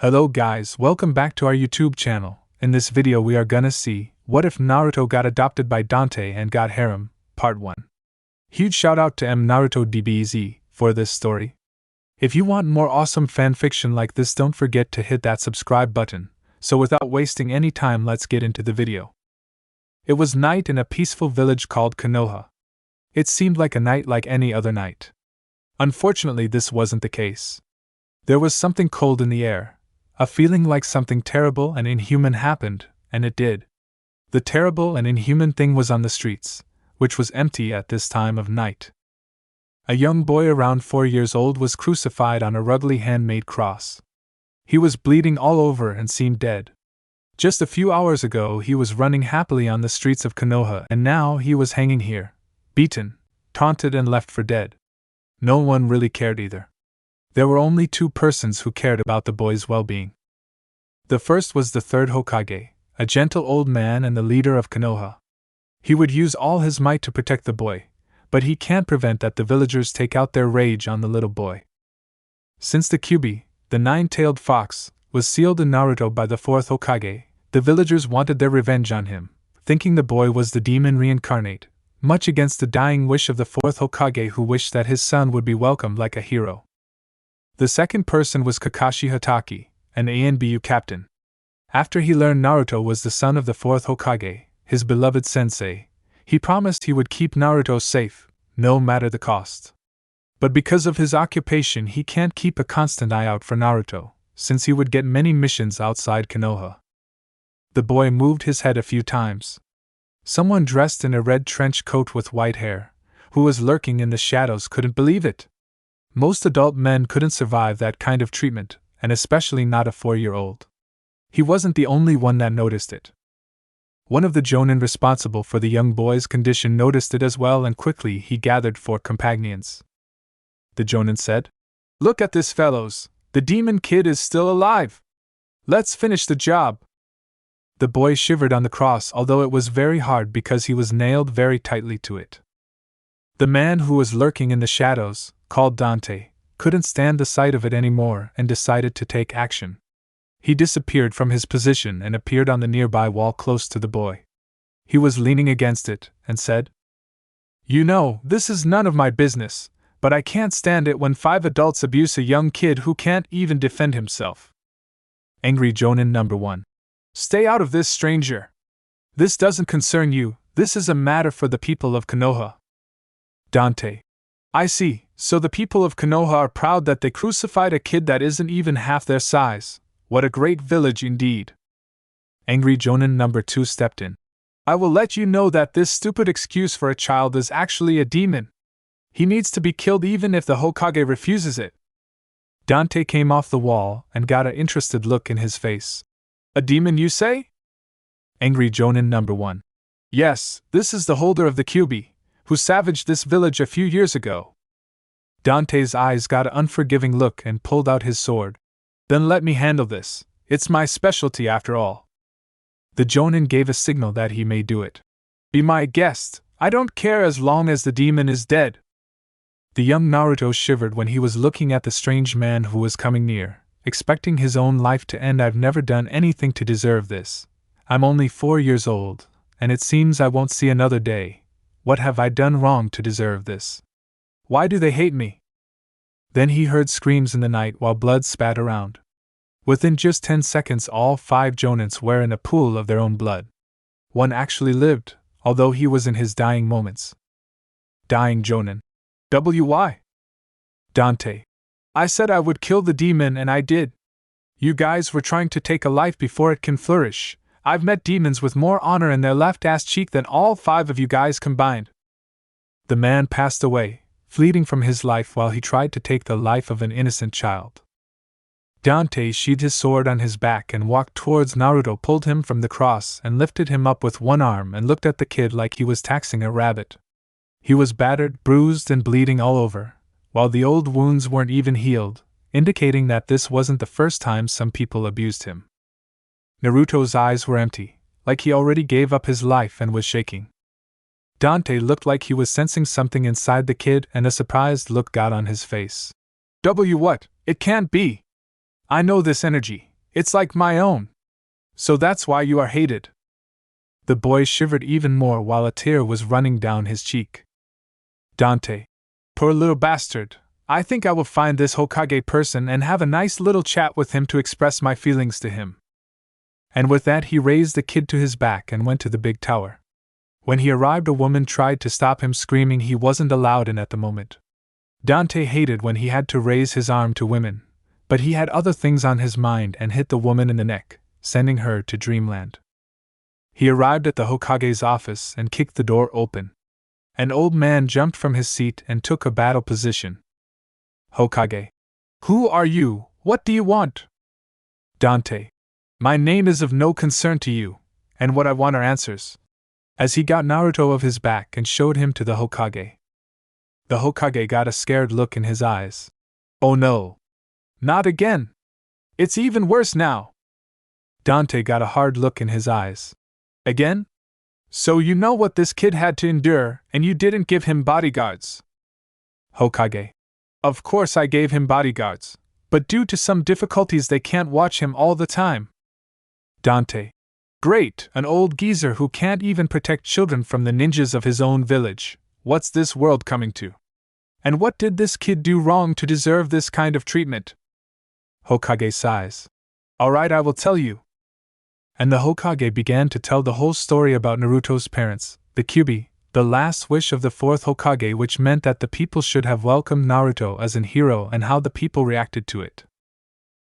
Hello guys, welcome back to our YouTube channel. In this video we are gonna see, what if Naruto got adopted by Dante and got Harem, part 1. Huge shout out to Mnarutodbz for this story. If you want more awesome fanfiction like this, don't forget to hit that subscribe button. So without wasting any time, let's get into the video. It was night in a peaceful village called Konoha. It seemed like a night like any other night. Unfortunately, this wasn't the case. There was something cold in the air, a feeling like something terrible and inhuman happened, and it did. The terrible and inhuman thing was on the streets, which was empty at this time of night. A young boy around 4 years old was crucified on a ruggedly handmade cross. He was bleeding all over and seemed dead. Just a few hours ago he was running happily on the streets of Konoha, and now he was hanging here, beaten, taunted and left for dead. No one really cared either. There were only two persons who cared about the boy's well-being. The first was the third Hokage, a gentle old man and the leader of Konoha. He would use all his might to protect the boy, but he can't prevent that the villagers take out their rage on the little boy. Since the Kyubi, the nine-tailed fox, was sealed in Naruto by the fourth Hokage, the villagers wanted their revenge on him, thinking the boy was the demon reincarnate, much against the dying wish of the fourth Hokage, who wished that his son would be welcomed like a hero. The second person was Kakashi Hatake, an ANBU captain. After he learned Naruto was the son of the fourth Hokage, his beloved sensei, he promised he would keep Naruto safe, no matter the cost. But because of his occupation he can't keep a constant eye out for Naruto, since he would get many missions outside Konoha. The boy moved his head a few times. Someone dressed in a red trench coat with white hair, who was lurking in the shadows, couldn't believe it. Most adult men couldn't survive that kind of treatment, and especially not a 4-year-old. He wasn't the only one that noticed it. One of the Jonin responsible for the young boy's condition noticed it as well, and quickly he gathered 4 companions. The Jonin said, "Look at this, fellows, the demon kid is still alive. Let's finish the job." The boy shivered on the cross, although it was very hard because he was nailed very tightly to it. The man who was lurking in the shadows, called Dante, couldn't stand the sight of it anymore and decided to take action. He disappeared from his position and appeared on the nearby wall close to the boy. He was leaning against it and said, "You know, this is none of my business, but I can't stand it when 5 adults abuse a young kid who can't even defend himself." Angry Jonin number 1. "Stay out of this, stranger. This doesn't concern you, this is a matter for the people of Konoha." Dante. "I see, so the people of Konoha are proud that they crucified a kid that isn't even half their size. What a great village indeed." Angry Jonin number 2 stepped in. "I will let you know that this stupid excuse for a child is actually a demon. He needs to be killed even if the Hokage refuses it." Dante came off the wall and got an interested look in his face. "A demon, you say?" Angry Jonin number 1. "Yes, this is the holder of the Kyubi, who savaged this village a few years ago." Dante's eyes got an unforgiving look and pulled out his sword. "Then let me handle this, it's my specialty after all." The Jonin gave a signal that he may do it. "Be my guest, I don't care as long as the demon is dead." The young Naruto shivered when he was looking at the strange man who was coming near, expecting his own life to end. "I've never done anything to deserve this. I'm only 4 years old, and it seems I won't see another day. What have I done wrong to deserve this? Why do they hate me?" Then he heard screams in the night while blood spat around. Within just 10 seconds all 5 Jonins were in a pool of their own blood. One actually lived, although he was in his dying moments. Dying Jonin. "Why?" Dante. "I said I would kill the demon and I did. You guys were trying to take a life before it can flourish. I've met demons with more honor in their left ass cheek than all 5 of you guys combined." The man passed away, fleeing from his life while he tried to take the life of an innocent child. Dante sheathed his sword on his back and walked towards Naruto, pulled him from the cross and lifted him up with one arm and looked at the kid like he was taxing a rabbit. He was battered, bruised and bleeding all over, while the old wounds weren't even healed, indicating that this wasn't the first time some people abused him. Naruto's eyes were empty, like he already gave up his life and was shaking. Dante looked like he was sensing something inside the kid, and a surprised look got on his face. What? It can't be! I know this energy, It's like my own. So that's why you are hated. The boy shivered even more while a tear was running down his cheek. Dante. Poor little bastard. I think I will find this Hokage person and have a nice little chat with him to express my feelings to him. And with that he raised the kid to his back and went to the big tower. When he arrived, a woman tried to stop him, screaming he wasn't allowed in at the moment. Dante hated when he had to raise his arm to women, but he had other things on his mind and hit the woman in the neck, sending her to dreamland. He arrived at the Hokage's office and kicked the door open. An old man jumped from his seat and took a battle position. Hokage. Who are you? What do you want? Dante. My name is of no concern to you, and what I want are answers. As he got Naruto off his back and showed him to the Hokage. The Hokage got a scared look in his eyes. Oh no. Not again. It's even worse now. Dante got a hard look in his eyes. Again? So you know what this kid had to endure, and you didn't give him bodyguards. Hokage. Of course I gave him bodyguards, but due to some difficulties they can't watch him all the time. Dante. Great, an old geezer who can't even protect children from the ninjas of his own village. What's this world coming to? And what did this kid do wrong to deserve this kind of treatment? Hokage sighs. Alright, I will tell you. And the Hokage began to tell the whole story about Naruto's parents, the Kyubi, the last wish of the fourth Hokage, which meant that the people should have welcomed Naruto as an hero, and how the people reacted to it.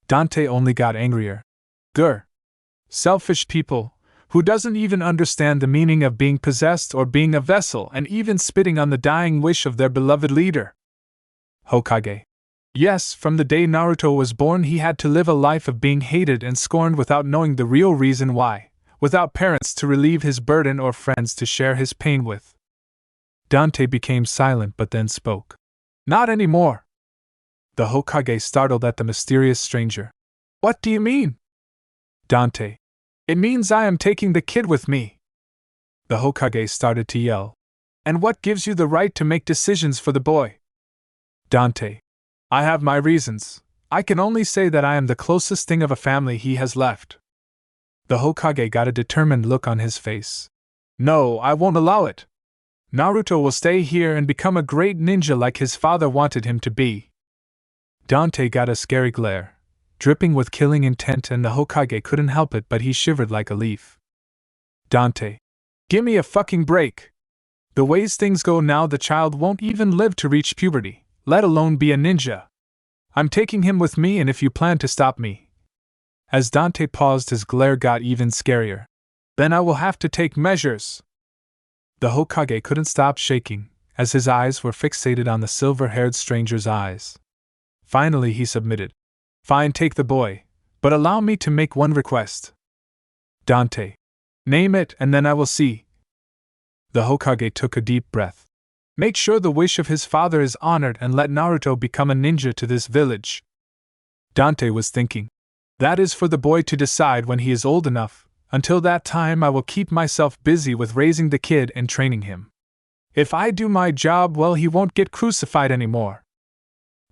Dante only got angrier. Grr. Selfish people, who doesn't even understand the meaning of being possessed or being a vessel, and even spitting on the dying wish of their beloved leader. Hokage. Yes, from the day Naruto was born he had to live a life of being hated and scorned without knowing the real reason why, without parents to relieve his burden or friends to share his pain with. Dante became silent but then spoke. Not anymore. The Hokage startled at the mysterious stranger. What do you mean? Dante. It means I am taking the kid with me. The Hokage started to yell. And what gives you the right to make decisions for the boy? Dante. I have my reasons. I can only say that I am the closest thing of a family he has left. The Hokage got a determined look on his face. No, I won't allow it. Naruto will stay here and become a great ninja like his father wanted him to be. Dante got a scary glare, dripping with killing intent, and the Hokage couldn't help it but he shivered like a leaf. Dante. Gimme a fucking break. The ways things go now, the child won't even live to reach puberty, let alone be a ninja. I'm taking him with me, and if you plan to stop me. As Dante paused, his glare got even scarier. Then I will have to take measures. The Hokage couldn't stop shaking, as his eyes were fixated on the silver-haired stranger's eyes. Finally he submitted. Fine, take the boy, but allow me to make one request. Dante. Name it, and then I will see. The Hokage took a deep breath. Make sure the wish of his father is honored and let Naruto become a ninja to this village. Dante was thinking. That is for the boy to decide when he is old enough. Until that time I will keep myself busy with raising the kid and training him. If I do my job well, he won't get crucified anymore.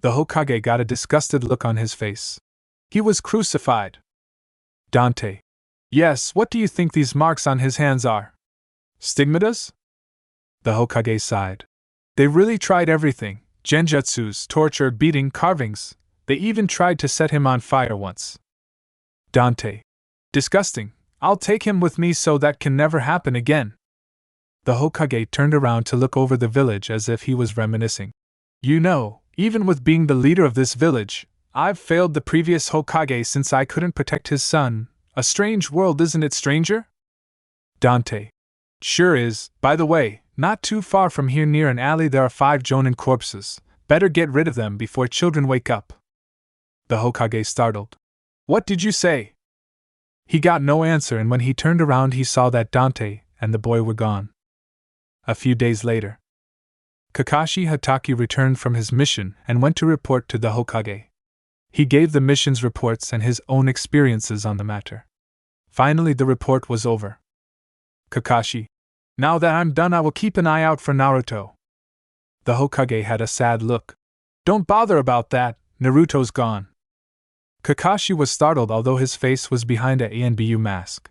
The Hokage got a disgusted look on his face. He was crucified. Dante. Yes, what do you think these marks on his hands are? Stigmatas? The Hokage sighed. They really tried everything, genjutsus, torture, beating, carvings. They even tried to set him on fire once. Dante. Disgusting. I'll take him with me so that can never happen again. The Hokage turned around to look over the village as if he was reminiscing. You know, even with being the leader of this village, I've failed the previous Hokage since I couldn't protect his son. A strange world, isn't it, stranger? Dante. Sure is. By the way, not too far from here near an alley there are 5 Jonin corpses. Better get rid of them before children wake up. The Hokage startled. What did you say? He got no answer, and when he turned around he saw that Dante and the boy were gone. A few days later, Kakashi Hatake returned from his mission and went to report to the Hokage. He gave the mission's reports and his own experiences on the matter. Finally the report was over. Kakashi. Now that I'm done, I will keep an eye out for Naruto. The Hokage had a sad look. Don't bother about that, Naruto's gone. Kakashi was startled, although his face was behind a ANBU mask.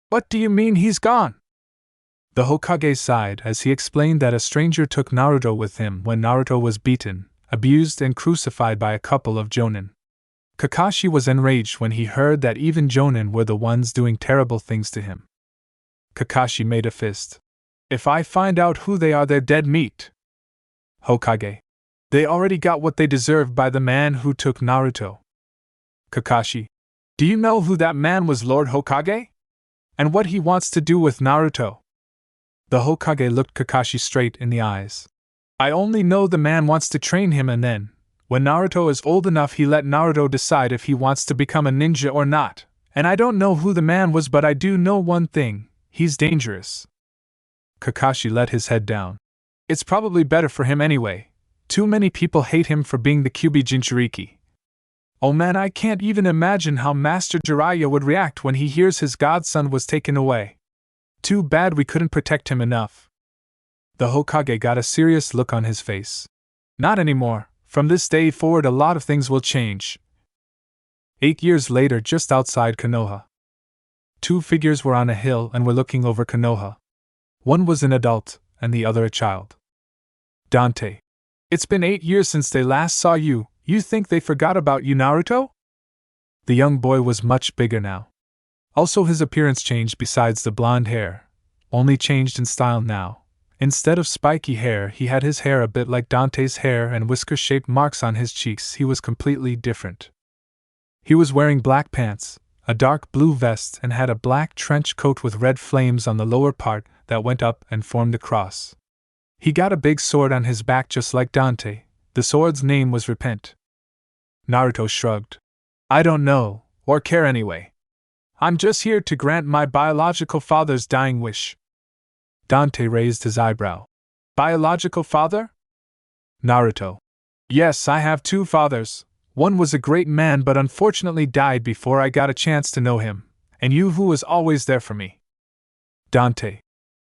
What do you mean he's gone? The Hokage sighed as he explained that a stranger took Naruto with him when Naruto was beaten, abused and crucified by a couple of Jonin. Kakashi was enraged when he heard that even Jonin were the ones doing terrible things to him. Kakashi made a fist. If I find out who they are, they're dead meat. Hokage. They already got what they deserved by the man who took Naruto. Kakashi. Do you know who that man was, Lord Hokage? And what he wants to do with Naruto? The Hokage looked Kakashi straight in the eyes. I only know the man wants to train him, and then, when Naruto is old enough, he let Naruto decide if he wants to become a ninja or not. And I don't know who the man was, but I do know one thing, he's dangerous. Kakashi let his head down. It's probably better for him anyway. Too many people hate him for being the Kyuubi Jinchuriki. Oh man, I can't even imagine how Master Jiraiya would react when he hears his godson was taken away. Too bad we couldn't protect him enough. The Hokage got a serious look on his face. Not anymore. From this day forward, a lot of things will change. 8 years later, just outside Konoha. Two figures were on a hill and were looking over Konoha. One was an adult, and the other a child. Dante. It's been 8 years since they last saw you. You think they forgot about you, Naruto? The young boy was much bigger now. Also, his appearance changed besides the blonde hair. Only changed in style now. Instead of spiky hair, he had his hair a bit like Dante's hair and whisker-shaped marks on his cheeks. He was completely different. He was wearing black pants, a dark blue vest, and had a black trench coat with red flames on the lower part that went up and formed a cross. He got a big sword on his back just like Dante. The sword's name was Repent. Naruto shrugged. I don't know, or care anyway. I'm just here to grant my biological father's dying wish. Dante raised his eyebrow. Biological father? Naruto. Yes, I have two fathers. One was a great man but unfortunately died before I got a chance to know him, and you who was always there for me. Dante.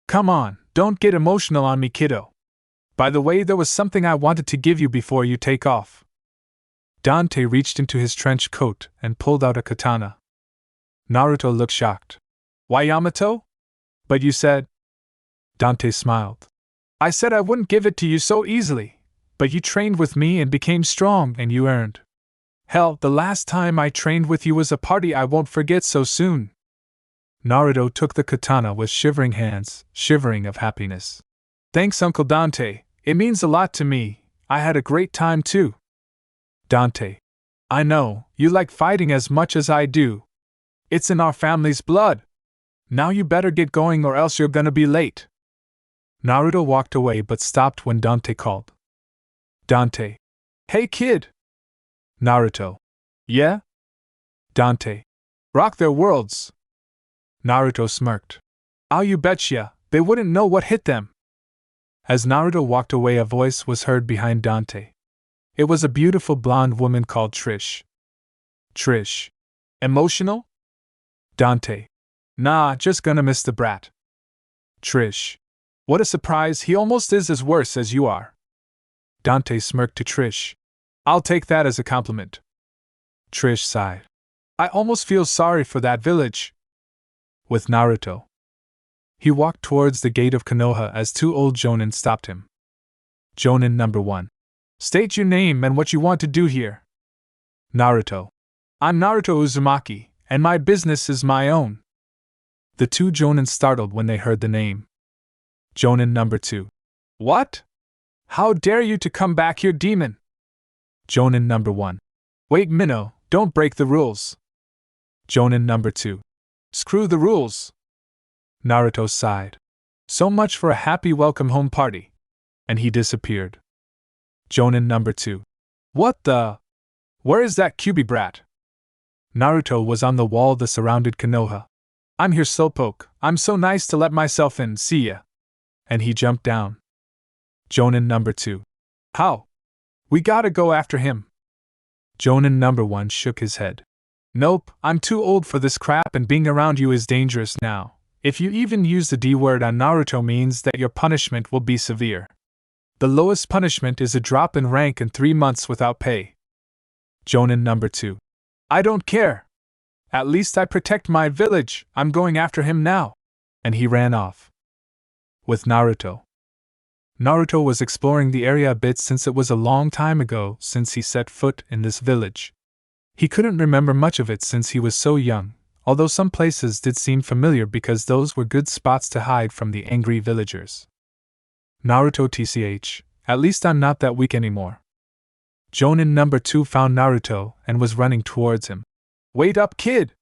Come on, don't get emotional on me, kiddo. By the way, there was something I wanted to give you before you take off. Dante reached into his trench coat and pulled out a katana. Naruto looked shocked. Why, Yamato? But you said... Dante smiled. I said I wouldn't give it to you so easily, but you trained with me and became strong, and you earned. Hell, the last time I trained with you was a party I won't forget so soon. Naruto took the katana with shivering hands, shivering of happiness. Thanks, Uncle Dante, it means a lot to me. I had a great time too. Dante. I know, you like fighting as much as I do. It's in our family's blood. Now you better get going or else you're gonna be late. Naruto walked away but stopped when Dante called. Dante. Hey kid! Naruto. Yeah? Dante. Rock their worlds. Naruto smirked. Oh, you betcha, they wouldn't know what hit them. As Naruto walked away, a voice was heard behind Dante. It was a beautiful blonde woman called Trish. Trish. Emotional? Dante. Nah, just gonna miss the brat. Trish. What a surprise, he almost is as worse as you are. Dante smirked to Trish. I'll take that as a compliment. Trish sighed. I almost feel sorry for that village. With Naruto. He walked towards the gate of Konoha as two old Jonin stopped him. Jonin number 1. State your name and what you want to do here. Naruto. I'm Naruto Uzumaki, and my business is my own. The two Jonin startled when they heard the name. Jonin number 2. What? How dare you to come back here, demon? Jonin number 1. Wait, Minnow, don't break the rules. Jonin number 2. Screw the rules. Naruto sighed. So much for a happy welcome home party. And he disappeared. Jonin number 2. What the? Where is that Kyuubi brat? Naruto was on the wall that surrounded Konoha. I'm here, Slowpoke. I'm so nice to let myself in, see ya. And he jumped down. Jonin number 2. How? We gotta go after him. Jonin number 1 shook his head. Nope, I'm too old for this crap and being around you is dangerous now. If you even use the D word on Naruto means that your punishment will be severe. The lowest punishment is a drop in rank and 3 months without pay. Jonin number 2. I don't care. At least I protect my village. I'm going after him now. And he ran off. With Naruto. Naruto was exploring the area a bit since it was a long time ago since he set foot in this village. He couldn't remember much of it since he was so young, although some places did seem familiar because those were good spots to hide from the angry villagers. Naruto TCH, at least I'm not that weak anymore. Jonin number 2 found Naruto and was running towards him. Wait up, kid!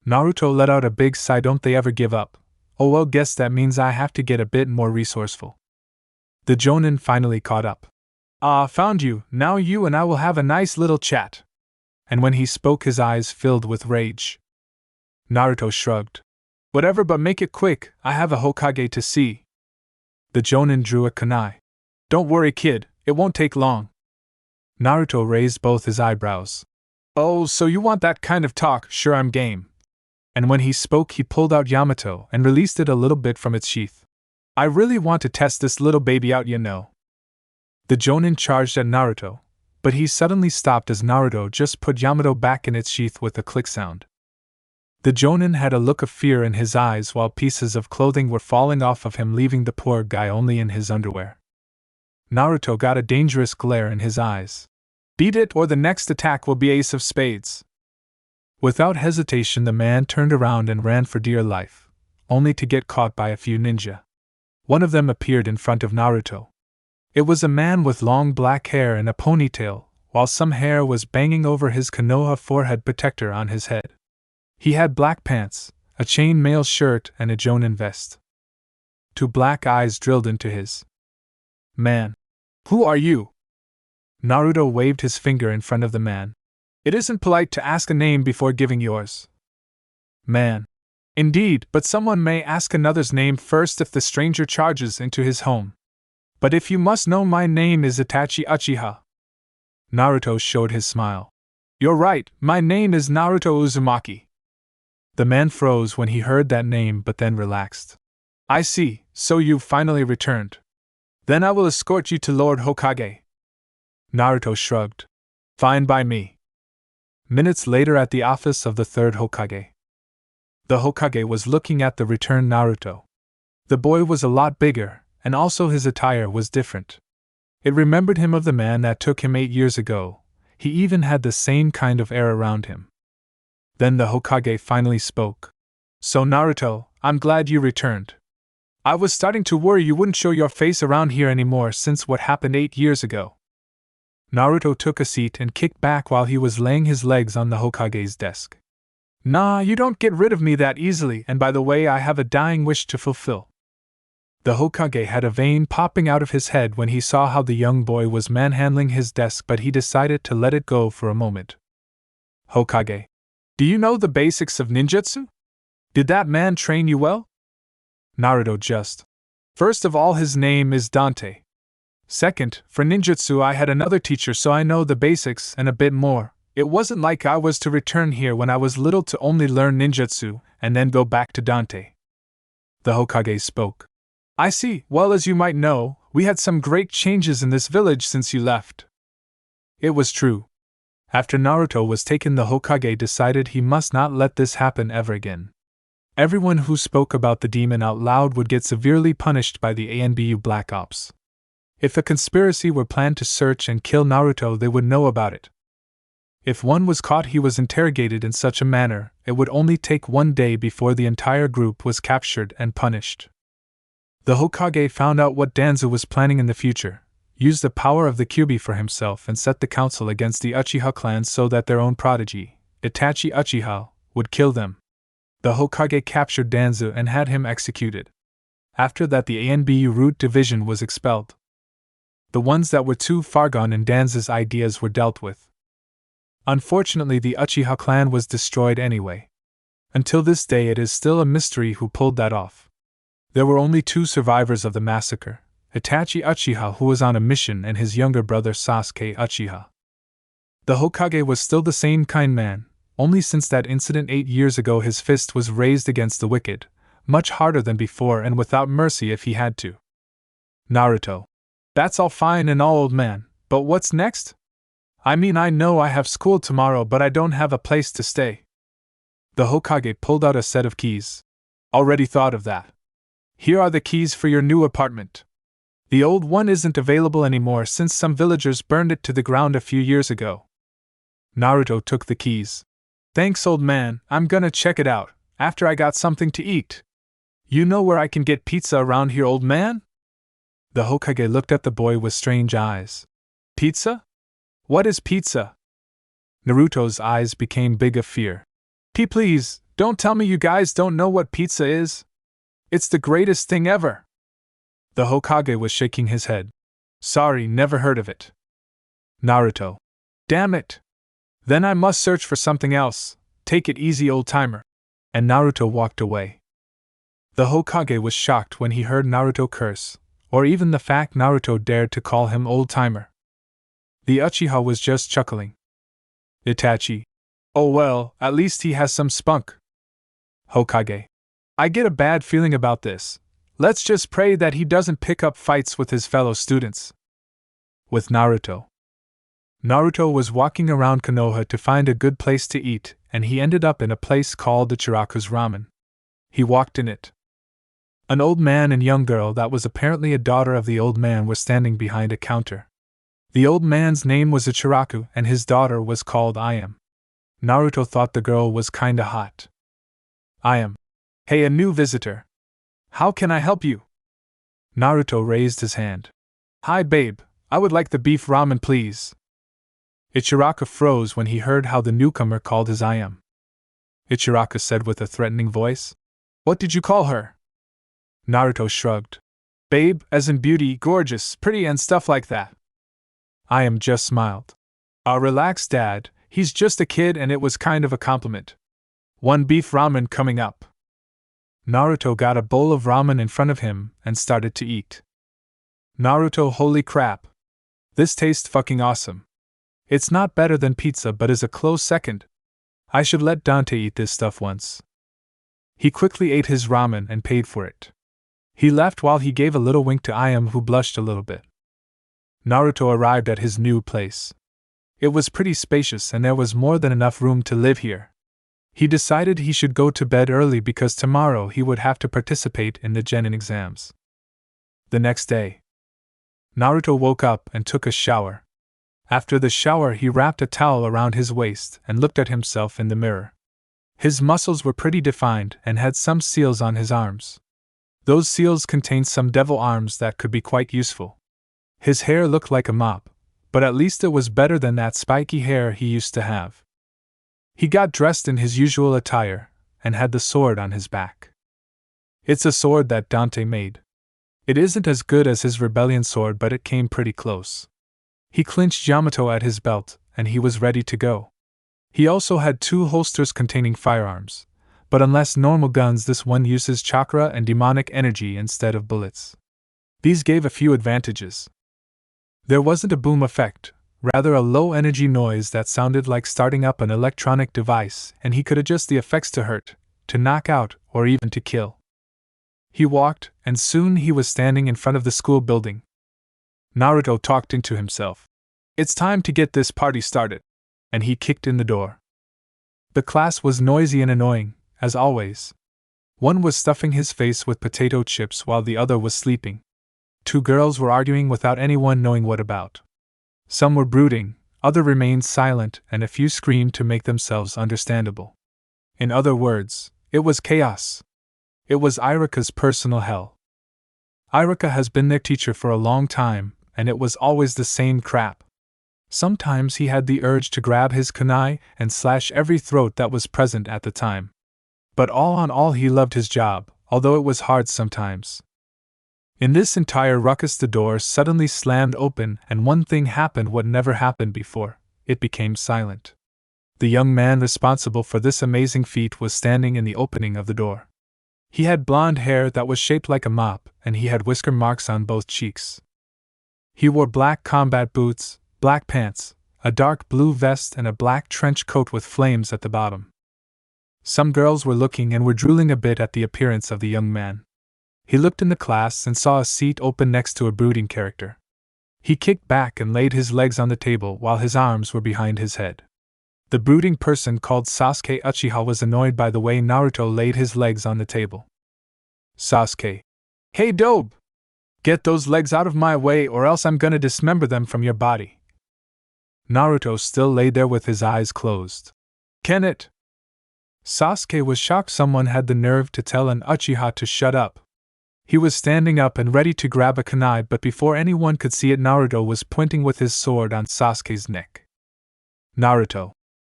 Naruto let out a big sigh. Don't they ever give up? Oh well, guess that means I have to get a bit more resourceful. The Jonin finally caught up. Ah, found you. Now you and I will have a nice little chat. And when he spoke, his eyes filled with rage. Naruto shrugged. Whatever, but make it quick. I have a Hokage to see. The Jonin drew a kunai. Don't worry, kid. It won't take long. Naruto raised both his eyebrows. Oh, so you want that kind of talk? Sure, I'm game. And when he spoke, he pulled out Yamato and released it a little bit from its sheath. I really want to test this little baby out, you know. The Jonin charged at Naruto, but he suddenly stopped as Naruto just put Yamato back in its sheath with a click sound. The Jonin had a look of fear in his eyes while pieces of clothing were falling off of him, leaving the poor guy only in his underwear. Naruto got a dangerous glare in his eyes. Beat it, or the next attack will be Ace of Spades. Without hesitation, the man turned around and ran for dear life, only to get caught by a few ninja. One of them appeared in front of Naruto. It was a man with long black hair and a ponytail, while some hair was banging over his Konoha forehead protector on his head. He had black pants, a chainmail shirt, and a Jonin vest. 2 black eyes drilled into his. Man. Who are you? Naruto waved his finger in front of the man. It isn't polite to ask a name before giving yours. Man. Indeed, but someone may ask another's name first if the stranger charges into his home. But if you must know, my name is Itachi Uchiha. Naruto showed his smile. You're right, my name is Naruto Uzumaki. The man froze when he heard that name but then relaxed. I see, so you've finally returned. Then I will escort you to Lord Hokage. Naruto shrugged. Fine by me. Minutes later, at the office of the 3rd Hokage. The Hokage was looking at the returned Naruto. The boy was a lot bigger, and also his attire was different. It remembered him of the man that took him 8 years ago. He even had the same kind of air around him. Then the Hokage finally spoke. So Naruto, I'm glad you returned. I was starting to worry you wouldn't show your face around here anymore since what happened 8 years ago. Naruto took a seat and kicked back while he was laying his legs on the Hokage's desk. Nah, you don't get rid of me that easily, and by the way, I have a dying wish to fulfill. The Hokage had a vein popping out of his head when he saw how the young boy was manhandling his desk, but he decided to let it go for a moment. Hokage, do you know the basics of ninjutsu? Did that man train you well? Naruto just. First of all, his name is Dante. Second, for ninjutsu I had another teacher, so I know the basics and a bit more. It wasn't like I was to return here when I was little to only learn ninjutsu and then go back to Dante. The Hokage spoke. I see. Well, as you might know, we had some great changes in this village since you left. It was true. After Naruto was taken, the Hokage decided he must not let this happen ever again. Everyone who spoke about the demon out loud would get severely punished by the ANBU Black Ops. If a conspiracy were planned to search and kill Naruto, they would know about it. If one was caught, he was interrogated in such a manner, it would only take 1 day before the entire group was captured and punished. The Hokage found out what Danzo was planning in the future, used the power of the Kyubi for himself, and set the council against the Uchiha clan so that their own prodigy, Itachi Uchiha, would kill them. The Hokage captured Danzo and had him executed. After that, the ANBU Root Division was expelled. The ones that were too far gone in Danzo's ideas were dealt with. Unfortunately, the Uchiha clan was destroyed anyway. Until this day, it is still a mystery who pulled that off. There were only 2 survivors of the massacre, Itachi Uchiha, who was on a mission, and his younger brother Sasuke Uchiha. The Hokage was still the same kind man, only since that incident 8 years ago his fist was raised against the wicked, much harder than before and without mercy if he had to. Naruto. That's all fine and all, old man, but what's next? I mean, I know I have school tomorrow, but I don't have a place to stay. The Hokage pulled out a set of keys. Already thought of that. Here are the keys for your new apartment. The old one isn't available anymore since some villagers burned it to the ground a few years ago. Naruto took the keys. Thanks, old man, I'm gonna check it out, after I got something to eat. You know where I can get pizza around here, old man? The Hokage looked at the boy with strange eyes. Pizza? What is pizza? Naruto's eyes became big of fear. Please, don't tell me you guys don't know what pizza is. It's the greatest thing ever. The Hokage was shaking his head. Sorry, never heard of it. Naruto. Damn it. Then I must search for something else. Take it easy, old timer. And Naruto walked away. The Hokage was shocked when he heard Naruto curse, or even the fact Naruto dared to call him old timer. The Uchiha was just chuckling. Itachi. Oh well, at least he has some spunk. Hokage. I get a bad feeling about this. Let's just pray that he doesn't pick up fights with his fellow students. With Naruto. Naruto was walking around Konoha to find a good place to eat, and he ended up in a place called the Ichiraku's Ramen. He walked in it. An old man and young girl that was apparently a daughter of the old man were standing behind a counter. The old man's name was Ichiraku and his daughter was called Ayam. Naruto thought the girl was kinda hot. Ayam. Hey, a new visitor. How can I help you? Naruto raised his hand. Hi babe, I would like the beef ramen please. Ichiraku froze when he heard how the newcomer called his Ayam. Ichiraku said with a threatening voice. What did you call her? Naruto shrugged. Babe, as in beauty, gorgeous, pretty and stuff like that. Ayam just smiled. Relax dad, he's just a kid and it was kind of a compliment. One beef ramen coming up. Naruto got a bowl of ramen in front of him and started to eat. Naruto, holy crap. This tastes fucking awesome. It's not better than pizza but is a close second. I should let Dante eat this stuff once. He quickly ate his ramen and paid for it. He left while he gave a little wink to Ayam who blushed a little bit. Naruto arrived at his new place. It was pretty spacious and there was more than enough room to live here. He decided he should go to bed early because tomorrow he would have to participate in the Genin exams. The next day, Naruto woke up and took a shower. After the shower, he wrapped a towel around his waist and looked at himself in the mirror. His muscles were pretty defined and had some seals on his arms. Those seals contained some devil arms that could be quite useful. His hair looked like a mop, but at least it was better than that spiky hair he used to have. He got dressed in his usual attire and had the sword on his back. It's a sword that Dante made. It isn't as good as his rebellion sword, but it came pretty close. He clinched Yamato at his belt, and he was ready to go. He also had 2 holsters containing firearms, but unless normal guns, this one uses chakra and demonic energy instead of bullets. These gave a few advantages. There wasn't a boom effect, rather a low-energy noise that sounded like starting up an electronic device, and he could adjust the effects to hurt, to knock out, or even to kill. He walked, and soon he was standing in front of the school building. Naruto talked into himself. It's time to get this party started. And he kicked in the door. The class was noisy and annoying, as always. One was stuffing his face with potato chips while the other was sleeping. 2 girls were arguing without anyone knowing what about. Some were brooding, others remained silent, and a few screamed to make themselves understandable. In other words, it was chaos. It was Iruka's personal hell. Iruka has been their teacher for a long time, and it was always the same crap. Sometimes he had the urge to grab his kunai and slash every throat that was present at the time. But all in all, he loved his job, although it was hard sometimes. In this entire ruckus, the door suddenly slammed open and one thing happened what never happened before. It became silent. The young man responsible for this amazing feat was standing in the opening of the door. He had blonde hair that was shaped like a mop, and he had whisker marks on both cheeks. He wore black combat boots, black pants, a dark blue vest and a black trench coat with flames at the bottom. Some girls were looking and were drooling a bit at the appearance of the young man. He looked in the class and saw a seat open next to a brooding character. He kicked back and laid his legs on the table while his arms were behind his head. The brooding person called Sasuke Uchiha was annoyed by the way Naruto laid his legs on the table. Sasuke. Hey Dobe! Get those legs out of my way or else I'm gonna dismember them from your body. Naruto still lay there with his eyes closed. Can it? Sasuke was shocked someone had the nerve to tell an Uchiha to shut up. He was standing up and ready to grab a kunai, but before anyone could see it, Naruto was pointing with his sword on Sasuke's neck. Naruto.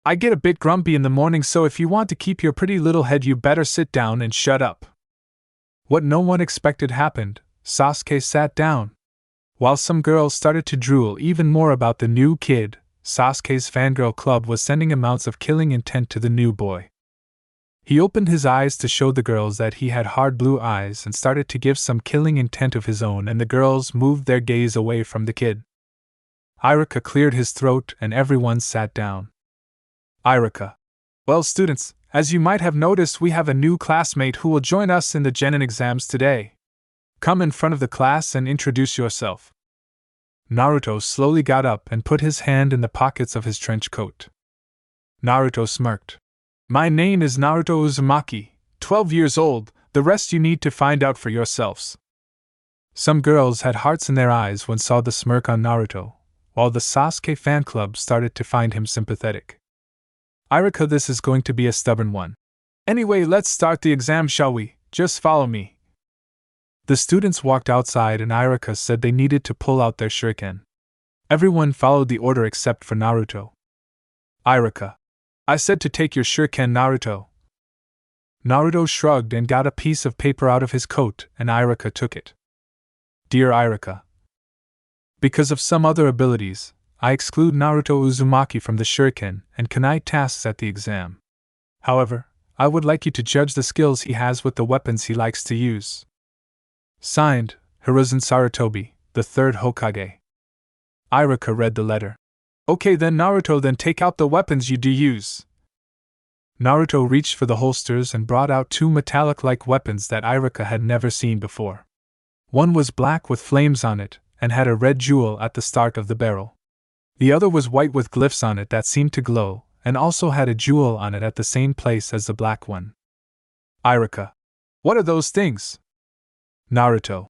I get a bit grumpy in the morning, so if you want to keep your pretty little head you better sit down and shut up. What no one expected happened. Sasuke sat down. While some girls started to drool even more about the new kid, Sasuke's fangirl club was sending amounts of killing intent to the new boy. He opened his eyes to show the girls that he had hard blue eyes and started to give some killing intent of his own, and the girls moved their gaze away from the kid. Iruka cleared his throat and everyone sat down. Iruka. Well, students, as you might have noticed, we have a new classmate who will join us in the Genin exams today. Come in front of the class and introduce yourself. Naruto slowly got up and put his hand in the pockets of his trench coat. Naruto smirked. My name is Naruto Uzumaki, 12 years old, the rest you need to find out for yourselves. Some girls had hearts in their eyes when saw the smirk on Naruto, while the Sasuke fan club started to find him sympathetic. Iruka, this is going to be a stubborn one. Anyway, let's start the exam, shall we? Just follow me. The students walked outside and Iruka said they needed to pull out their shuriken. Everyone followed the order except for Naruto. Iruka. I said to take your shuriken, Naruto. Naruto shrugged and got a piece of paper out of his coat, and Iruka took it. Dear Iruka. Because of some other abilities, I exclude Naruto Uzumaki from the shuriken and kunai tasks at the exam. However, I would like you to judge the skills he has with the weapons he likes to use. Signed, Hiruzen Sarutobi, the third Hokage. Iruka read the letter. Okay then, Naruto, then take out the weapons you do use. Naruto reached for the holsters and brought out two metallic-like weapons that Iruka had never seen before. One was black with flames on it, and had a red jewel at the start of the barrel. The other was white with glyphs on it that seemed to glow, and also had a jewel on it at the same place as the black one. Iruka. What are those things? Naruto.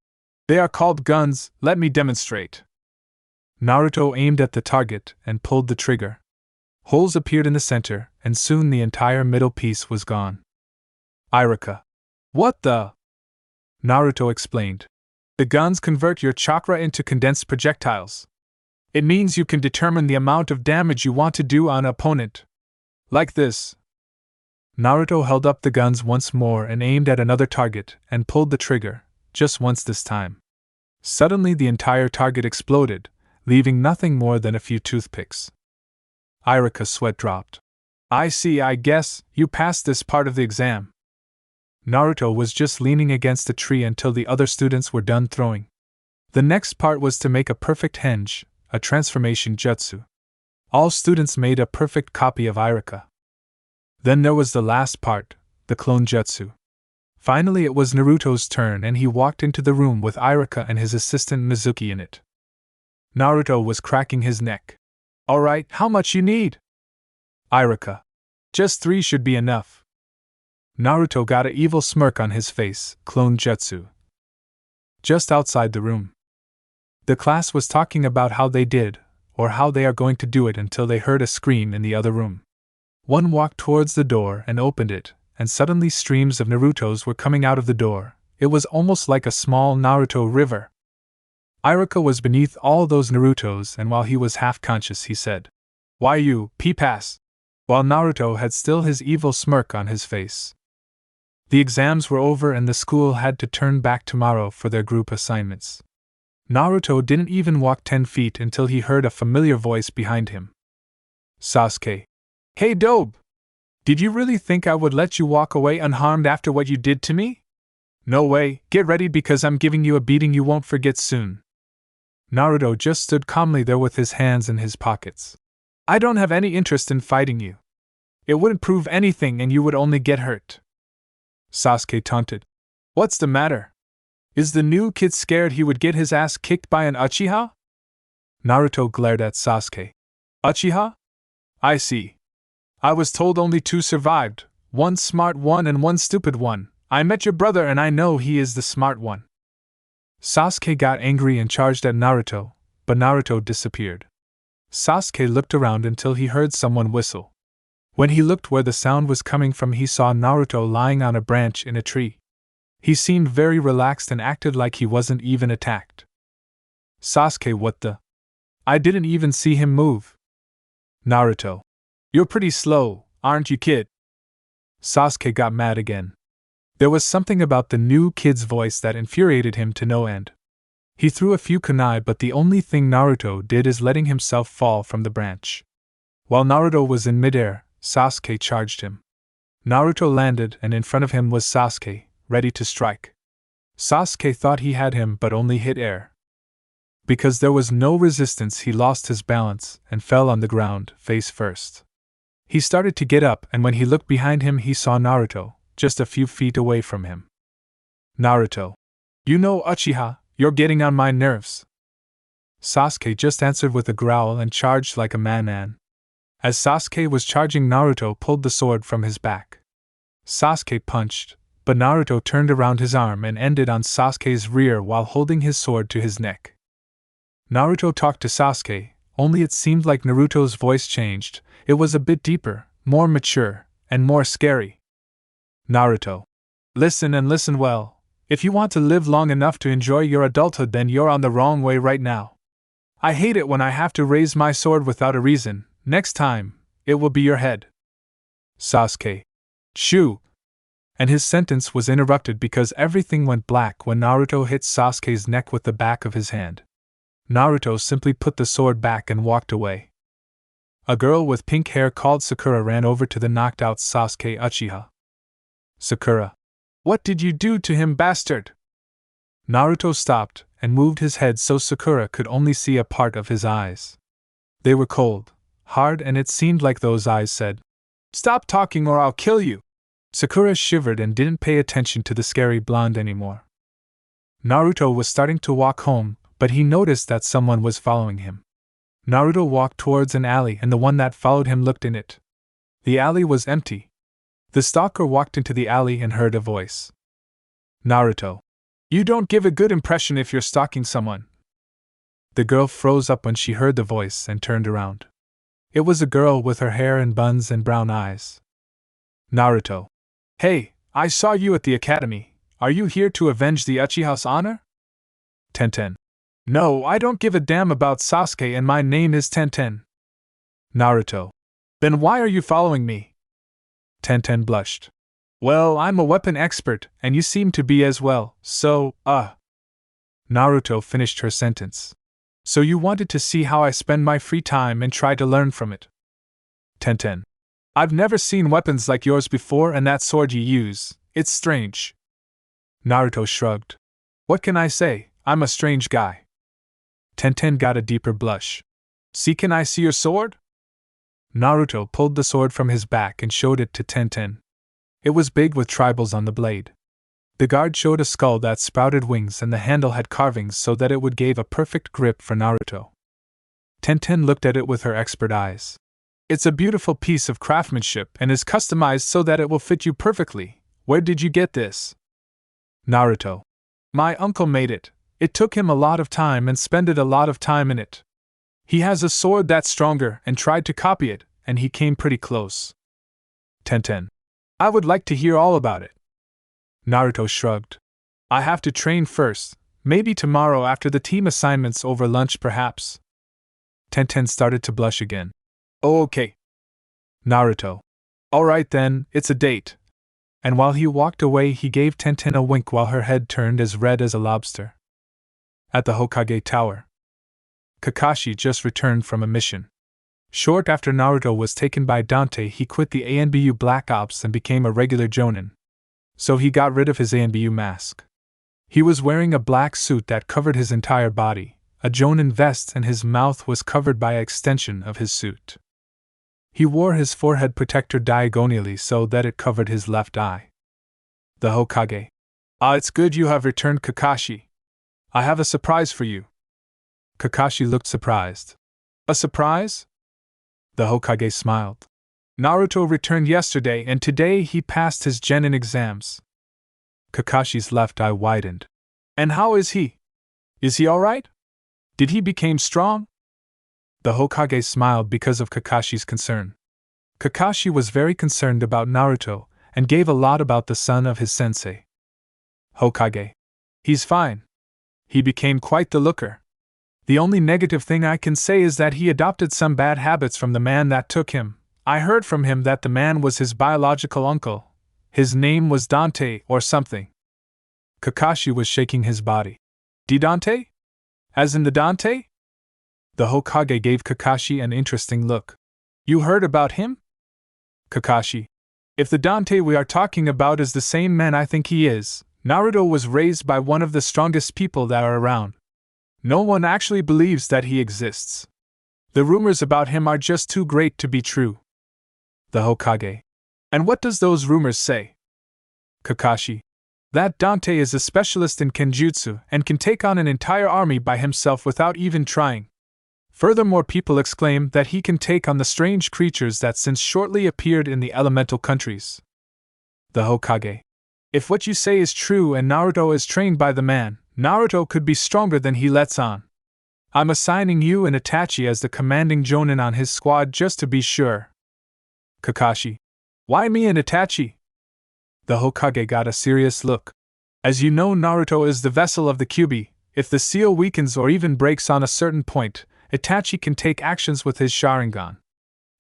They are called guns, let me demonstrate. Naruto aimed at the target and pulled the trigger. Holes appeared in the center, and soon the entire middle piece was gone. Iruka. What the? Naruto explained. The guns convert your chakra into condensed projectiles. It means you can determine the amount of damage you want to do on an opponent. Like this. Naruto held up the guns once more and aimed at another target, and pulled the trigger, just once this time. Suddenly the entire target exploded, leaving nothing more than a few toothpicks. Iruka's sweat dropped. I see, I guess you passed this part of the exam. Naruto was just leaning against a tree until the other students were done throwing. The next part was to make a perfect henge, a transformation jutsu. All students made a perfect copy of Iruka. Then there was the last part, the clone jutsu. Finally it was Naruto's turn and he walked into the room with Iruka and his assistant Mizuki in it. Naruto was cracking his neck. Alright, how much you need? Iruka. Just 3 should be enough. Naruto got an evil smirk on his face, clone jutsu. Just outside the room. The class was talking about how they did, or how they are going to do it, until they heard a scream in the other room. One walked towards the door and opened it, and suddenly streams of Narutos were coming out of the door. It was almost like a small Naruto river. Iruka was beneath all those Narutos, and while he was half-conscious he said, Why you, P-Pass? While Naruto had still his evil smirk on his face. The exams were over and the school had to turn back tomorrow for their group assignments. Naruto didn't even walk 10 feet until he heard a familiar voice behind him. Sasuke. Hey Dobe! Did you really think I would let you walk away unharmed after what you did to me? No way, get ready because I'm giving you a beating you won't forget soon. Naruto just stood calmly there with his hands in his pockets. I don't have any interest in fighting you. It wouldn't prove anything and you would only get hurt. Sasuke taunted. What's the matter? Is the new kid scared he would get his ass kicked by an Uchiha? Naruto glared at Sasuke. Uchiha? I see. I was told only 2 survived, 1 smart one and 1 stupid one. I met your brother and I know he is the smart one. Sasuke got angry and charged at Naruto, but Naruto disappeared. Sasuke looked around until he heard someone whistle. When he looked where the sound was coming from, he saw Naruto lying on a branch in a tree. He seemed very relaxed and acted like he wasn't even attacked. Sasuke, what the? I didn't even see him move. Naruto. You're pretty slow, aren't you, kid? Sasuke got mad again. There was something about the new kid's voice that infuriated him to no end. He threw a few kunai, but the only thing Naruto did is letting himself fall from the branch. While Naruto was in midair, Sasuke charged him. Naruto landed, and in front of him was Sasuke, ready to strike. Sasuke thought he had him but only hit air. Because there was no resistance, he lost his balance and fell on the ground, face first. He started to get up, and when he looked behind him he saw Naruto, just a few feet away from him. Naruto. You know, Uchiha, you're getting on my nerves. Sasuke just answered with a growl and charged like a man. As Sasuke was charging, Naruto pulled the sword from his back. Sasuke punched, but Naruto turned around his arm and ended on Sasuke's rear while holding his sword to his neck. Naruto talked to Sasuke, only it seemed like Naruto's voice changed. It was a bit deeper, more mature, and more scary. Naruto. Listen and listen well. If you want to live long enough to enjoy your adulthood, then you're on the wrong way right now. I hate it when I have to raise my sword without a reason. Next time, it will be your head. Sasuke. Shoo! And his sentence was interrupted because everything went black when Naruto hit Sasuke's neck with the back of his hand. Naruto simply put the sword back and walked away. A girl with pink hair called Sakura ran over to the knocked out Sasuke Uchiha. Sakura. What did you do to him, bastard? Naruto stopped and moved his head so Sakura could only see a part of his eyes. They were cold, hard, and it seemed like those eyes said, "Stop talking or I'll kill you." Sakura shivered and didn't pay attention to the scary blonde anymore. Naruto was starting to walk home, but he noticed that someone was following him. Naruto walked towards an alley and the one that followed him looked in it. The alley was empty. The stalker walked into the alley and heard a voice. Naruto. You don't give a good impression if you're stalking someone. The girl froze up when she heard the voice and turned around. It was a girl with her hair in buns and brown eyes. Naruto. Hey, I saw you at the academy. Are you here to avenge the Uchiha's honor? TenTen. No, I don't give a damn about Sasuke and my name is TenTen. Naruto. Then why are you following me? TenTen blushed. Well, I'm a weapon expert, and you seem to be as well, so, Naruto finished her sentence. So you wanted to see how I spend my free time and try to learn from it. TenTen. I've never seen weapons like yours before, and that sword you use, it's strange. Naruto shrugged. What can I say, I'm a strange guy. TenTen got a deeper blush. See, can I see your sword? Naruto pulled the sword from his back and showed it to TenTen. It was big with tribals on the blade. The guard showed a skull that sprouted wings and the handle had carvings so that it would give a perfect grip for Naruto. TenTen looked at it with her expert eyes. It's a beautiful piece of craftsmanship and is customized so that it will fit you perfectly. Where did you get this? Naruto. My uncle made it. It took him a lot of time and spent a lot of time in it. He has a sword that's stronger and tried to copy it, and he came pretty close. TenTen. I would like to hear all about it. Naruto shrugged. I have to train first, maybe tomorrow after the team assignments over lunch perhaps. TenTen started to blush again. Oh, okay. Naruto. Alright then, it's a date. And while he walked away he gave TenTen a wink while her head turned as red as a lobster. At the Hokage Tower. Kakashi just returned from a mission. Short after Naruto was taken by Dante, he quit the ANBU Black Ops and became a regular Jonin. So he got rid of his ANBU mask. He was wearing a black suit that covered his entire body, a Jonin vest, and his mouth was covered by an extension of his suit. He wore his forehead protector diagonally so that it covered his left eye. The Hokage. It's good you have returned, Kakashi. I have a surprise for you. Kakashi looked surprised. A surprise? The Hokage smiled. Naruto returned yesterday and today he passed his Genin exams. Kakashi's left eye widened. And how is he? Is he alright? Did he become strong? The Hokage smiled because of Kakashi's concern. Kakashi was very concerned about Naruto and gave a lot about the son of his sensei. Hokage. He's fine. He became quite the looker. The only negative thing I can say is that he adopted some bad habits from the man that took him. I heard from him that the man was his biological uncle. His name was Dante or something. Kakashi was shaking his body. Dante? As in the Dante? The Hokage gave Kakashi an interesting look. You heard about him? Kakashi. If the Dante we are talking about is the same man I think he is, Naruto was raised by one of the strongest people that are around. No one actually believes that he exists. The rumors about him are just too great to be true. The Hokage. And what does those rumors say? Kakashi. That Dante is a specialist in kenjutsu and can take on an entire army by himself without even trying. Furthermore, people exclaim that he can take on the strange creatures that since shortly appeared in the elemental countries. The Hokage. If what you say is true and Naruto is trained by the man, Naruto could be stronger than he lets on. I'm assigning you and Itachi as the commanding Jonin on his squad just to be sure. Kakashi. Why me and Itachi? The Hokage got a serious look. As you know, Naruto is the vessel of the Kyubi. If the seal weakens or even breaks on a certain point, Itachi can take actions with his Sharingan.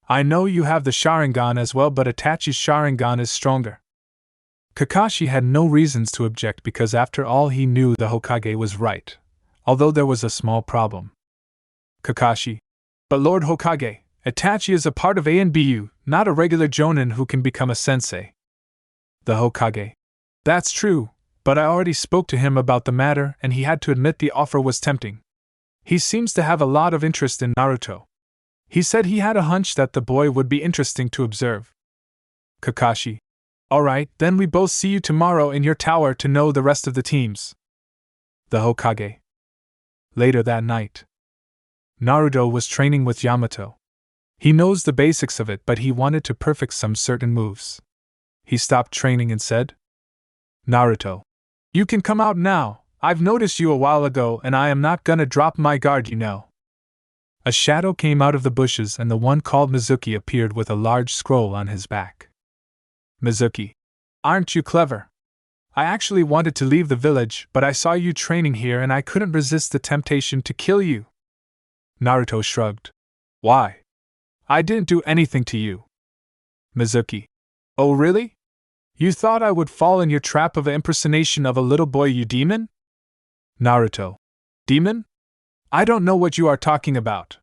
I know you have the Sharingan as well, but Itachi's Sharingan is stronger. Kakashi had no reasons to object because after all he knew the Hokage was right, although there was a small problem. Kakashi. But Lord Hokage, Itachi is a part of ANBU, not a regular Jonin who can become a sensei. The Hokage. That's true, but I already spoke to him about the matter and he had to admit the offer was tempting. He seems to have a lot of interest in Naruto. He said he had a hunch that the boy would be interesting to observe. Kakashi. Alright, then we both see you tomorrow in your tower to know the rest of the teams. The Hokage. Later that night. Naruto was training with Yamato. He knows the basics of it, but he wanted to perfect some certain moves. He stopped training and said, Naruto. You can come out now. I've noticed you a while ago and I am not gonna drop my guard, you know. A shadow came out of the bushes and the one called Mizuki appeared with a large scroll on his back. Mizuki. Aren't you clever? I actually wanted to leave the village, but I saw you training here and I couldn't resist the temptation to kill you. Naruto shrugged. Why? I didn't do anything to you. Mizuki. Oh really? You thought I would fall in your trap of an impersonation of a little boy, you demon? Naruto. Demon? I don't know what you are talking about.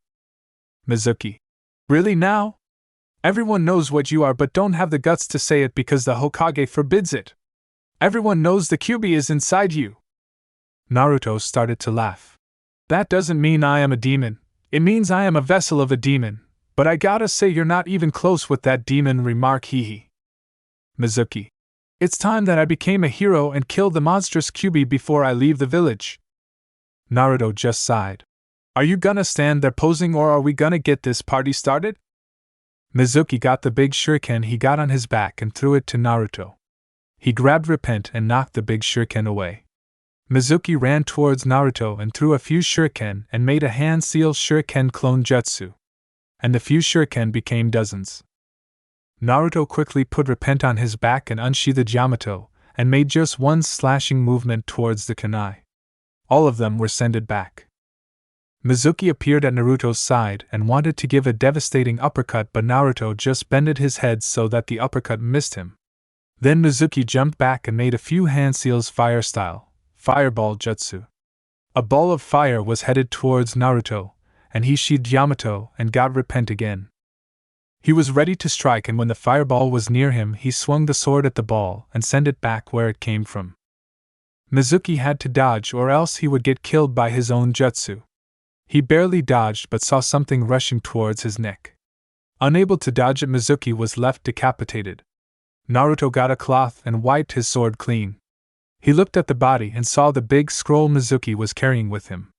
Mizuki. Really now? Everyone knows what you are but don't have the guts to say it because the Hokage forbids it. Everyone knows the Kyubi is inside you. Naruto started to laugh. That doesn't mean I am a demon. It means I am a vessel of a demon. But I gotta say you're not even close with that demon remark, hehe. Mizuki. It's time that I became a hero and killed the monstrous Kyubi before I leave the village. Naruto just sighed. Are you gonna stand there posing or are we gonna get this party started? Mizuki got the big shuriken he got on his back and threw it to Naruto. He grabbed Repent and knocked the big shuriken away. Mizuki ran towards Naruto and threw a few shuriken and made a hand-seal shuriken clone jutsu. And the few shuriken became dozens. Naruto quickly put Repent on his back and unsheathed Yamato, and made just one slashing movement towards the kunai. All of them were sended back. Mizuki appeared at Naruto's side and wanted to give a devastating uppercut, but Naruto just bended his head so that the uppercut missed him. Then Mizuki jumped back and made a few hand seals fire style, fireball jutsu. A ball of fire was headed towards Naruto, and he sheathed Yamato and got Repent again. He was ready to strike, and when the fireball was near him, he swung the sword at the ball and sent it back where it came from. Mizuki had to dodge or else he would get killed by his own jutsu. He barely dodged but saw something rushing towards his neck. Unable to dodge it, Mizuki was left decapitated. Naruto got a cloth and wiped his sword clean. He looked at the body and saw the big scroll Mizuki was carrying with him.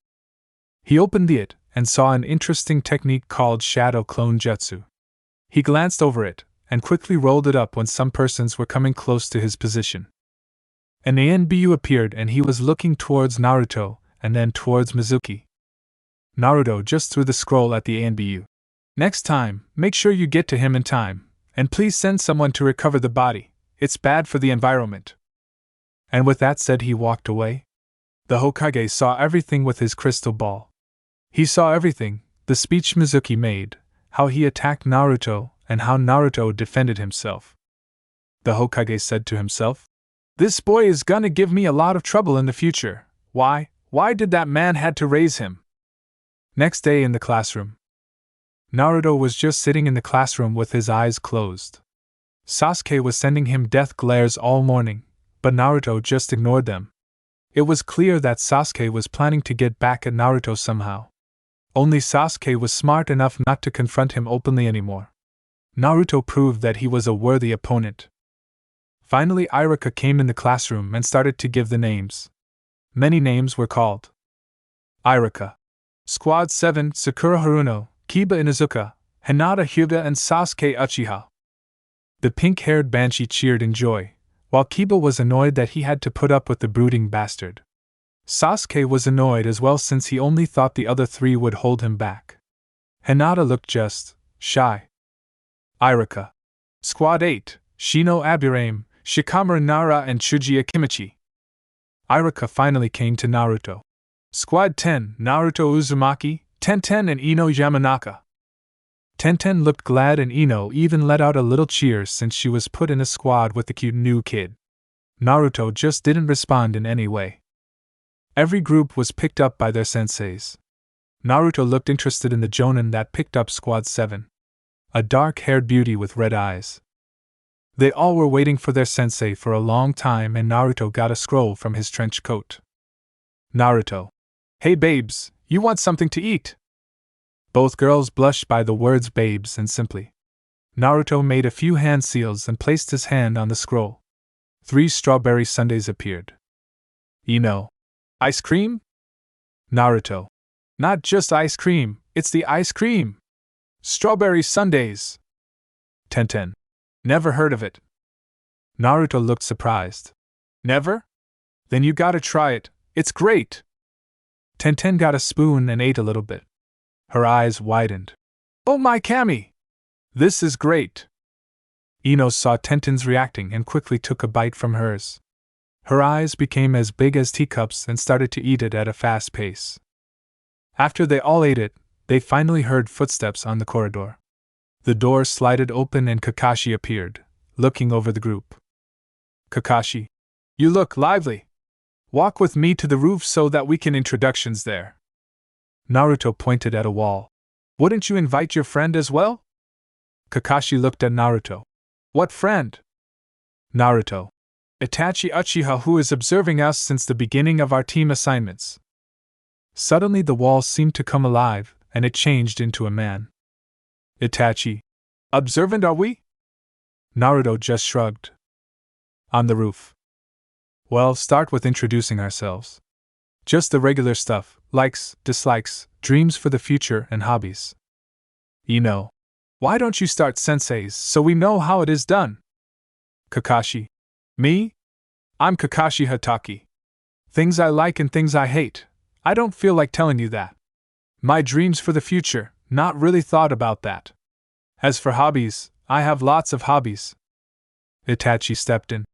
He opened it and saw an interesting technique called Shadow Clone Jutsu. He glanced over it and quickly rolled it up when some persons were coming close to his position. An ANBU appeared and he was looking towards Naruto and then towards Mizuki. Naruto just threw the scroll at the ANBU. Next time, make sure you get to him in time, and please send someone to recover the body. It's bad for the environment. And with that said, he walked away. The Hokage saw everything with his crystal ball. He saw everything, the speech Mizuki made, how he attacked Naruto, and how Naruto defended himself. The Hokage said to himself, "This boy is gonna give me a lot of trouble in the future. Why did that man had to raise him?" Next day in the classroom. Naruto was just sitting in the classroom with his eyes closed. Sasuke was sending him death glares all morning, but Naruto just ignored them. It was clear that Sasuke was planning to get back at Naruto somehow. Only Sasuke was smart enough not to confront him openly anymore. Naruto proved that he was a worthy opponent. Finally, Iruka came in the classroom and started to give the names. Many names were called. Iruka. Squad 7, Sakura Haruno, Kiba Inuzuka, Hinata Hyuga and Sasuke Uchiha. The pink-haired banshee cheered in joy, while Kiba was annoyed that he had to put up with the brooding bastard. Sasuke was annoyed as well since he only thought the other three would hold him back. Hinata looked just shy. Iruka. Squad 8, Shino Aburame, Shikamaru Nara and Chuji Akimichi. Iruka finally came to Naruto. Squad 10, Naruto Uzumaki, TenTen and Ino Yamanaka. TenTen looked glad and Ino even let out a little cheer since she was put in a squad with the cute new kid. Naruto just didn't respond in any way. Every group was picked up by their senseis. Naruto looked interested in the Jonin that picked up Squad 7. A dark-haired beauty with red eyes. They all were waiting for their sensei for a long time and Naruto got a scroll from his trench coat. Naruto. Hey babes, you want something to eat? Both girls blushed by the words babes and simply. Naruto made a few hand seals and placed his hand on the scroll. 3 strawberry sundaes appeared. Ino. Ice cream? Naruto. Not just ice cream, it's the ice cream. Strawberry sundaes. TenTen. Never heard of it. Naruto looked surprised. Never? Then you gotta try it, it's great. TenTen got a spoon and ate a little bit. Her eyes widened. Oh my Kami! This is great! Ino saw TenTen's reacting and quickly took a bite from hers. Her eyes became as big as teacups and started to eat it at a fast pace. After they all ate it, they finally heard footsteps on the corridor. The door slided open and Kakashi appeared, looking over the group. Kakashi. You look lively. Walk with me to the roof so that we can introductions there. Naruto pointed at a wall. Wouldn't you invite your friend as well? Kakashi looked at Naruto. What friend? Naruto. Itachi Uchiha, who is observing us since the beginning of our team assignments. Suddenly the wall seemed to come alive, and it changed into a man. Itachi. Observant are we? Naruto just shrugged. On the roof. Well, start with introducing ourselves. Just the regular stuff, likes, dislikes, dreams for the future, and hobbies. Ino. Why don't you start senseis so we know how it is done? Kakashi. Me? I'm Kakashi Hatake. Things I like and things I hate. I don't feel like telling you that. My dreams for the future, not really thought about that. As for hobbies, I have lots of hobbies. Itachi stepped in.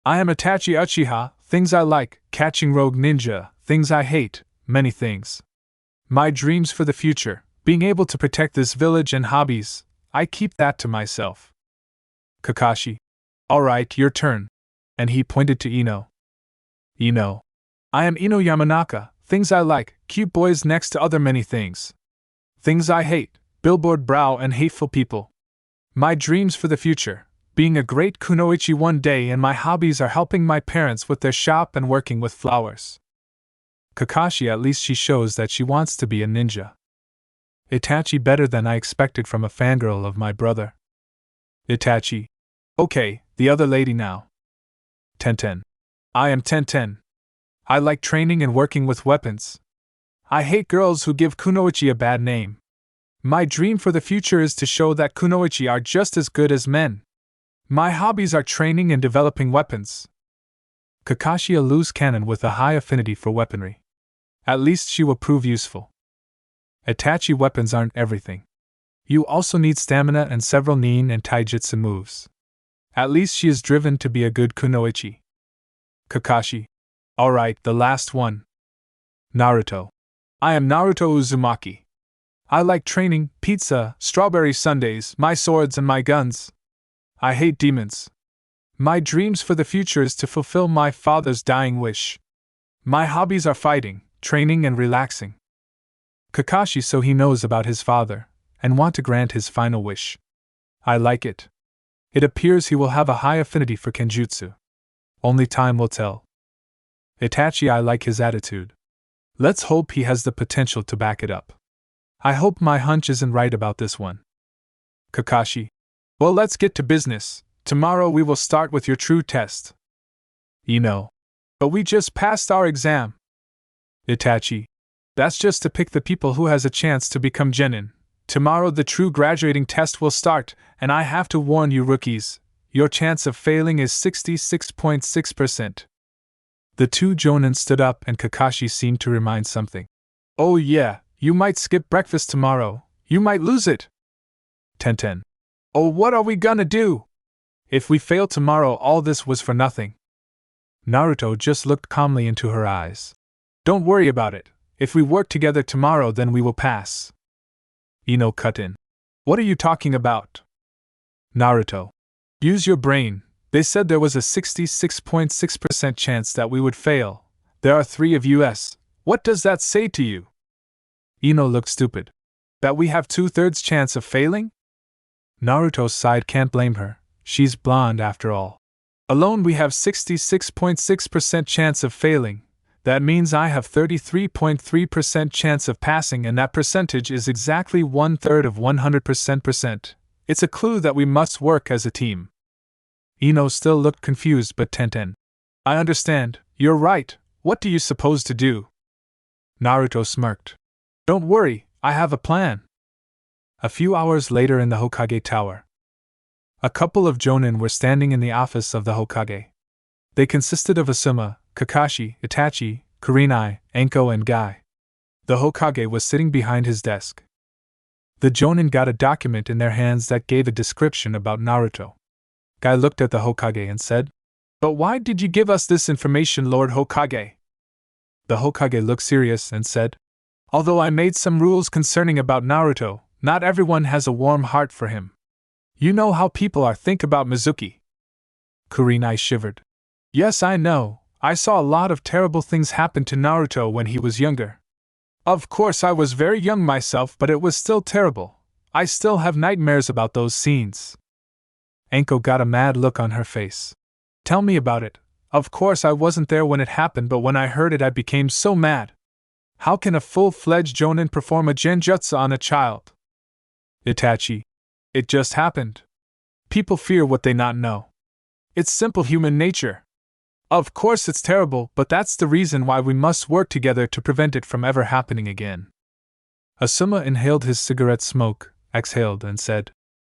I am Itachi Uchiha, things I like, catching rogue ninja, things I hate, many things. My dreams for the future, being able to protect this village and hobbies, I keep that to myself. Kakashi. Alright, your turn. And he pointed to Ino. Ino. I am Ino Yamanaka, things I like, cute boys next to other many things. Things I hate, billboard brow and hateful people. My dreams for the future, being a great kunoichi one day, and my hobbies are helping my parents with their shop and working with flowers. Kakashi, at least she shows that she wants to be a ninja. Itachi, better than I expected from a fangirl of my brother. Itachi. Okay, the other lady now. TenTen. I am TenTen. I like training and working with weapons. I hate girls who give kunoichi a bad name. My dream for the future is to show that kunoichi are just as good as men. My hobbies are training and developing weapons. Kakashi, a loose cannon with a high affinity for weaponry. At least she will prove useful. Itachi weapons aren't everything. You also need stamina and several nin and taijutsu moves. At least she is driven to be a good kunoichi. Kakashi. Alright, the last one. Naruto. I am Naruto Uzumaki. I like training, pizza, strawberry sundaes, my swords and my guns. I hate demons. My dreams for the future is to fulfill my father's dying wish. My hobbies are fighting, training and relaxing. Kakashi, so he knows about his father, and want to grant his final wish. I like it. It appears he will have a high affinity for kenjutsu. Only time will tell. Itachi, I like his attitude. Let's hope he has the potential to back it up. I hope my hunch isn't right about this one. Kakashi. Well, let's get to business. Tomorrow we will start with your true test. Ino. But we just passed our exam. Itachi. That's just to pick the people who has a chance to become Genin. Tomorrow the true graduating test will start, and I have to warn you rookies, your chance of failing is 66.6%. The two Jonin stood up and Kakashi seemed to remind something. Oh yeah, you might skip breakfast tomorrow, you might lose it. TenTen. Oh, what are we gonna do? If we fail tomorrow, all this was for nothing. Naruto just looked calmly into her eyes. Don't worry about it. If we work together tomorrow, then we will pass. Ino cut in. What are you talking about? Naruto. Use your brain. They said there was a 66.6% chance that we would fail. There are 3 of us. What does that say to you? Ino looked stupid. That we have 2/3 chance of failing? Naruto sighed. Can't blame her. She's blonde after all. Alone we have 66.6% chance of failing. That means I have 33.3% chance of passing, and that percentage is exactly 1/3 of 100%. It's a clue that we must work as a team. Ino still looked confused, but TenTen. I understand, you're right, what do you suppose to do? Naruto smirked. Don't worry, I have a plan. A few hours later in the Hokage Tower. A couple of Jonin were standing in the office of the Hokage. They consisted of Asuma, Kakashi, Itachi, Kurenai, Anko and Guy. The Hokage was sitting behind his desk. The Jonin got a document in their hands that gave a description about Naruto. Guy looked at the Hokage and said, But why did you give us this information, Lord Hokage? The Hokage looked serious and said, Although I made some rules concerning about Naruto, not everyone has a warm heart for him. You know how people are think about Mizuki. Kurenai shivered. Yes, I know. I saw a lot of terrible things happen to Naruto when he was younger. Of course I was very young myself, but it was still terrible. I still have nightmares about those scenes. Anko got a mad look on her face. Tell me about it. Of course I wasn't there when it happened, but when I heard it I became so mad. How can a full-fledged Jonin perform a genjutsu on a child? Itachi. It just happened. People fear what they not know. It's simple human nature. Of course it's terrible, but that's the reason why we must work together to prevent it from ever happening again. Asuma inhaled his cigarette smoke, exhaled and said,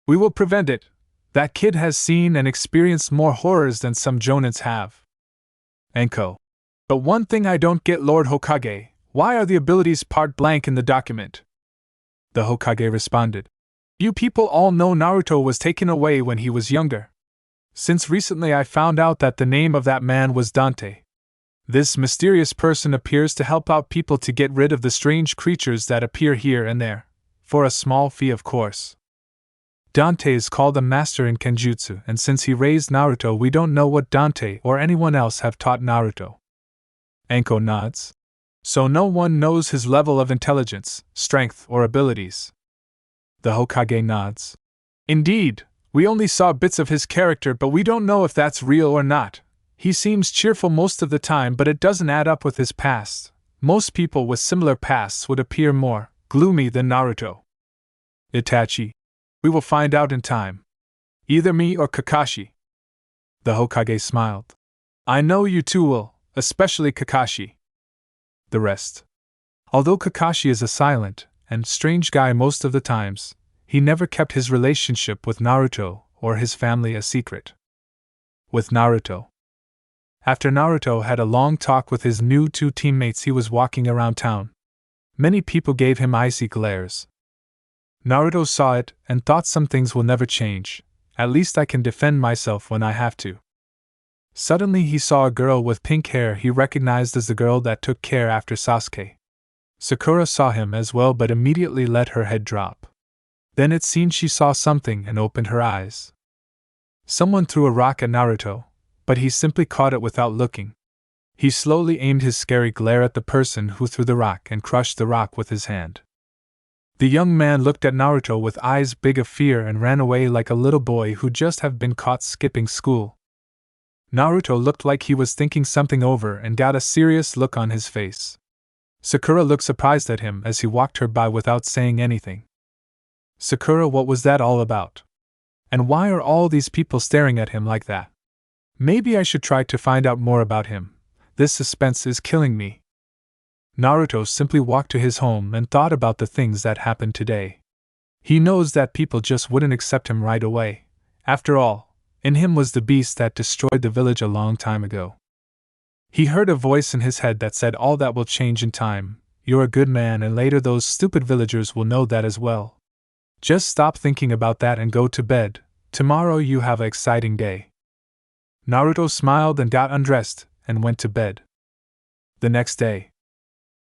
We will prevent it. That kid has seen and experienced more horrors than some Jonins have. Anko. But one thing I don't get, Lord Hokage, why are the abilities part blank in the document? The Hokage responded. You people all know Naruto was taken away when he was younger. Since recently I found out that the name of that man was Dante. This mysterious person appears to help out people to get rid of the strange creatures that appear here and there, for a small fee of course. Dante is called a master in kenjutsu, and since he raised Naruto we don't know what Dante or anyone else have taught Naruto. Anko nods. So no one knows his level of intelligence, strength, or abilities. The Hokage nods. Indeed. We only saw bits of his character, but we don't know if that's real or not. He seems cheerful most of the time, but it doesn't add up with his past. Most people with similar pasts would appear more gloomy than Naruto. Itachi. We will find out in time. Either me or Kakashi. The Hokage smiled. I know you two will, especially Kakashi. The rest. Although Kakashi is a silent and strange guy most of the times, he never kept his relationship with Naruto or his family a secret. With Naruto. After Naruto had a long talk with his new two teammates, he was walking around town. Many people gave him icy glares. Naruto saw it and thought some things will never change. At least I can defend myself when I have to. Suddenly he saw a girl with pink hair he recognized as the girl that took care after Sasuke. Sakura saw him as well but immediately let her head drop. Then it seemed she saw something and opened her eyes. Someone threw a rock at Naruto, but he simply caught it without looking. He slowly aimed his scary glare at the person who threw the rock and crushed the rock with his hand. The young man looked at Naruto with eyes big of fear and ran away like a little boy who just have been caught skipping school. Naruto looked like he was thinking something over and got a serious look on his face. Sakura looked surprised at him as he walked her by without saying anything. Sakura, what was that all about? And why are all these people staring at him like that? Maybe I should try to find out more about him. This suspense is killing me. Naruto simply walked to his home and thought about the things that happened today. He knows that people just wouldn't accept him right away. After all, in him was the beast that destroyed the village a long time ago. He heard a voice in his head that said all that will change in time. You're a good man and later those stupid villagers will know that as well. Just stop thinking about that and go to bed. Tomorrow you have an exciting day. Naruto smiled and got undressed and went to bed. The next day,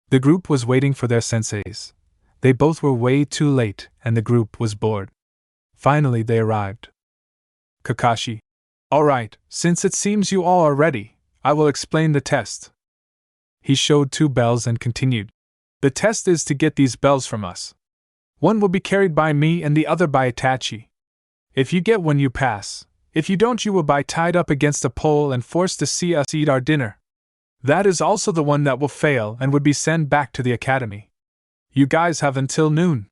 the group was waiting for their senseis. They both were way too late and the group was bored. Finally they arrived. Kakashi. Alright, since it seems you all are ready, I will explain the test. He showed 2 bells and continued. The test is to get these bells from us. One will be carried by me and the other by Itachi. If you get one, you pass. If you don't, you will be tied up against a pole and forced to see us eat our dinner. That is also the one that will fail and would be sent back to the academy. You guys have until noon.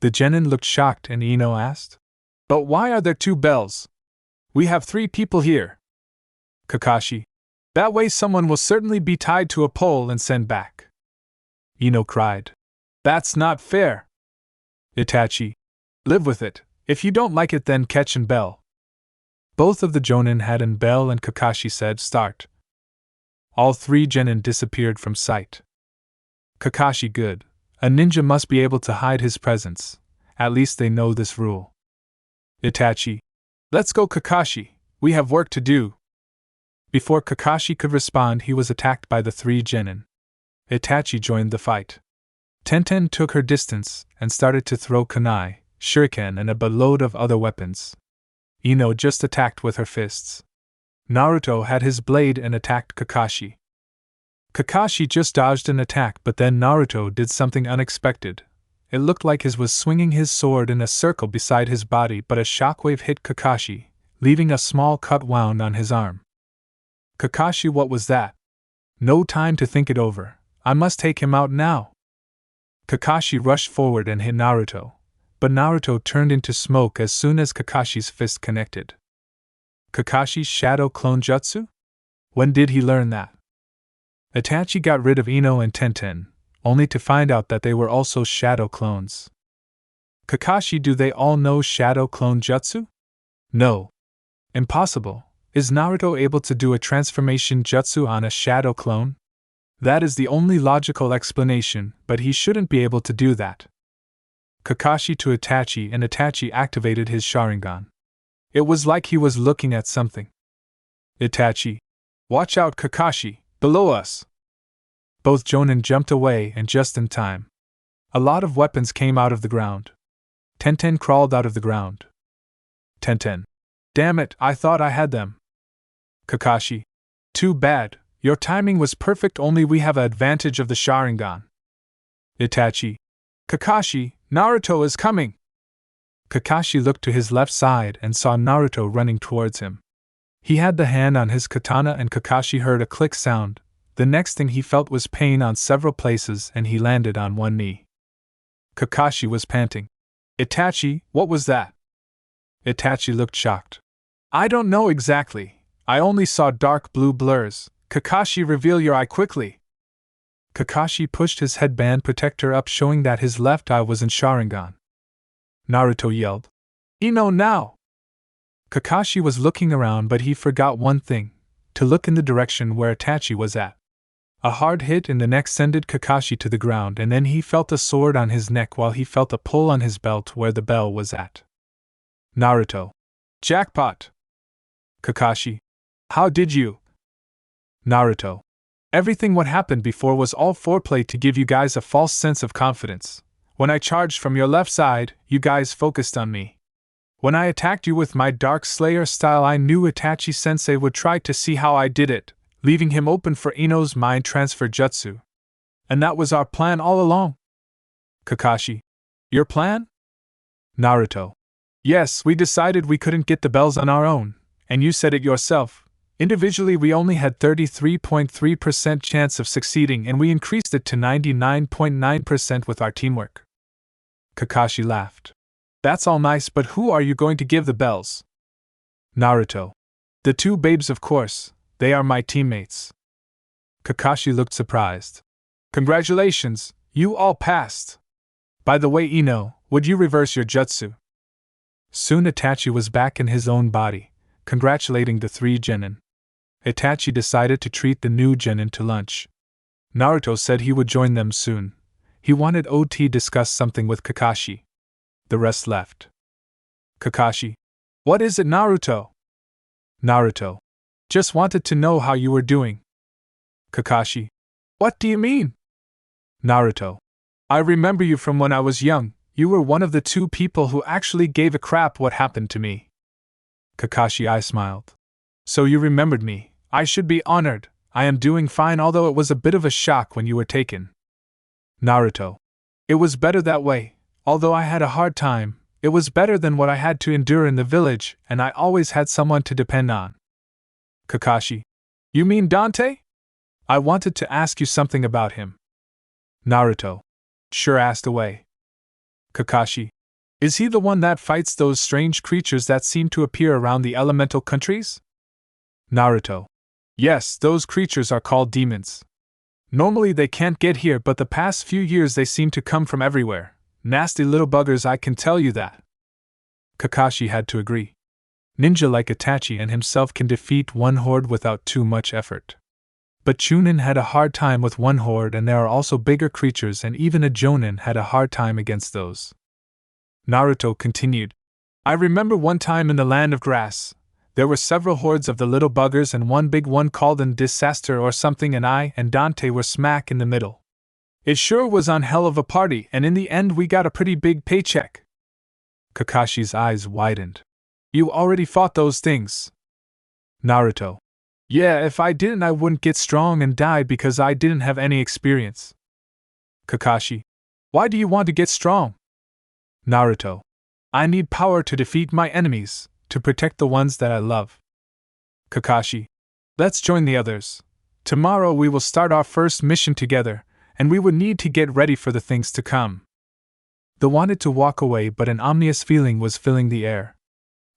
The Genin looked shocked and Ino asked, but why are there 2 bells? We have 3 people here. Kakashi. That way someone will certainly be tied to a pole and sent back. Ino cried. That's not fair. Itachi. Live with it. If you don't like it, then catch an bell. Both of the Jonin had an bell and Kakashi said start. All 3 Genin disappeared from sight. Kakashi, good. A ninja must be able to hide his presence. At least they know this rule. Itachi. Let's go, Kakashi. We have work to do. Before Kakashi could respond, he was attacked by the 3 Genin. Itachi joined the fight. TenTen took her distance and started to throw kunai, shuriken and a boatload of other weapons. Ino just attacked with her fists. Naruto had his blade and attacked Kakashi. Kakashi just dodged an attack, but then Naruto did something unexpected. It looked like he was swinging his sword in a circle beside his body, but a shockwave hit Kakashi, leaving a small cut wound on his arm. Kakashi, what was that? No time to think it over. I must take him out now. Kakashi rushed forward and hit Naruto, but Naruto turned into smoke as soon as Kakashi's fist connected. Kakashi's shadow clone jutsu? When did he learn that? Itachi got rid of Ino and TenTen, only to find out that they were also shadow clones. Kakashi, do they all know shadow clone jutsu? No. Impossible. Is Naruto able to do a transformation jutsu on a shadow clone? That is the only logical explanation, but he shouldn't be able to do that. Kakashi to Itachi, and Itachi activated his Sharingan. It was like he was looking at something. Itachi. Watch out, Kakashi, below us. Both Jonin jumped away and just in time. A lot of weapons came out of the ground. TenTen crawled out of the ground. TenTen. Damn it, I thought I had them. Kakashi. Too bad, your timing was perfect, only we have an advantage of the Sharingan. Itachi. Kakashi, Naruto is coming. Kakashi looked to his left side and saw Naruto running towards him. He had the hand on his katana and Kakashi heard a click sound. The next thing he felt was pain on several places and he landed on one knee. Kakashi was panting. Itachi, what was that? Itachi looked shocked. I don't know exactly. I only saw dark blue blurs. Kakashi, reveal your eye quickly. Kakashi pushed his headband protector up, showing that his left eye was in Sharingan. Naruto yelled, "Ino now!" Kakashi was looking around, but he forgot one thing: to look in the direction where Itachi was at. A hard hit in the neck sended Kakashi to the ground, and then he felt a sword on his neck while he felt a pull on his belt where the bell was at. Naruto. Jackpot! Kakashi. How did you? Naruto. Everything what happened before was all foreplay to give you guys a false sense of confidence. When I charged from your left side, you guys focused on me. When I attacked you with my Dark Slayer style, I knew Itachi-sensei would try to see how I did it, leaving him open for Ino's mind transfer jutsu. And that was our plan all along. Kakashi. Your plan? Naruto. Yes, we decided we couldn't get the bells on our own, and you said it yourself. Individually we only had 33.3% chance of succeeding, and we increased it to 99.9% with our teamwork. Kakashi laughed. That's all nice, but who are you going to give the bells? Naruto. The two babes, of course. They are my teammates. Kakashi looked surprised. Congratulations, you all passed. By the way, Ino, would you reverse your jutsu? Soon Itachi was back in his own body, congratulating the three genin. Itachi decided to treat the new genin to lunch. Naruto said he would join them soon. He wanted to discuss something with Kakashi. The rest left. Kakashi. What is it, Naruto? Naruto. Just wanted to know how you were doing. Kakashi. What do you mean? Naruto. I remember you from when I was young. You were one of the two people who actually gave a crap what happened to me. Kakashi. I smiled. So you remembered me. I should be honored. I am doing fine, although it was a bit of a shock when you were taken. Naruto. It was better that way. Although I had a hard time, it was better than what I had to endure in the village, and I always had someone to depend on. Kakashi. You mean Dante? I wanted to ask you something about him. Naruto. Sure, asked away. Kakashi. Is he the one that fights those strange creatures that seem to appear around the elemental countries? Naruto. Yes, those creatures are called demons. Normally they can't get here, but the past few years they seem to come from everywhere. Nasty little buggers, I can tell you that. Kakashi had to agree. Ninja like Itachi and himself can defeat one horde without too much effort. But Chunin had a hard time with one horde, and there are also bigger creatures, and even a Jonin had a hard time against those. Naruto continued. I remember one time in the land of grass, there were several hordes of the little buggers and one big one called an disaster or something, and I and Dante were smack in the middle. It sure was one hell of a party, and in the end we got a pretty big paycheck. Kakashi's eyes widened. You already fought those things? Naruto. Yeah, if I didn't I wouldn't get strong and die because I didn't have any experience. Kakashi. Why do you want to get strong? Naruto. I need power to defeat my enemies, to protect the ones that I love. Kakashi. Let's join the others. Tomorrow we will start our first mission together, and we would need to get ready for the things to come. They wanted to walk away, but an ominous feeling was filling the air.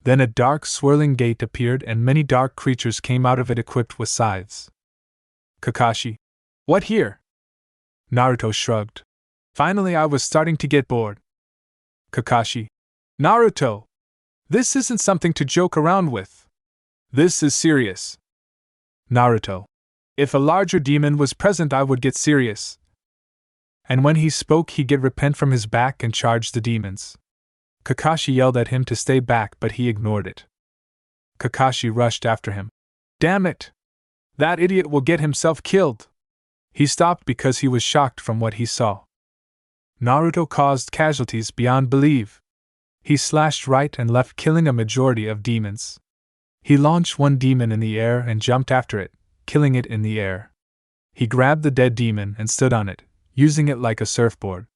Then a dark, swirling gate appeared, and many dark creatures came out of it equipped with scythes. Kakashi. What here? Naruto shrugged. Finally, I was starting to get bored. Kakashi. Naruto! This isn't something to joke around with. This is serious. Naruto. If a larger demon was present, I would get serious. And when he spoke, he get repent from his back and charged the demons. Kakashi yelled at him to stay back, but he ignored it. Kakashi rushed after him. Damn it! That idiot will get himself killed! He stopped because he was shocked from what he saw. Naruto caused casualties beyond belief. He slashed right and left, killing a majority of demons. He launched one demon in the air and jumped after it, killing it in the air. He grabbed the dead demon and stood on it, using it like a surfboard.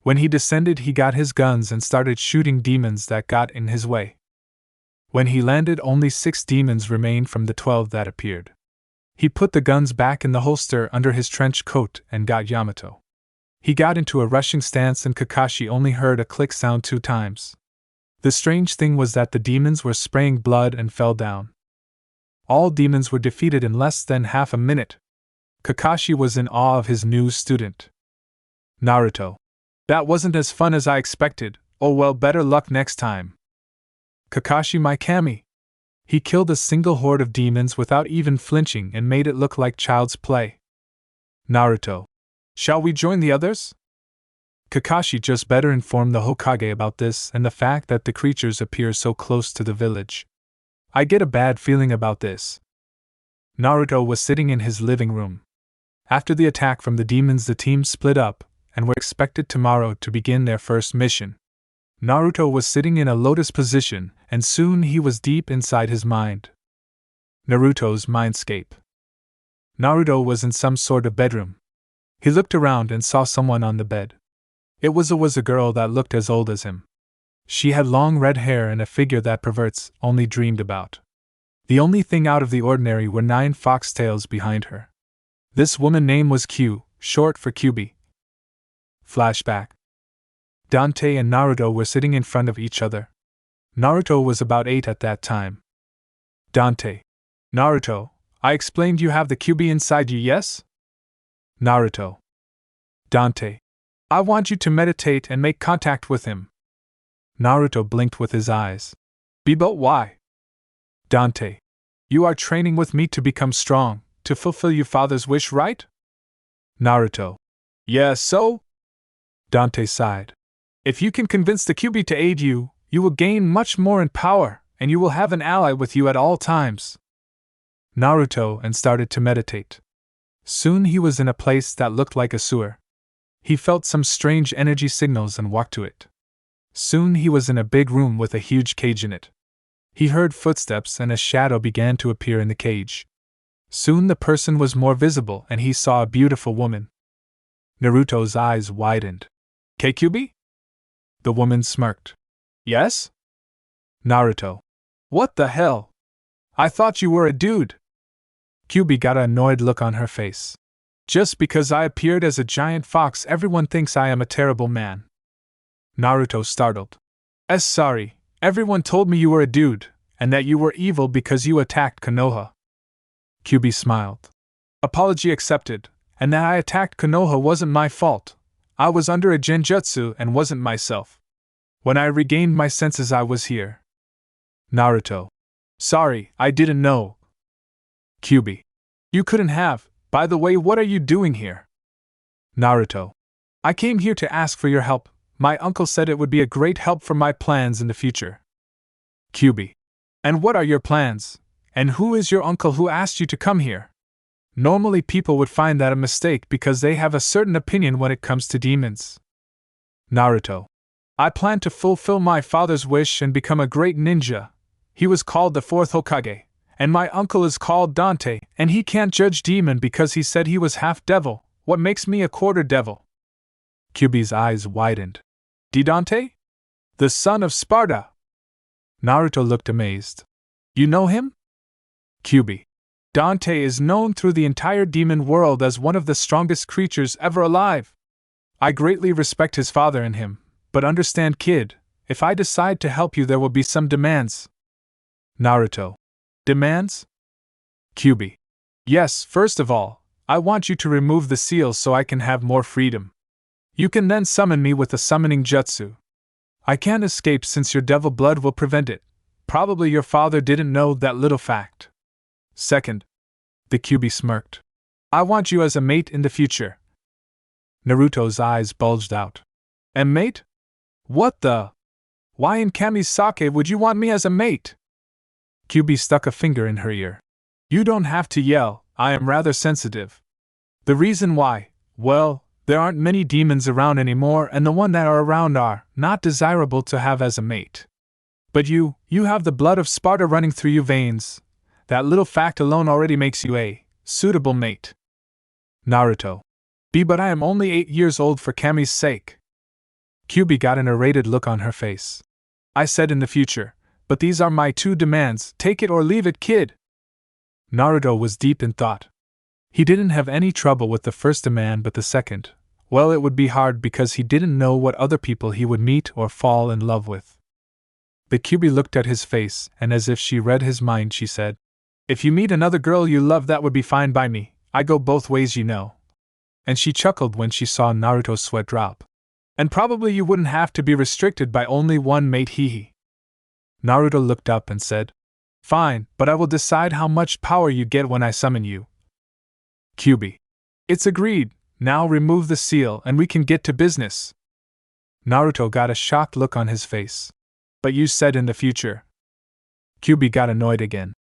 When he descended, he got his guns and started shooting demons that got in his way. When he landed, only 6 demons remained from the 12 that appeared. He put the guns back in the holster under his trench coat and got Yamato. He got into a rushing stance, and Kakashi only heard a click sound 2 times. The strange thing was that the demons were spraying blood and fell down. All demons were defeated in less than half a minute. Kakashi was in awe of his new student. Naruto. That wasn't as fun as I expected. Oh well, better luck next time. Kakashi, my Kami. He killed a single horde of demons without even flinching and made it look like child's play. Naruto. Shall we join the others? Kakashi just better inform the Hokage about this and the fact that the creatures appear so close to the village. I get a bad feeling about this. Naruto was sitting in his living room. After the attack from the demons, the team split up and were expected tomorrow to begin their first mission. Naruto was sitting in a lotus position, and soon he was deep inside his mind. Naruto's mindscape. Naruto was in some sort of bedroom. He looked around and saw someone on the bed. It was a girl that looked as old as him. She had long red hair and a figure that perverts only dreamed about. The only thing out of the ordinary were 9 foxtails behind her. This woman name was Q, short for Kyubi. Flashback. Dante and Naruto were sitting in front of each other. Naruto was about 8 at that time. Dante. Naruto, I explained you have the Kyubi inside you, yes? Naruto. Dante. I want you to meditate and make contact with him. Naruto blinked with his eyes. But why? Dante. You are training with me to become strong, to fulfill your father's wish, right? Naruto. Yes, so? Dante sighed. If you can convince the Kyubi to aid you, you will gain much more in power, and you will have an ally with you at all times. Naruto and started to meditate. Soon he was in a place that looked like a sewer. He felt some strange energy signals and walked to it. Soon he was in a big room with a huge cage in it. He heard footsteps and a shadow began to appear in the cage. Soon the person was more visible and he saw a beautiful woman. Naruto's eyes widened. Kyubi? The woman smirked. Yes? Naruto. What the hell? I thought you were a dude. Kyubi got an annoyed look on her face. Just because I appeared as a giant fox, everyone thinks I am a terrible man. Naruto startled. Sorry, everyone told me you were a dude, and that you were evil because you attacked Konoha. Kyubi smiled. Apology accepted, and that I attacked Konoha wasn't my fault. I was under a genjutsu and wasn't myself. When I regained my senses, I was here. Naruto. Sorry, I didn't know. Kyubi. You couldn't have. By the way, what are you doing here? Naruto. I came here to ask for your help. My uncle said it would be a great help for my plans in the future. Kyubi. And what are your plans? And who is your uncle who asked you to come here? Normally people would find that a mistake because they have a certain opinion when it comes to demons. Naruto. I plan to fulfill my father's wish and become a great ninja. He was called the 4th Hokage, and my uncle is called Dante, and he can't judge demon because he said he was half devil. What makes me a quarter devil? Kyubi's eyes widened. Dante? The son of Sparta. Naruto looked amazed. You know him? Kyubi. Dante is known through the entire demon world as one of the strongest creatures ever alive. I greatly respect his father and him, but understand, kid, if I decide to help you there will be some demands. Naruto. Demands? Kyubi. Yes, first of all, I want you to remove the seal so I can have more freedom. You can then summon me with a summoning jutsu. I can't escape since your devil blood will prevent it. Probably your father didn't know that little fact. Second. The Kyubi smirked. I want you as a mate in the future. Naruto's eyes bulged out. A mate? What the? Why in Kamisake would you want me as a mate? Kyubi stuck a finger in her ear. You don't have to yell, I am rather sensitive. The reason why, well, there aren't many demons around anymore and the one that are around are not desirable to have as a mate. But you have the blood of Sparta running through your veins. That little fact alone already makes you a suitable mate. Naruto. But I am only 8 years old for Kami's sake. Kyubi got an irritated look on her face. I said in the future, but these are my 2 demands, take it or leave it, kid. Naruto was deep in thought. He didn't have any trouble with the first demand, but the second, well, it would be hard because he didn't know what other people he would meet or fall in love with. The Kyubi looked at his face, and as if she read his mind, she said, If you meet another girl you love, that would be fine by me. I go both ways, you know. And she chuckled when she saw Naruto's sweat drop. And probably you wouldn't have to be restricted by only one mate, hee. Naruto looked up and said, Fine, but I will decide how much power you get when I summon you. Kyubi. It's agreed, now remove the seal and we can get to business. Naruto got a shocked look on his face. But you said in the future. Kyubi got annoyed again.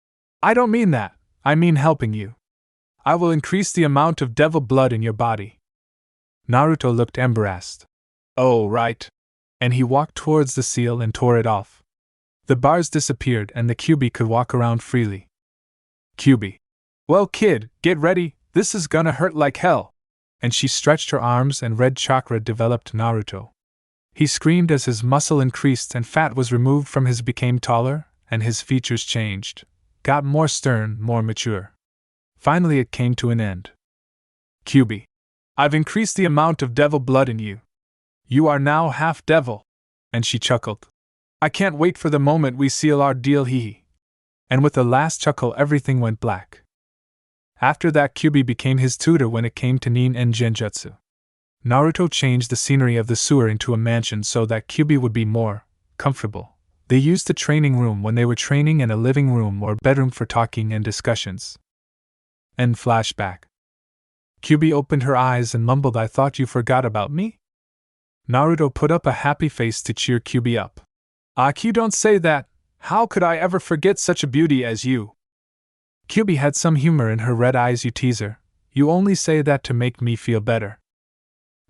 I don't mean that, I mean helping you. I will increase the amount of devil blood in your body. Naruto looked embarrassed. Oh, right. And he walked towards the seal and tore it off. The bars disappeared and the Kyubi could walk around freely. Kyubi. Well, kid, get ready, this is gonna hurt like hell. And she stretched her arms and red chakra developed Naruto. He screamed as his muscle increased and fat was removed from his became taller, and his features changed, got more stern, more mature. Finally it came to an end. Kyubi. I've increased the amount of devil blood in you. You are now half devil. And she chuckled. I can't wait for the moment we seal our deal, hee. And with the last chuckle everything went black. After that Kyubi became his tutor when it came to nin and genjutsu. Naruto changed the scenery of the sewer into a mansion so that Kyubi would be more comfortable. They used the training room when they were training and a living room or bedroom for talking and discussions. End flashback. Kyubi opened her eyes and mumbled, I thought you forgot about me? Naruto put up a happy face to cheer Kyubi up. You don't say that, how could I ever forget such a beauty as you? Kyubi had some humor in her red eyes. You teaser, you only say that to make me feel better.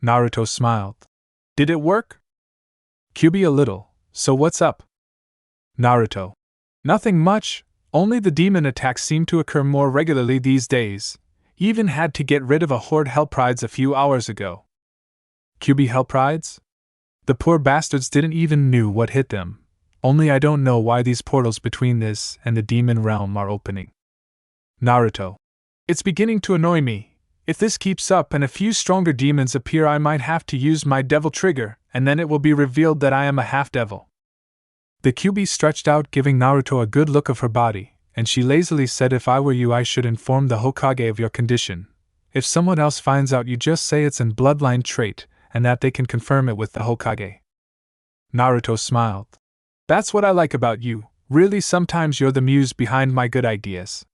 Naruto smiled. Did it work? Kyubi, a little, so what's up? Naruto. Nothing much, only the demon attacks seem to occur more regularly these days. Even had to get rid of a horde Hellprides a few hours ago. Kyubi, Hellprides? The poor bastards didn't even knew what hit them, only I don't know why these portals between this and the demon realm are opening. Naruto. It's beginning to annoy me. If this keeps up and a few stronger demons appear, I might have to use my devil trigger, and then it will be revealed that I am a half-devil. The Kyubi stretched out, giving Naruto a good look of her body, and she lazily said, if I were you I should inform the Hokage of your condition. If someone else finds out, you just say it's an bloodline trait, and that they can confirm it with the Hokage. Naruto smiled. That's what I like about you, really sometimes you're the muse behind my good ideas.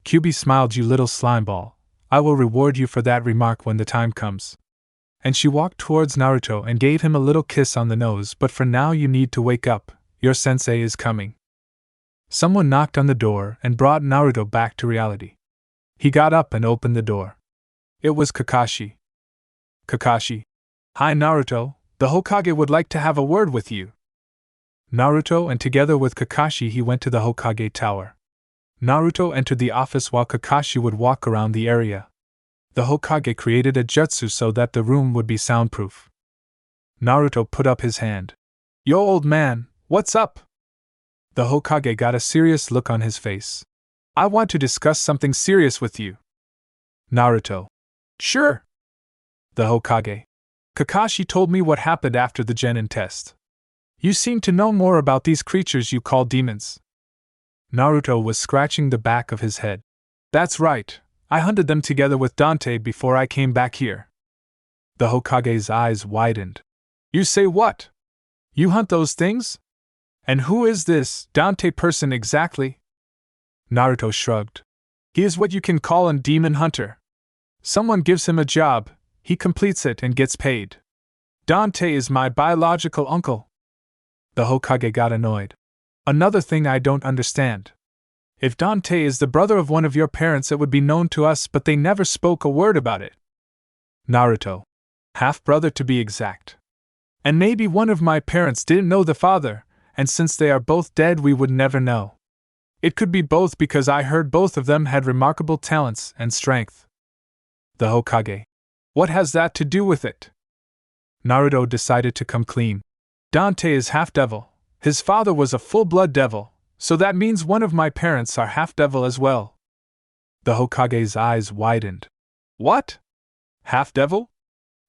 Kyubi smiled, you little slimeball. I will reward you for that remark when the time comes. And she walked towards Naruto and gave him a little kiss on the nose, but for now you need to wake up, your sensei is coming. Someone knocked on the door and brought Naruto back to reality. He got up and opened the door. It was Kakashi. Kakashi. Hi Naruto, the Hokage would like to have a word with you. Naruto and together with Kakashi he went to the Hokage tower. Naruto entered the office while Kakashi would walk around the area. The Hokage created a jutsu so that the room would be soundproof. Naruto put up his hand. Yo old man, what's up? The Hokage got a serious look on his face. I want to discuss something serious with you. Naruto. Sure. The Hokage. Kakashi told me what happened after the Genin test. You seem to know more about these creatures you call demons. Naruto was scratching the back of his head. That's right, I hunted them together with Dante before I came back here. The Hokage's eyes widened. You say what? You hunt those things? And who is this Dante person exactly? Naruto shrugged. He is what you can call a demon hunter. Someone gives him a job, he completes it and gets paid. Dante is my biological uncle. The Hokage got annoyed. Another thing I don't understand. If Dante is the brother of one of your parents, it would be known to us, but they never spoke a word about it. Naruto. Half-brother to be exact. And maybe one of my parents didn't know the father, and since they are both dead we would never know. It could be both because I heard both of them had remarkable talents and strength. The Hokage. What has that to do with it? Naruto decided to come clean. Dante is half-devil. His father was a full-blood devil, so that means one of my parents are half-devil as well. The Hokage's eyes widened. What? Half-devil?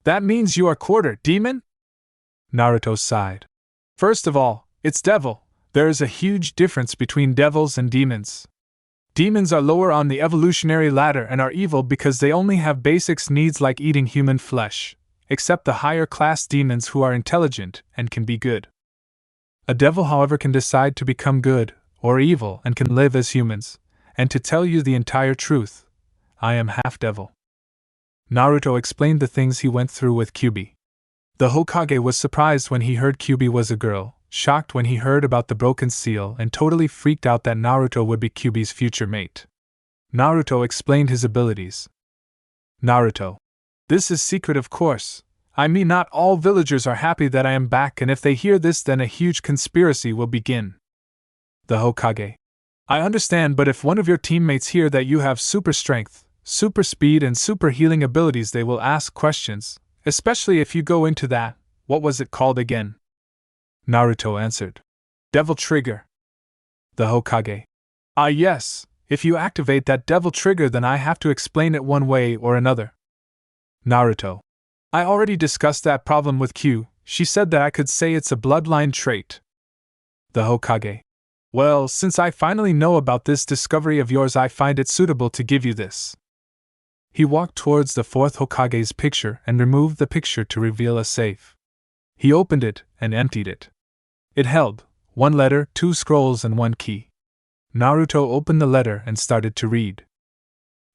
That means you are quarter demon? Naruto sighed. First of all, it's devil. There is a huge difference between devils and demons. Demons are lower on the evolutionary ladder and are evil because they only have basic needs like eating human flesh, except the higher class demons who are intelligent and can be good. A devil, however, can decide to become good or evil and can live as humans. And to tell you the entire truth, I am half devil. Naruto explained the things he went through with Kyubi. The Hokage was surprised when he heard Kyubi was a girl, shocked when he heard about the broken seal, and totally freaked out that Naruto would be Kyubi's future mate. Naruto explained his abilities. Naruto. This is secret, of course. I mean, not all villagers are happy that I am back, and if they hear this, then a huge conspiracy will begin. The Hokage. I understand, but if one of your teammates hear that you have super strength, super speed, and super healing abilities, they will ask questions, especially if you go into that, what was it called again? Naruto answered. Devil Trigger. The Hokage. Ah yes, if you activate that Devil Trigger, then I have to explain it one way or another. Naruto. I already discussed that problem with Q. She said that I could say it's a bloodline trait. The Hokage. Well, since I finally know about this discovery of yours, I find it suitable to give you this. He walked towards the fourth Hokage's picture and removed the picture to reveal a safe. He opened it and emptied it. It held 1 letter, 2 scrolls, and 1 key. Naruto opened the letter and started to read.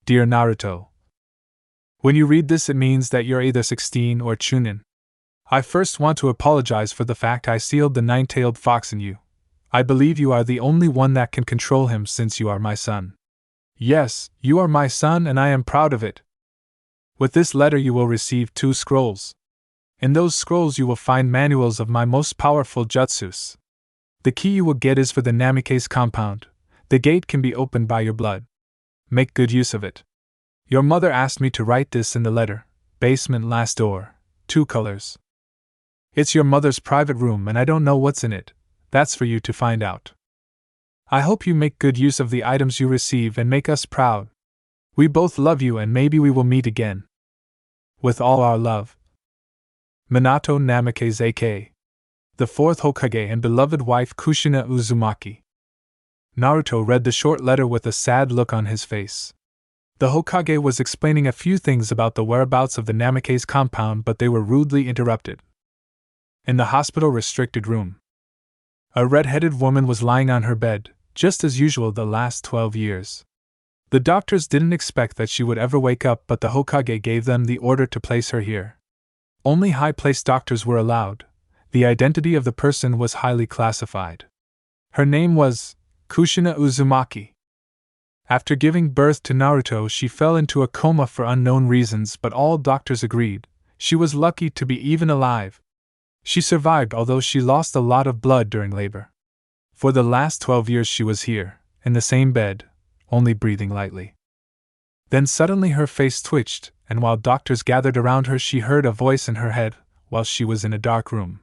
Dear Naruto. When you read this, it means that you're either 16 or Chunin. I first want to apologize for the fact I sealed the 9-tailed fox in you. I believe you are the only one that can control him since you are my son. Yes, you are my son and I am proud of it. With this letter you will receive 2 scrolls. In those scrolls you will find manuals of my most powerful jutsus. The key you will get is for the Namikaze compound. The gate can be opened by your blood. Make good use of it. Your mother asked me to write this in the letter. Basement, last door, 2 colors. It's your mother's private room and I don't know what's in it. That's for you to find out. I hope you make good use of the items you receive and make us proud. We both love you and maybe we will meet again. With all our love. Minato Namikaze a.k.a. the 4th Hokage and beloved wife Kushina Uzumaki. Naruto read the short letter with a sad look on his face. The Hokage was explaining a few things about the whereabouts of the Namikaze compound, but they were rudely interrupted. In the hospital restricted room, a red-headed woman was lying on her bed, just as usual the last 12 years. The doctors didn't expect that she would ever wake up, but the Hokage gave them the order to place her here. Only high-placed doctors were allowed. The identity of the person was highly classified. Her name was Kushina Uzumaki. After giving birth to Naruto, she fell into a coma for unknown reasons, but all doctors agreed she was lucky to be even alive. She survived, although she lost a lot of blood during labor. For the last 12 years she was here, in the same bed, only breathing lightly. Then suddenly her face twitched, and while doctors gathered around her, she heard a voice in her head while she was in a dark room.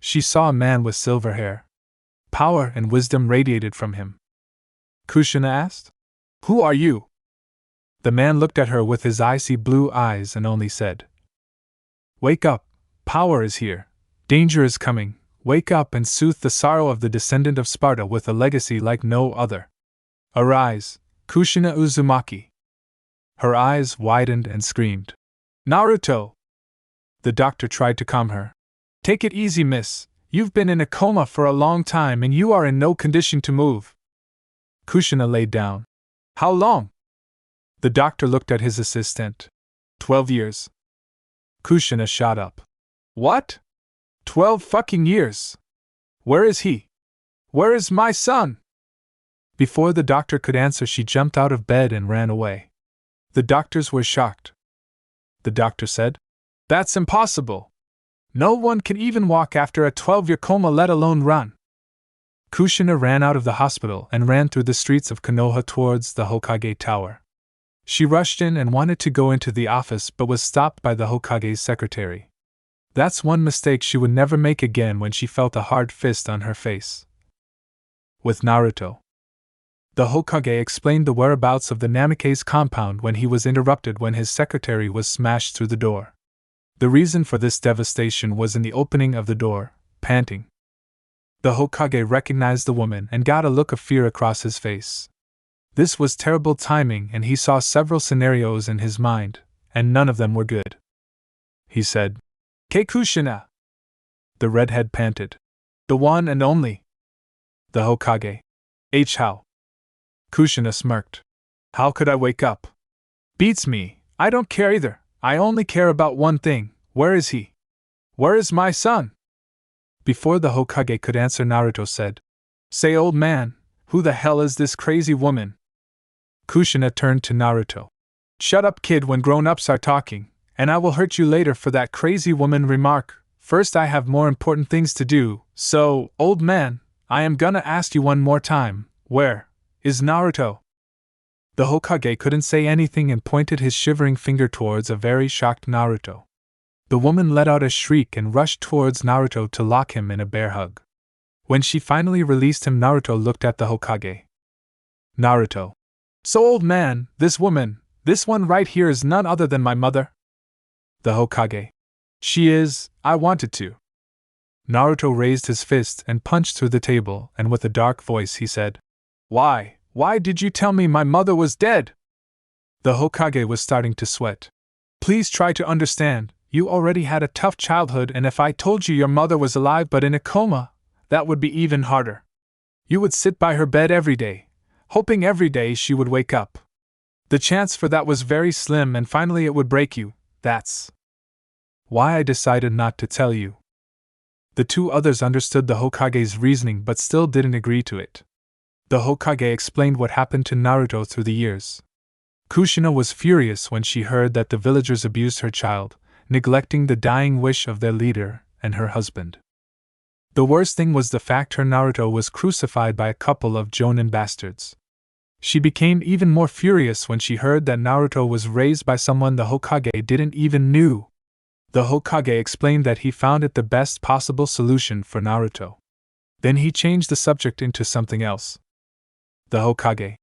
She saw a man with silver hair. Power and wisdom radiated from him. Kushina asked, "Who are you?" The man looked at her with his icy blue eyes and only said, "Wake up, power is here, danger is coming, wake up and soothe the sorrow of the descendant of Sparta with a legacy like no other. Arise, Kushina Uzumaki." Her eyes widened and screamed, "Naruto!" The doctor tried to calm her. "Take it easy, miss, you've been in a coma for a long time and you are in no condition to move." Kushina laid down. "How long?" The doctor looked at his assistant. 12 years. Kushina shot up. "What? 12 fucking years? Where is he? Where is my son?" Before the doctor could answer, she jumped out of bed and ran away. The doctors were shocked. The doctor said, "That's impossible. No one can even walk after a 12-year coma, let alone run." Kushina ran out of the hospital and ran through the streets of Konoha towards the Hokage Tower. She rushed in and wanted to go into the office but was stopped by the Hokage's secretary. That's one mistake she would never make again when she felt a hard fist on her face. With Naruto. The Hokage explained the whereabouts of the Namikaze compound when he was interrupted when his secretary was smashed through the door. The reason for this devastation was in the opening of the door, panting. The Hokage recognized the woman and got a look of fear across his face. This was terrible timing, and he saw several scenarios in his mind, and none of them were good. He said, Kushina. The redhead panted. The one and only. The Hokage. How? Kushina smirked. How could I wake up? Beats me, I don't care either. I only care about one thing. Where is he? Where is my son? Before the Hokage could answer, Naruto said, Say, old man, who the hell is this crazy woman? Kushina turned to Naruto. Shut up, kid, when grown-ups are talking, and I will hurt you later for that crazy woman remark. First, I have more important things to do, so, old man, I am gonna ask you one more time, where is Naruto? The Hokage couldn't say anything and pointed his shivering finger towards a very shocked Naruto. The woman let out a shriek and rushed towards Naruto to lock him in a bear hug. When she finally released him, Naruto looked at the Hokage. Naruto. So, old man, this woman, this one right here is none other than my mother? The Hokage. She is, I wanted to. Naruto raised his fist and punched through the table, and with a dark voice he said, Why did you tell me my mother was dead? The Hokage was starting to sweat. Please try to understand, you already had a tough childhood, and if I told you your mother was alive but in a coma, that would be even harder. You would sit by her bed every day, hoping every day she would wake up. The chance for that was very slim, and finally it would break you. That's why I decided not to tell you. The two others understood the Hokage's reasoning but still didn't agree to it. The Hokage explained what happened to Naruto through the years. Kushina was furious when she heard that the villagers abused her child, neglecting the dying wish of their leader and her husband. The worst thing was the fact her Naruto was crucified by a couple of Jonin bastards. She became even more furious when she heard that Naruto was raised by someone the Hokage didn't even knew. The Hokage explained that he found it the best possible solution for Naruto. Then he changed the subject into something else. The Hokage.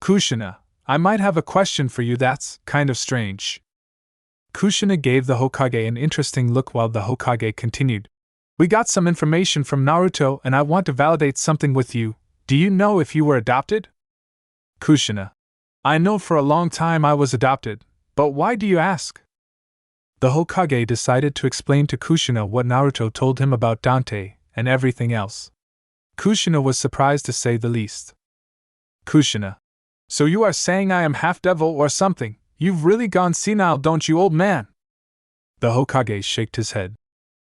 Kushina, I might have a question for you that's kind of strange. Kushina gave the Hokage an interesting look while the Hokage continued. We got some information from Naruto and I want to validate something with you. Do you know if you were adopted? Kushina. I know for a long time I was adopted, but why do you ask? The Hokage decided to explain to Kushina what Naruto told him about Dante and everything else. Kushina was surprised to say the least. Kushina. So you are saying I am half devil or something? You've really gone senile, don't you, old man? The Hokage shook his head.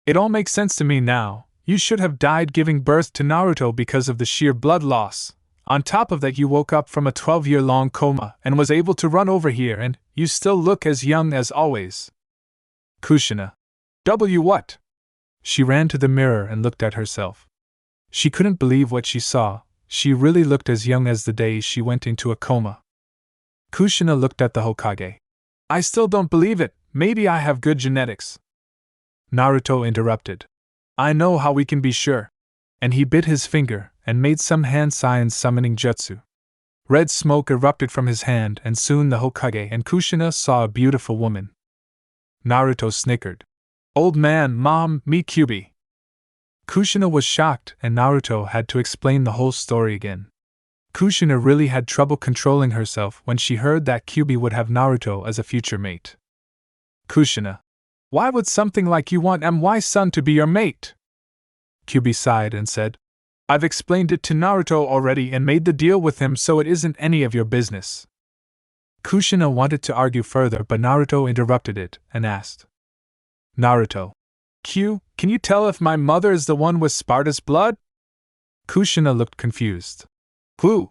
It all makes sense to me now. You should have died giving birth to Naruto because of the sheer blood loss. On top of that, you woke up from a 12-year-long coma and was able to run over here, and you still look as young as always. Kushina. What? She ran to the mirror and looked at herself. She couldn't believe what she saw. She really looked as young as the day she went into a coma. Kushina looked at the Hokage. I still don't believe it. Maybe I have good genetics. Naruto interrupted. I know how we can be sure. And he bit his finger and made some hand signs summoning jutsu. Red smoke erupted from his hand, and soon the Hokage and Kushina saw a beautiful woman. Naruto snickered. Old man, mom, Femkyubi. Kushina was shocked, and Naruto had to explain the whole story again. Kushina really had trouble controlling herself when she heard that Kyubi would have Naruto as a future mate. Kushina. Why would something like you want my son to be your mate? Kyubi sighed and said, I've explained it to Naruto already and made the deal with him, so it isn't any of your business. Kushina wanted to argue further, but Naruto interrupted it and asked. Naruto. Can you tell if my mother is the one with Sparta's blood? Kushina looked confused. Who?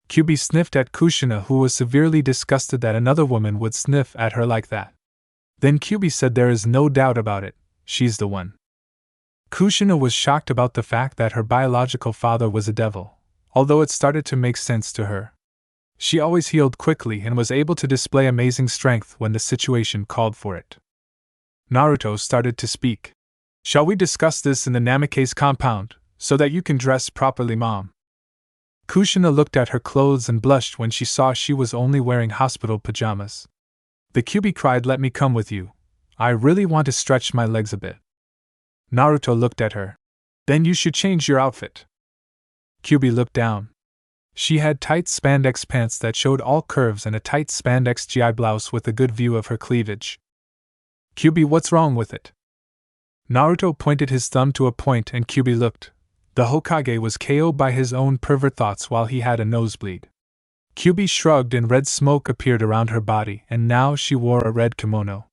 Kyubi sniffed at Kushina, who was severely disgusted that another woman would sniff at her like that. Then Kyubi said, there is no doubt about it, she's the one. Kushina was shocked about the fact that her biological father was a devil, although it started to make sense to her. She always healed quickly and was able to display amazing strength when the situation called for it. Naruto started to speak. Shall we discuss this in the Namikaze compound, so that you can dress properly, mom? Kushina looked at her clothes and blushed when she saw she was only wearing hospital pajamas. The Kyubi cried, let me come with you. I really want to stretch my legs a bit. Naruto looked at her. Then you should change your outfit. Kyubi looked down. She had tight spandex pants that showed all curves and a tight spandex GI blouse with a good view of her cleavage. Kyubi, what's wrong with it? Naruto pointed his thumb to a point and Kyubi looked. The Hokage was KO'd by his own pervert thoughts while he had a nosebleed. Kyubi shrugged and red smoke appeared around her body, and now she wore a red kimono.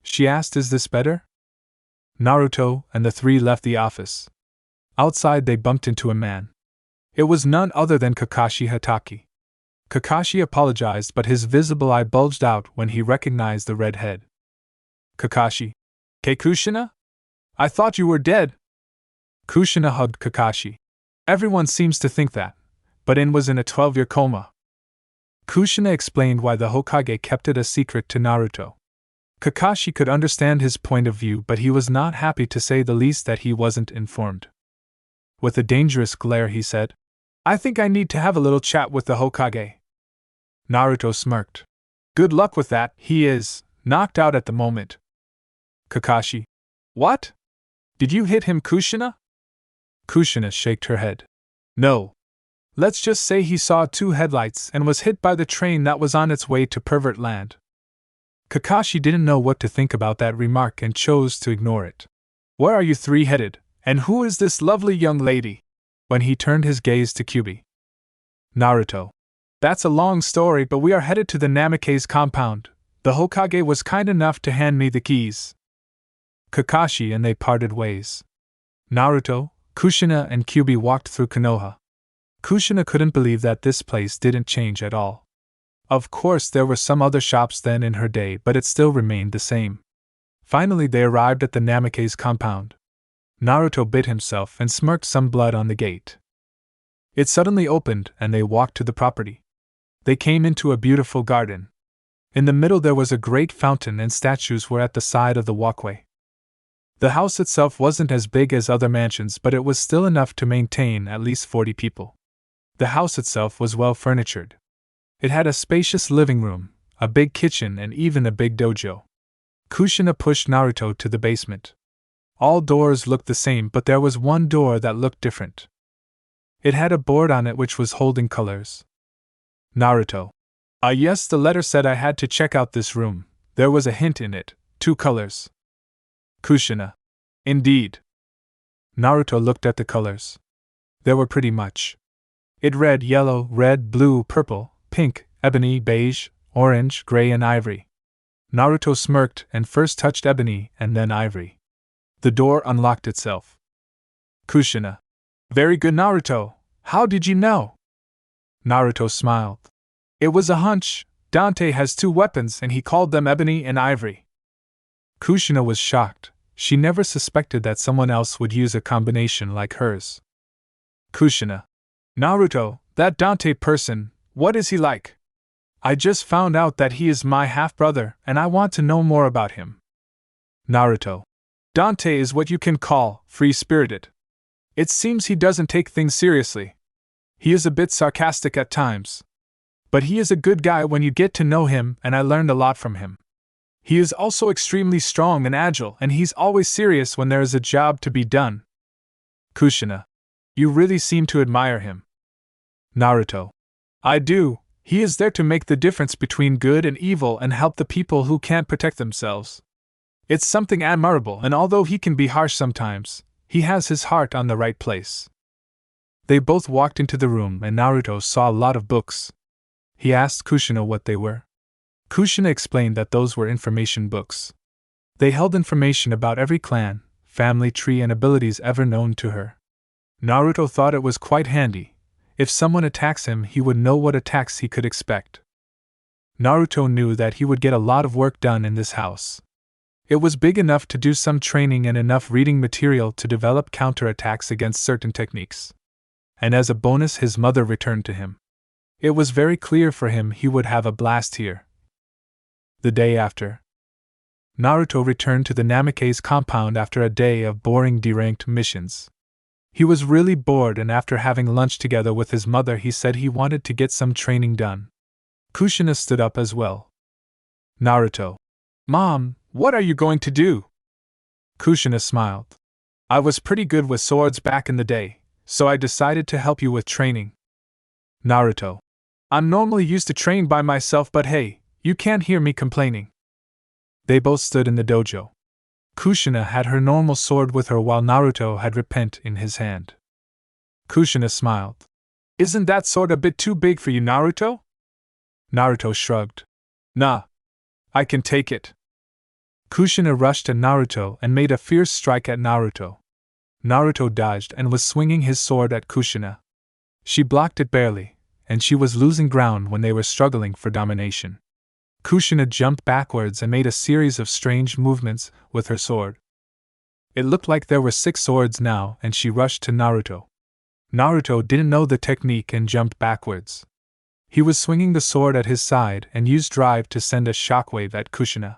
She asked, "Is this better?" Naruto and the three left the office. Outside they bumped into a man. It was none other than Kakashi Hatake. Kakashi apologized, but his visible eye bulged out when he recognized the red head. Kakashi. Kushina? I thought you were dead. Kushina hugged Kakashi. Everyone seems to think that, but In was in a 12-year coma. Kushina explained why the Hokage kept it a secret to Naruto. Kakashi could understand his point of view, but he was not happy, to say the least, that he wasn't informed. With a dangerous glare he said, "I think I need to have a little chat with the Hokage." Naruto smirked. "Good luck with that, he is knocked out at the moment." Kakashi. "What? Did you hit him, Kushina?" Kushina shook her head. "No. Let's just say he saw 2 headlights and was hit by the train that was on its way to Pervert Land." Kakashi didn't know what to think about that remark and chose to ignore it. "Where are you 3 headed, and who is this lovely young lady?" when he turned his gaze to Kyubi. Naruto. "That's a long story, but we are headed to the Namikaze compound. The Hokage was kind enough to hand me the keys." Kakashi and they parted ways. Naruto, Kushina and Kyubi walked through Konoha. Kushina couldn't believe that this place didn't change at all. Of course there were some other shops then in her day, but it still remained the same. Finally they arrived at the Namikaze compound. Naruto bit himself and smirked some blood on the gate. It suddenly opened and they walked to the property. They came into a beautiful garden. In the middle there was a great fountain and statues were at the side of the walkway. The house itself wasn't as big as other mansions, but it was still enough to maintain at least 40 people. The house itself was well furnitured. It had a spacious living room, a big kitchen, and even a big dojo. Kushina pushed Naruto to the basement. All doors looked the same, but there was one door that looked different. It had a board on it which was holding colors. Naruto. Yes, the letter said I had to check out this room. There was a hint in it, 2 colors. Kushina. Indeed. Naruto looked at the colors. There were pretty much. It red, yellow, red, blue, purple, pink, ebony, beige, orange, gray, and ivory. Naruto smirked and first touched ebony and then ivory. The door unlocked itself. Kushina. Very good, Naruto. How did you know? Naruto smiled. It was a hunch. Dante has 2 weapons and he called them ebony and ivory. Kushina was shocked. She never suspected that someone else would use a combination like hers. Kushina. Naruto, that Dante person, what is he like? I just found out that he is my half-brother and I want to know more about him. Naruto. Dante is what you can call free-spirited. It seems he doesn't take things seriously. He is a bit sarcastic at times. But he is a good guy when you get to know him, and I learned a lot from him. He is also extremely strong and agile, and he's always serious when there is a job to be done. Kushina. You really seem to admire him. Naruto. I do. He is there to make the difference between good and evil and help the people who can't protect themselves. It's something admirable, and although he can be harsh sometimes, he has his heart on the right place. They both walked into the room and Naruto saw a lot of books. He asked Kushina what they were. Kushina explained that those were information books. They held information about every clan, family tree, and abilities ever known to her. Naruto thought it was quite handy. If someone attacks him, he would know what attacks he could expect. Naruto knew that he would get a lot of work done in this house. It was big enough to do some training and enough reading material to develop counterattacks against certain techniques. And as a bonus, his mother returned to him. It was very clear for him he would have a blast here. The day after, Naruto returned to the Namikaze compound after a day of boring deranked missions. He was really bored, and after having lunch together with his mother he said he wanted to get some training done. Kushina stood up as well. Naruto. Mom, what are you going to do? Kushina smiled. I was pretty good with swords back in the day, so I decided to help you with training. Naruto. I'm normally used to train by myself, but hey, you can't hear me complaining. They both stood in the dojo. Kushina had her normal sword with her while Naruto had repent in his hand. Kushina smiled. Isn't that sword a bit too big for you, Naruto? Naruto shrugged. Nah. I can take it. Kushina rushed at Naruto and made a fierce strike at Naruto. Naruto dodged and was swinging his sword at Kushina. She blocked it barely, and she was losing ground when they were struggling for domination. Kushina jumped backwards and made a series of strange movements with her sword. It looked like there were 6 swords now, and she rushed to Naruto. Naruto didn't know the technique and jumped backwards. He was swinging the sword at his side and used drive to send a shockwave at Kushina.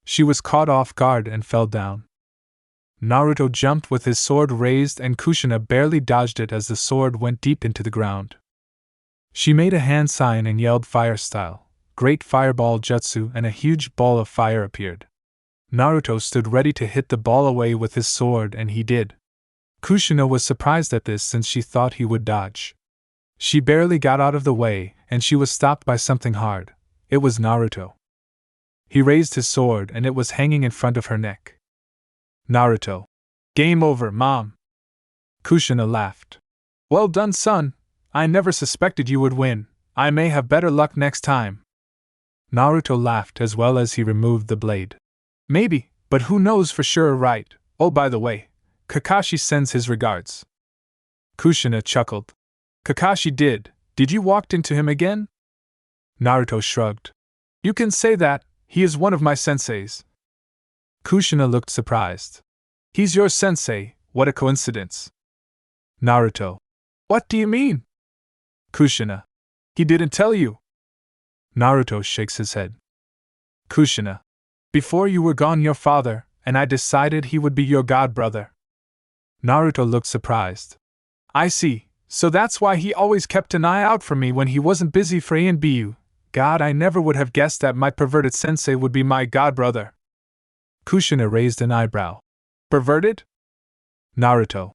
She was caught off guard and fell down. Naruto jumped with his sword raised and Kushina barely dodged it as the sword went deep into the ground. She made a hand sign and yelled fire style. Great fireball jutsu and a huge ball of fire appeared. Naruto stood ready to hit the ball away with his sword, and he did. Kushina was surprised at this since she thought he would dodge. She barely got out of the way, and she was stopped by something hard. It was Naruto. He raised his sword and it was hanging in front of her neck. Naruto. Game over, Mom. Kushina laughed. Well done, son. I never suspected you would win. I may have better luck next time. Naruto laughed as well as he removed the blade. Maybe, but who knows for sure, right? Oh, by the way, Kakashi sends his regards. Kushina chuckled. Kakashi did you walk into him again? Naruto shrugged. You can say that, he is one of my senseis. Kushina looked surprised. He's your sensei, what a coincidence. Naruto. What do you mean? Kushina. He didn't tell you. Naruto shakes his head. Kushina. Before you were gone, your father and I decided he would be your god brother. Naruto looked surprised. I see, so that's why he always kept an eye out for me when he wasn't busy for A&BU. God, I never would have guessed that my perverted sensei would be my god brother. Kushina raised an eyebrow. Perverted? Naruto.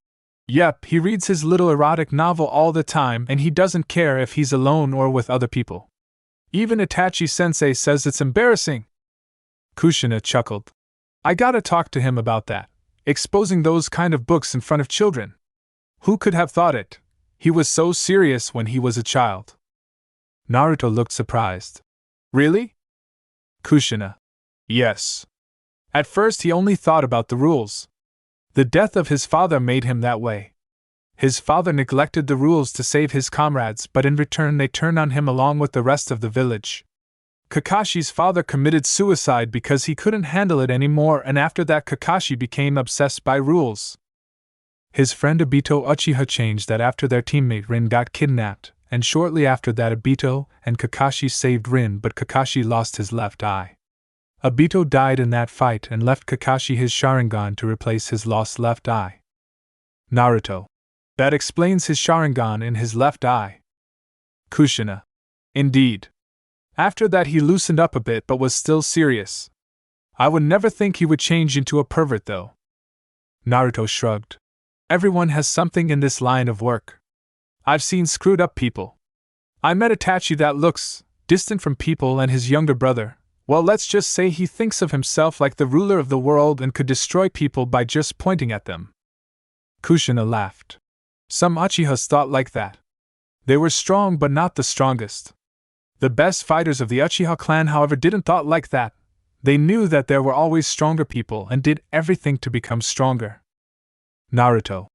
Yep, he reads his little erotic novel all the time and he doesn't care if he's alone or with other people. Even Itachi sensei says it's embarrassing. Kushina chuckled. I gotta talk to him about that. Exposing those kind of books in front of children. Who could have thought it? He was so serious when he was a child. Naruto looked surprised. Really? Kushina. Yes. At first he only thought about the rules. The death of his father made him that way. His father neglected the rules to save his comrades, but in return they turned on him along with the rest of the village. Kakashi's father committed suicide because he couldn't handle it anymore, and after that Kakashi became obsessed by rules. His friend Obito Uchiha changed that after their teammate Rin got kidnapped, and shortly after that Obito and Kakashi saved Rin, but Kakashi lost his left eye. Obito died in that fight and left Kakashi his Sharingan to replace his lost left eye. Naruto. That explains his Sharingan in his left eye. Kushina. Indeed. After that he loosened up a bit but was still serious. I would never think he would change into a pervert though. Naruto shrugged. Everyone has something in this line of work. I've seen screwed up people. I met Itachi that looks distant from people, and his younger brother, well, let's just say he thinks of himself like the ruler of the world and could destroy people by just pointing at them. Kushina laughed. Some Uchihas thought like that. They were strong but not the strongest. The best fighters of the Uchiha clan, however, didn't thought like that. They knew that there were always stronger people and did everything to become stronger. Naruto.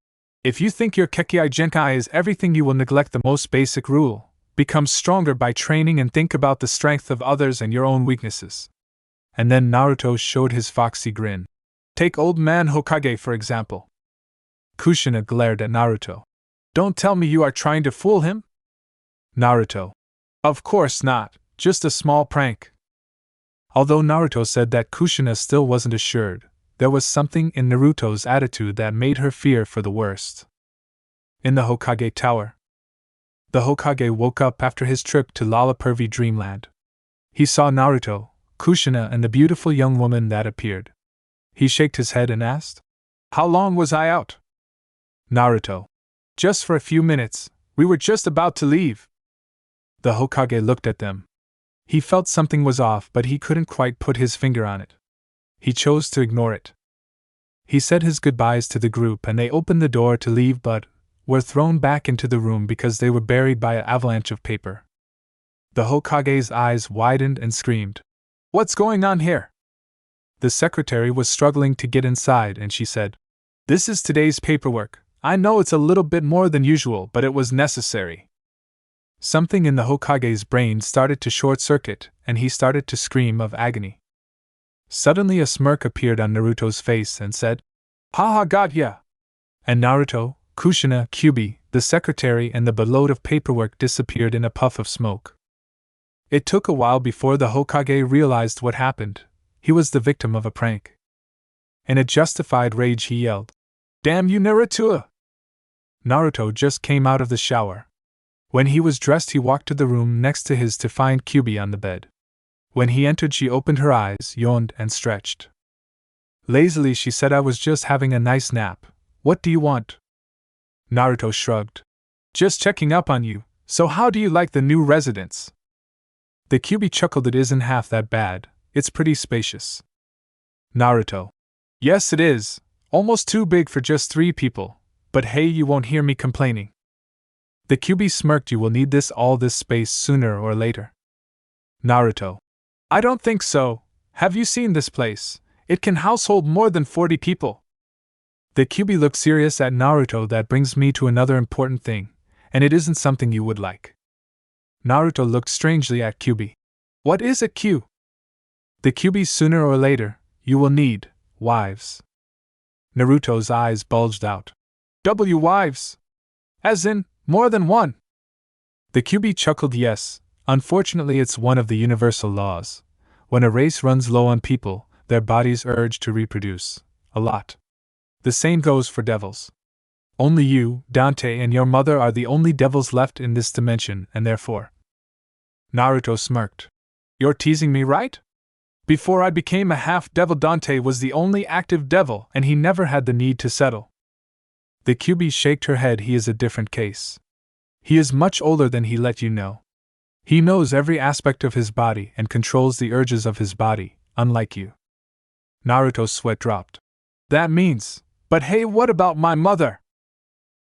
If you think your Kekkei Genkai is everything, you will neglect the most basic rule. Become stronger by training and think about the strength of others and your own weaknesses. And then Naruto showed his foxy grin. Take old man Hokage for example. Kushina glared at Naruto. Don't tell me you are trying to fool him? Naruto. Of course not, just a small prank. Although Naruto said that Kushina still wasn't assured, there was something in Naruto's attitude that made her fear for the worst. In the Hokage Tower. The Hokage woke up after his trip to Lollapurvy Dreamland. He saw Naruto, Kushina, and the beautiful young woman that appeared. He shook his head and asked, How long was I out? Naruto. Just for a few minutes, we were just about to leave. The Hokage looked at them. He felt something was off, but he couldn't quite put his finger on it. He chose to ignore it. He said his goodbyes to the group and they opened the door to leave but were thrown back into the room because they were buried by an avalanche of paper. The Hokage's eyes widened and screamed, "What's going on here?" The secretary was struggling to get inside and she said, "This is today's paperwork. I know it's a little bit more than usual, but it was necessary." Something in the Hokage's brain started to short-circuit and he started to scream of agony. Suddenly a smirk appeared on Naruto's face and said, "Haha, got ya!" And Naruto, Kushina, Kyubi, the secretary and the boatload of paperwork disappeared in a puff of smoke. It took a while before the Hokage realized what happened. He was the victim of a prank. In a justified rage he yelled, "Damn you, Naruto!" Naruto just came out of the shower. When he was dressed he walked to the room next to his to find Kyubi on the bed. When he entered she opened her eyes, yawned and stretched. Lazily she said, "I was just having a nice nap. What do you want?" Naruto shrugged. "Just checking up on you, so how do you like the new residence?" The Kyubi chuckled, "It isn't half that bad, it's pretty spacious." Naruto: "Yes it is, almost too big for just 3 people, but hey, you won't hear me complaining." The Kyubi smirked. "You will need all this space sooner or later." Naruto: "I don't think so. Have you seen this place? It can household more than 40 people. The Kyubi looked serious at Naruto. "That brings me to another important thing, and it isn't something you would like." Naruto looked strangely at Kyubi. "What is it, Q?" The Kyubi: "Sooner or later, you will need wives." Naruto's eyes bulged out. Wives? As in, more than one?" The Kyubi chuckled. "Yes, unfortunately it's one of the universal laws. When a race runs low on people, their bodies urge to reproduce. A lot. The same goes for devils. Only you, Dante, and your mother are the only devils left in this dimension, and therefore..." Naruto smirked. "You're teasing me, right? Before I became a half-devil, Dante was the only active devil, and he never had the need to settle." The Kyubi shook her head. "He is a different case. He is much older than he let you know. He knows every aspect of his body and controls the urges of his body, unlike you." Naruto's sweat dropped. "That means, but hey, what about my mother?"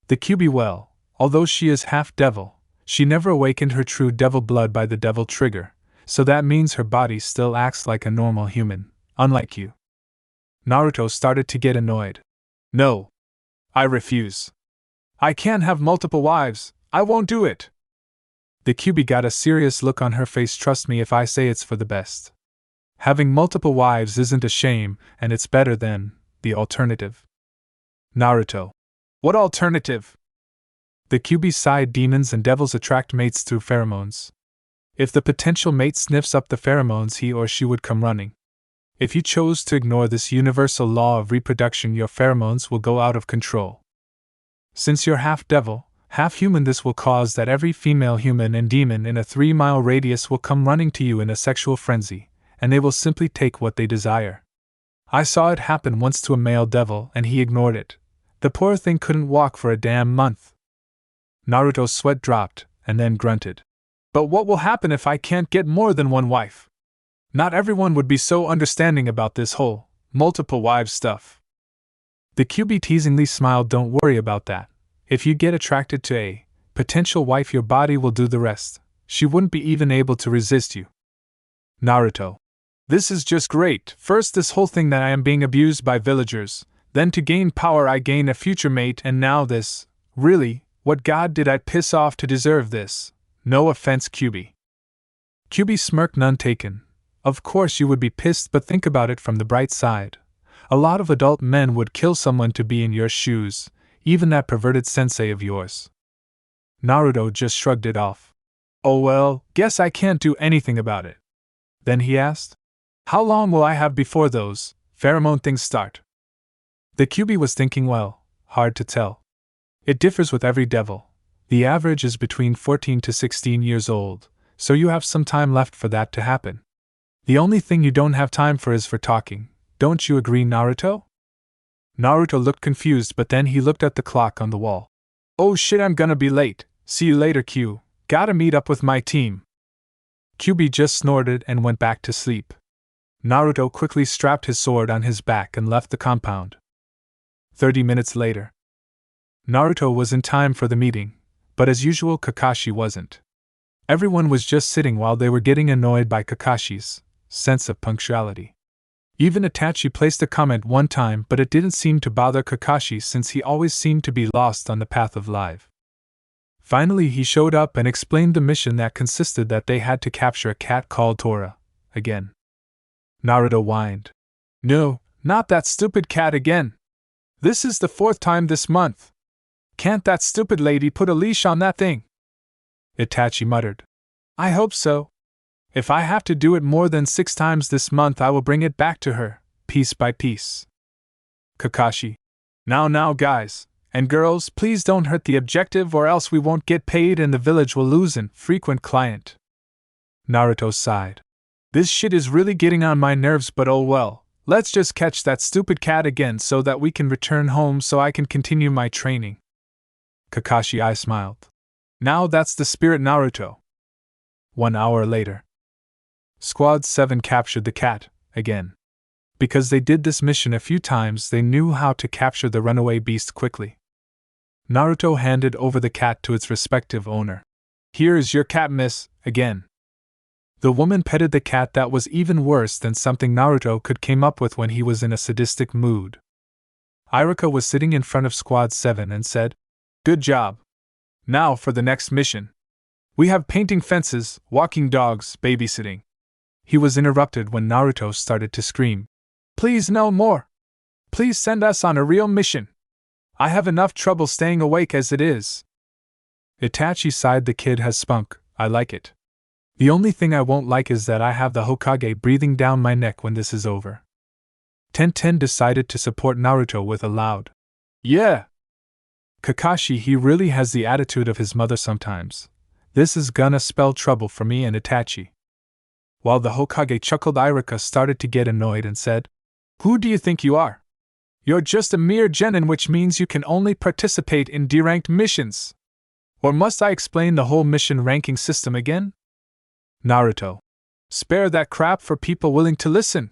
The Kyubi: "Well, although she is half-devil, she never awakened her true devil blood by the devil trigger, so that means her body still acts like a normal human, unlike you." Naruto started to get annoyed. "No. I refuse. I can't have multiple wives, I won't do it." The Kyubi got a serious look on her face. "Trust me if I say it's for the best. Having multiple wives isn't a shame, and it's better than the alternative." Naruto: "What alternative?" The Kyubi sighed. "Demons and devils attract mates through pheromones. If the potential mate sniffs up the pheromones, he or she would come running. If you chose to ignore this universal law of reproduction, your pheromones will go out of control. Since you're half-devil, half-human, this will cause that every female human and demon in a 3-mile radius will come running to you in a sexual frenzy, and they will simply take what they desire. I saw it happen once to a male devil and he ignored it. The poor thing couldn't walk for a damn month." Naruto's sweat dropped, and then grunted. "But what will happen if I can't get more than one wife? Not everyone would be so understanding about this whole multiple wives stuff." The Kyubi teasingly smiled. "Don't worry about that. If you get attracted to a potential wife, your body will do the rest. She wouldn't be even able to resist you." Naruto: "This is just great. First this whole thing that I am being abused by villagers, then to gain power I gain a future mate, and now this. Really, what god did I piss off to deserve this? No offense, Kyubi." Kyubi smirked. "None taken. Of course you would be pissed, but think about it from the bright side. A lot of adult men would kill someone to be in your shoes, even that perverted sensei of yours." Naruto just shrugged it off. "Oh well, guess I can't do anything about it." Then he asked, "How long will I have before those pheromone things start?" The Kyubi was thinking. "Well, hard to tell. It differs with every devil. The average is between 14 to 16 years old, so you have some time left for that to happen. The only thing you don't have time for is for talking. Don't you agree, Naruto?" Naruto looked confused, but then he looked at the clock on the wall. "Oh shit, I'm gonna be late. See you later, Q. Gotta meet up with my team. Kyubi just snorted and went back to sleep. Naruto quickly strapped his sword on his back and left the compound. 30 minutes later. Naruto was in time for the meeting, but as usual Kakashi wasn't. Everyone was just sitting while they were getting annoyed by Kakashi's sense of punctuality. Even Itachi placed a comment one time, but it didn't seem to bother Kakashi since he always seemed to be lost on the path of life. Finally he showed up and explained the mission that consisted that they had to capture a cat called Tora, again. Naruto whined. No, not that stupid cat again. This is the 4th time this month. Can't that stupid lady put a leash on that thing? Itachi muttered. I hope so. If I have to do it more than 6 times this month I will bring it back to her, piece by piece. Kakashi. Now guys, and girls, please don't hurt the objective or else we won't get paid and the village will lose an frequent client. Naruto sighed. This shit is really getting on my nerves, but oh well, let's just catch that stupid cat again so that we can return home so I can continue my training. Kakashi I smiled. Now that's the spirit, Naruto. 1 hour later. Squad 7 captured the cat, again. Because they did this mission a few times, they knew how to capture the runaway beast quickly. Naruto handed over the cat to its respective owner. Here is your cat, miss, again. The woman petted the cat. That was even worse than something Naruto could came up with when he was in a sadistic mood. Iruka was sitting in front of Squad 7 and said, Good job. Now for the next mission. We have painting fences, walking dogs, babysitting. He was interrupted when Naruto started to scream. Please no more. Please send us on a real mission. I have enough trouble staying awake as it is. Itachi sighed. The kid has spunk, I like it. The only thing I won't like is that I have the Hokage breathing down my neck when this is over. TenTen decided to support Naruto with a loud, yeah. Kakashi, he really has the attitude of his mother sometimes. This is gonna spell trouble for me and Itachi. While the Hokage chuckled, Iruka started to get annoyed and said, Who do you think you are? You're just a mere genin, which means you can only participate in D-ranked missions. Or must I explain the whole mission ranking system again? Naruto. Spare that crap for people willing to listen.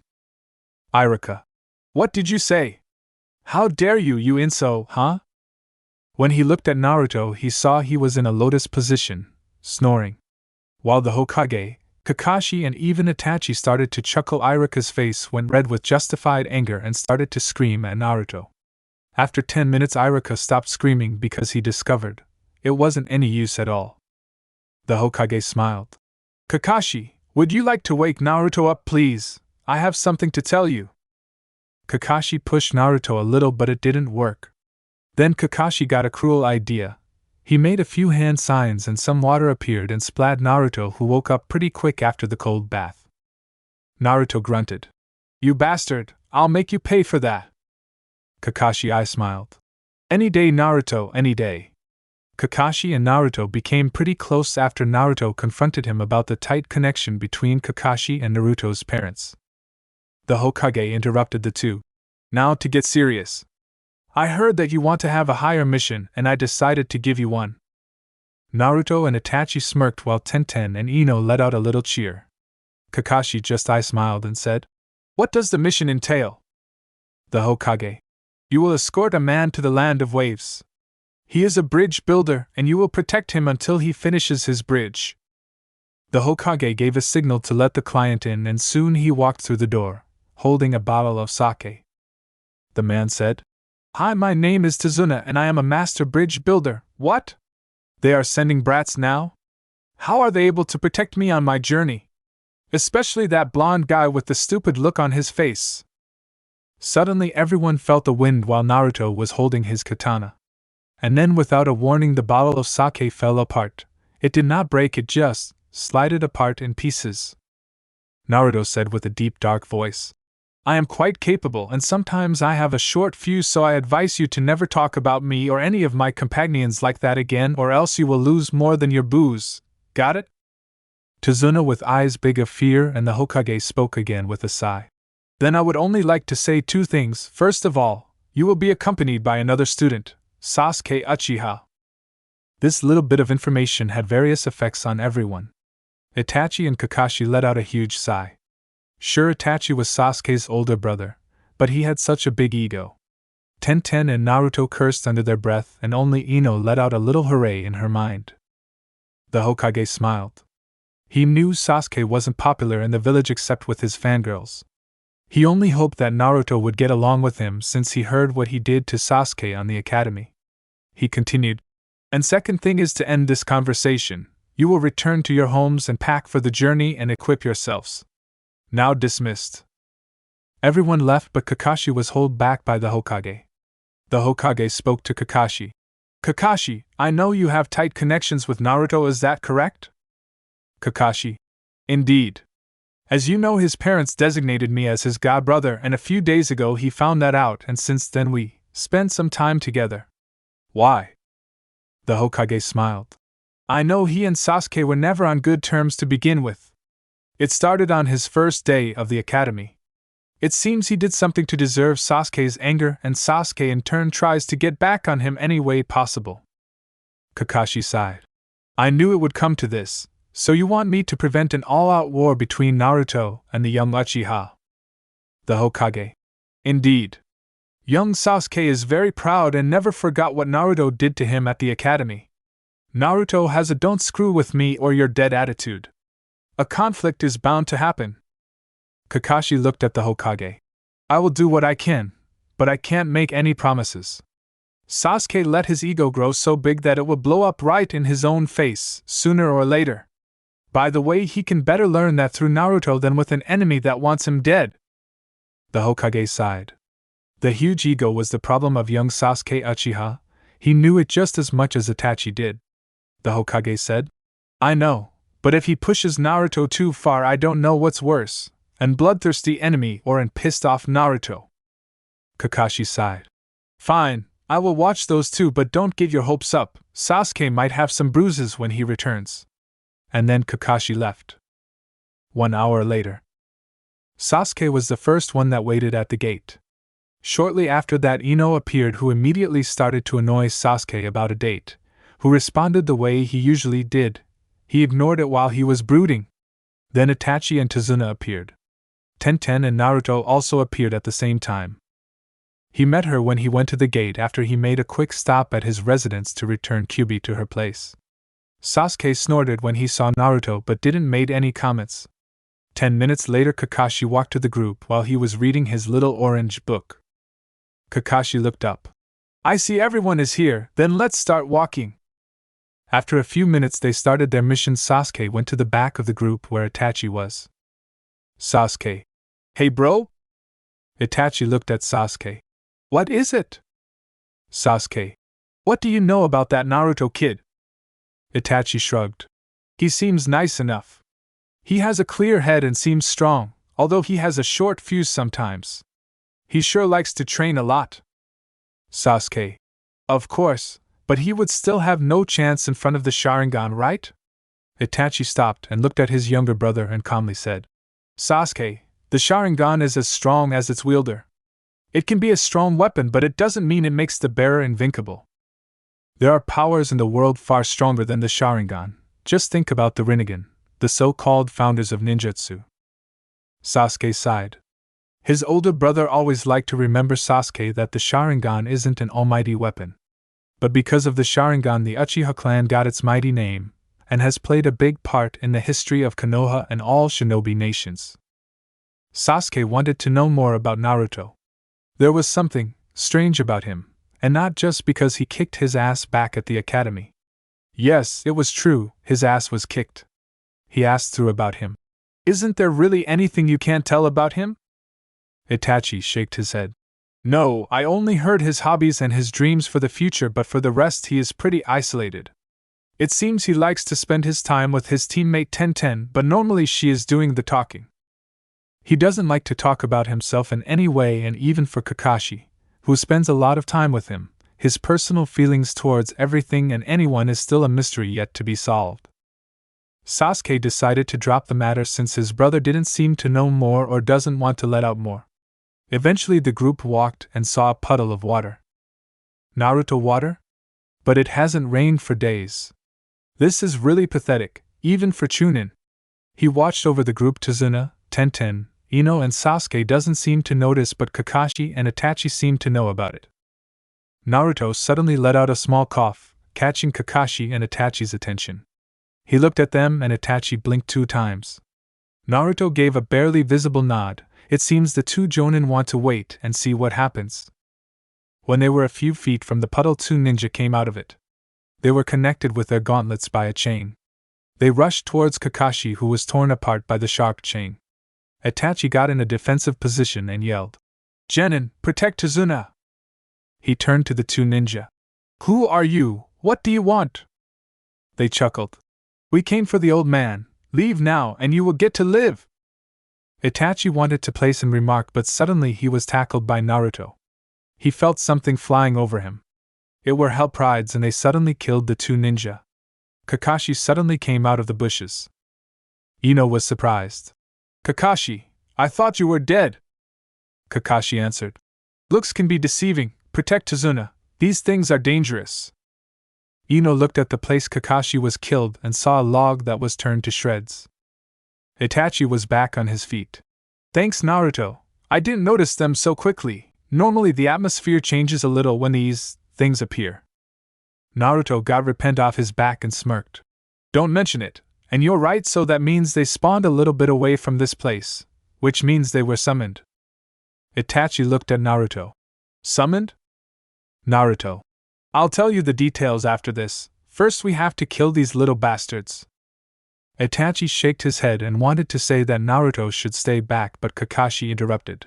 Iruka. What did you say? How dare you inso, huh? When he looked at Naruto, he saw he was in a lotus position, snoring. While the Hokage, Kakashi and even Itachi started to chuckle, Iruka's face went red with justified anger and started to scream at Naruto. After 10 minutes Iruka stopped screaming because he discovered it wasn't any use at all. The Hokage smiled. Kakashi, would you like to wake Naruto up, please? I have something to tell you. Kakashi pushed Naruto a little, but it didn't work. Then Kakashi got a cruel idea. He made a few hand signs and some water appeared and splattered Naruto, who woke up pretty quick after the cold bath. Naruto grunted. You bastard, I'll make you pay for that. Kakashi I smiled. Any day, Naruto, any day. Kakashi and Naruto became pretty close after Naruto confronted him about the tight connection between Kakashi and Naruto's parents. The Hokage interrupted the two. Now to get serious. I heard that you want to have a higher mission and I decided to give you one. Naruto and Itachi smirked while TenTen and Ino let out a little cheer. Kakashi just I smiled and said, What does the mission entail? The Hokage. You will escort a man to the land of waves. He is a bridge builder and you will protect him until he finishes his bridge. The Hokage gave a signal to let the client in and soon he walked through the door, holding a bottle of sake. The man said, Hi, my name is Tazuna and I am a master bridge builder. What? They are sending brats now? How are they able to protect me on my journey? Especially that blonde guy with the stupid look on his face. Suddenly everyone felt the wind while Naruto was holding his katana. And then without a warning the bottle of sake fell apart. It did not break, it just slided apart in pieces. Naruto said with a deep dark voice, I am quite capable and sometimes I have a short fuse, so I advise you to never talk about me or any of my companions like that again, or else you will lose more than your booze. Got it? Tazuna with eyes big of fear, and the Hokage spoke again with a sigh. Then I would only like to say two things. First of all, you will be accompanied by another student, Sasuke Uchiha. This little bit of information had various effects on everyone. Itachi and Kakashi let out a huge sigh. Sure, Itachi was Sasuke's older brother, but he had such a big ego. TenTen and Naruto cursed under their breath, and only Ino let out a little hooray in her mind. The Hokage smiled. He knew Sasuke wasn't popular in the village except with his fangirls. He only hoped that Naruto would get along with him since he heard what he did to Sasuke on the academy. He continued, "And second thing is to end this conversation. You will return to your homes and pack for the journey and equip yourselves. Now dismissed." Everyone left, but Kakashi was held back by the Hokage. The Hokage spoke to Kakashi. "Kakashi, I know you have tight connections with Naruto, is that correct?" Kakashi: "Indeed. As you know, his parents designated me as his god-brother, and a few days ago he found that out, and since then we spent some time together." "Why?" The Hokage smiled. "I know he and Sasuke were never on good terms to begin with. It started on his first day of the academy. It seems he did something to deserve Sasuke's anger, and Sasuke in turn tries to get back on him any way possible." Kakashi sighed. "I knew it would come to this. So you want me to prevent an all-out war between Naruto and the young Uchiha?" The Hokage: "Indeed. Young Sasuke is very proud and never forgot what Naruto did to him at the academy. Naruto has a don't screw with me or you're dead attitude. A conflict is bound to happen." Kakashi looked at the Hokage. "I will do what I can, but I can't make any promises. Sasuke let his ego grow so big that it will blow up right in his own face, sooner or later. By the way, he can better learn that through Naruto than with an enemy that wants him dead." The Hokage sighed. The huge ego was the problem of young Sasuke Uchiha. He knew it just as much as Itachi did. The Hokage said, "I know, but if he pushes Naruto too far, I don't know what's worse, an bloodthirsty enemy or an pissed off Naruto." Kakashi sighed. "Fine, I will watch those two, but don't get your hopes up. Sasuke might have some bruises when he returns." And then Kakashi left. 1 hour later. Sasuke was the first one that waited at the gate. Shortly after that, Ino appeared, who immediately started to annoy Sasuke about a date, who responded the way he usually did. He ignored it while he was brooding. Then Itachi and Tazuna appeared. TenTen and Naruto also appeared at the same time. He met her when he went to the gate after he made a quick stop at his residence to return Kyubi to her place. Sasuke snorted when he saw Naruto but didn't make any comments. 10 minutes later, Kakashi walked to the group while he was reading his little orange book. Kakashi looked up. "I see everyone is here, then let's start walking." After a few minutes they started their mission. Sasuke went to the back of the group where Itachi was. Sasuke: "Hey bro?" Itachi looked at Sasuke. "What is it?" Sasuke: "What do you know about that Naruto kid?" Itachi shrugged. "He seems nice enough. He has a clear head and seems strong, although he has a short fuse sometimes. He sure likes to train a lot." Sasuke: "Of course, but he would still have no chance in front of the Sharingan, right?" Itachi stopped and looked at his younger brother and calmly said, "Sasuke, the Sharingan is as strong as its wielder. It can be a strong weapon, but it doesn't mean it makes the bearer invincible. There are powers in the world far stronger than the Sharingan. Just think about the Rinnegan, the so-called founders of ninjutsu." Sasuke sighed. His older brother always liked to remember Sasuke that the Sharingan isn't an almighty weapon. But because of the Sharingan, the Uchiha clan got its mighty name, and has played a big part in the history of Konoha and all shinobi nations. Sasuke wanted to know more about Naruto. There was something strange about him, and not just because he kicked his ass back at the academy. Yes, it was true, his ass was kicked. He asked through about him. "Isn't there really anything you can't tell about him?" Itachi shook his head. "No, I only heard his hobbies and his dreams for the future, but for the rest he is pretty isolated. It seems he likes to spend his time with his teammate TenTen, but normally she is doing the talking. He doesn't like to talk about himself in any way, and even for Kakashi, who spends a lot of time with him, his personal feelings towards everything and anyone is still a mystery yet to be solved." Sasuke decided to drop the matter since his brother didn't seem to know more or doesn't want to let out more. Eventually the group walked and saw a puddle of water. "Naruto water?" but it hasn't rained for days. This is really pathetic, even for Chunin. He watched over the group. Tazuna, TenTen, Ino and Sasuke doesn't seem to notice, but Kakashi and Itachi seem to know about it. Naruto suddenly let out a small cough, catching Kakashi and Itachi's attention. He looked at them and Itachi blinked 2 times. Naruto gave a barely visible nod. It seems the 2 Jonin want to wait and see what happens. When they were a few feet from the puddle, 2 ninja came out of it. They were connected with their gauntlets by a chain. They rushed towards Kakashi, who was torn apart by the sharp chain. Itachi got in a defensive position and yelled, "Genin, protect Tazuna!" He turned to the 2 ninja. "Who are you? What do you want?" They chuckled. "We came for the old man. Leave now and you will get to live." Itachi wanted to place a remark, but suddenly he was tackled by Naruto. He felt something flying over him. It were hell prides, and they suddenly killed the 2 ninja. Kakashi suddenly came out of the bushes. Ino was surprised. "Kakashi, I thought you were dead." Kakashi answered, "Looks can be deceiving. Protect Tazuna. These things are dangerous." Ino looked at the place Kakashi was killed and saw a log that was turned to shreds. Itachi was back on his feet. "Thanks, Naruto. I didn't notice them so quickly. Normally the atmosphere changes a little when these things appear." Naruto got repent off his back and smirked. "Don't mention it, and you're right, so that means they spawned a little bit away from this place, which means they were summoned." Itachi looked at Naruto. "Summoned?" Naruto: "I'll tell you the details after this. First we have to kill these little bastards." Itachi shook his head and wanted to say that Naruto should stay back, but Kakashi interrupted.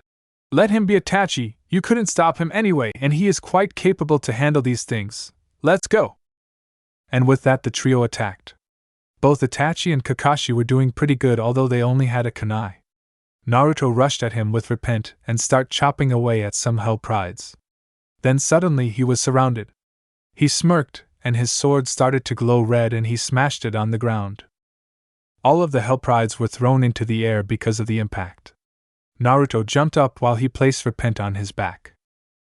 "Let him be, Itachi. You couldn't stop him anyway, and he is quite capable to handle these things. Let's go." And with that the trio attacked. Both Itachi and Kakashi were doing pretty good, although they only had a kunai. Naruto rushed at him with repent and started chopping away at some hell prides. Then suddenly he was surrounded. He smirked, and his sword started to glow red, and he smashed it on the ground. All of the hell prides were thrown into the air because of the impact. Naruto jumped up while he placed repent on his back.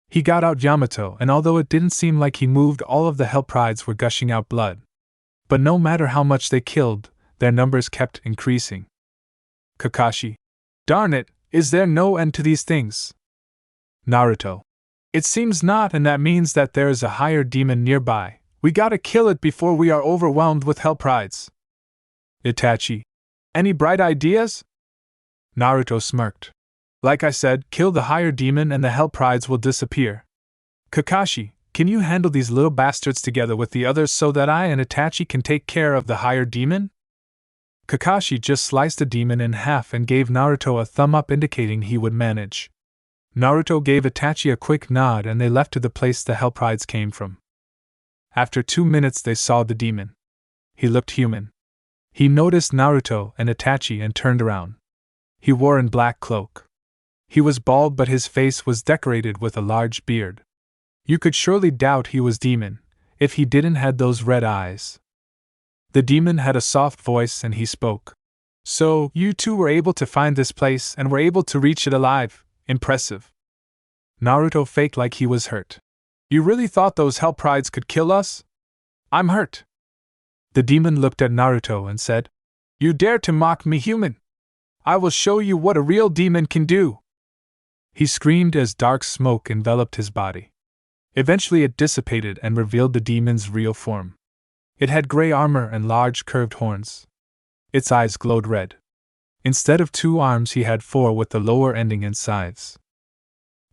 He got out Yamato, and although it didn't seem like he moved, all of the hell prides were gushing out blood. But no matter how much they killed, their numbers kept increasing. Kakashi: "Darn it, is there no end to these things?" Naruto: "It seems not, and that means that there is a higher demon nearby. We gotta kill it before we are overwhelmed with hell prides." Itachi: "Any bright ideas?" Naruto smirked. "Like I said, kill the higher demon and the hell prides will disappear. Kakashi, can you handle these little bastards together with the others so that I and Itachi can take care of the higher demon?" Kakashi just sliced the demon in half and gave Naruto a thumb up indicating he would manage. Naruto gave Itachi a quick nod and they left to the place the hell prides came from. After 2 minutes they saw the demon. He looked human. He noticed Naruto and Itachi and turned around. He wore a black cloak. He was bald, but his face was decorated with a large beard. You could surely doubt he was demon, if he didn't had those red eyes. The demon had a soft voice and he spoke. "So, you two were able to find this place and were able to reach it alive. Impressive." Naruto faked like he was hurt. "You really thought those hell prides could kill us?" "I'm hurt." The demon looked at Naruto and said, "You dare to mock me, human? I will show you what a real demon can do." He screamed as dark smoke enveloped his body. Eventually it dissipated and revealed the demon's real form. It had gray armor and large curved horns. Its eyes glowed red. Instead of 2 arms he had 4 with the lower ending in scythes.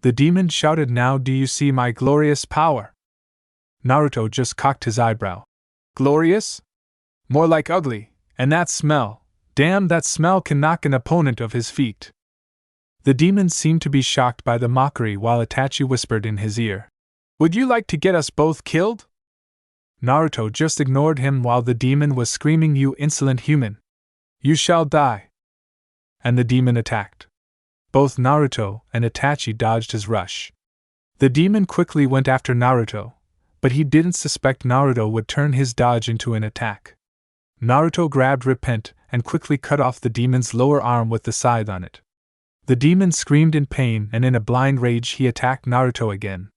The demon shouted, "Now do you see my glorious power?" Naruto just cocked his eyebrow. "Glorious? More like ugly, and that smell, damn, that smell can knock an opponent off his feet." The demon seemed to be shocked by the mockery while Itachi whispered in his ear, "Would you like to get us both killed?" Naruto just ignored him while the demon was screaming, "You insolent human! You shall die!" And the demon attacked. Both Naruto and Itachi dodged his rush. The demon quickly went after Naruto, but he didn't suspect Naruto would turn his dodge into an attack. Naruto grabbed repent and quickly cut off the demon's lower arm with the scythe on it. The demon screamed in pain and in a blind rage he attacked Naruto again.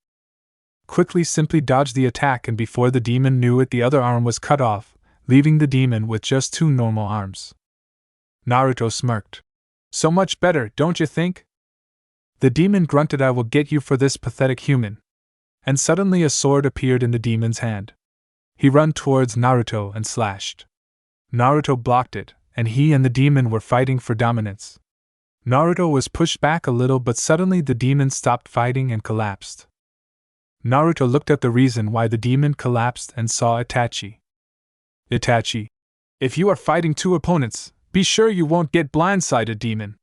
quickly simply dodged the attack, and before the demon knew it, the other arm was cut off, leaving the demon with just 2 normal arms. Naruto smirked. So much better, don't you think? The demon grunted, I will get you for this, pathetic human. And suddenly a sword appeared in the demon's hand. He ran towards Naruto and slashed. Naruto blocked it, and he and the demon were fighting for dominance. Naruto was pushed back a little, but suddenly the demon stopped fighting and collapsed. Naruto looked at the reason why the demon collapsed and saw Itachi. Itachi, if you are fighting 2 opponents, be sure you won't get blindsided, demon.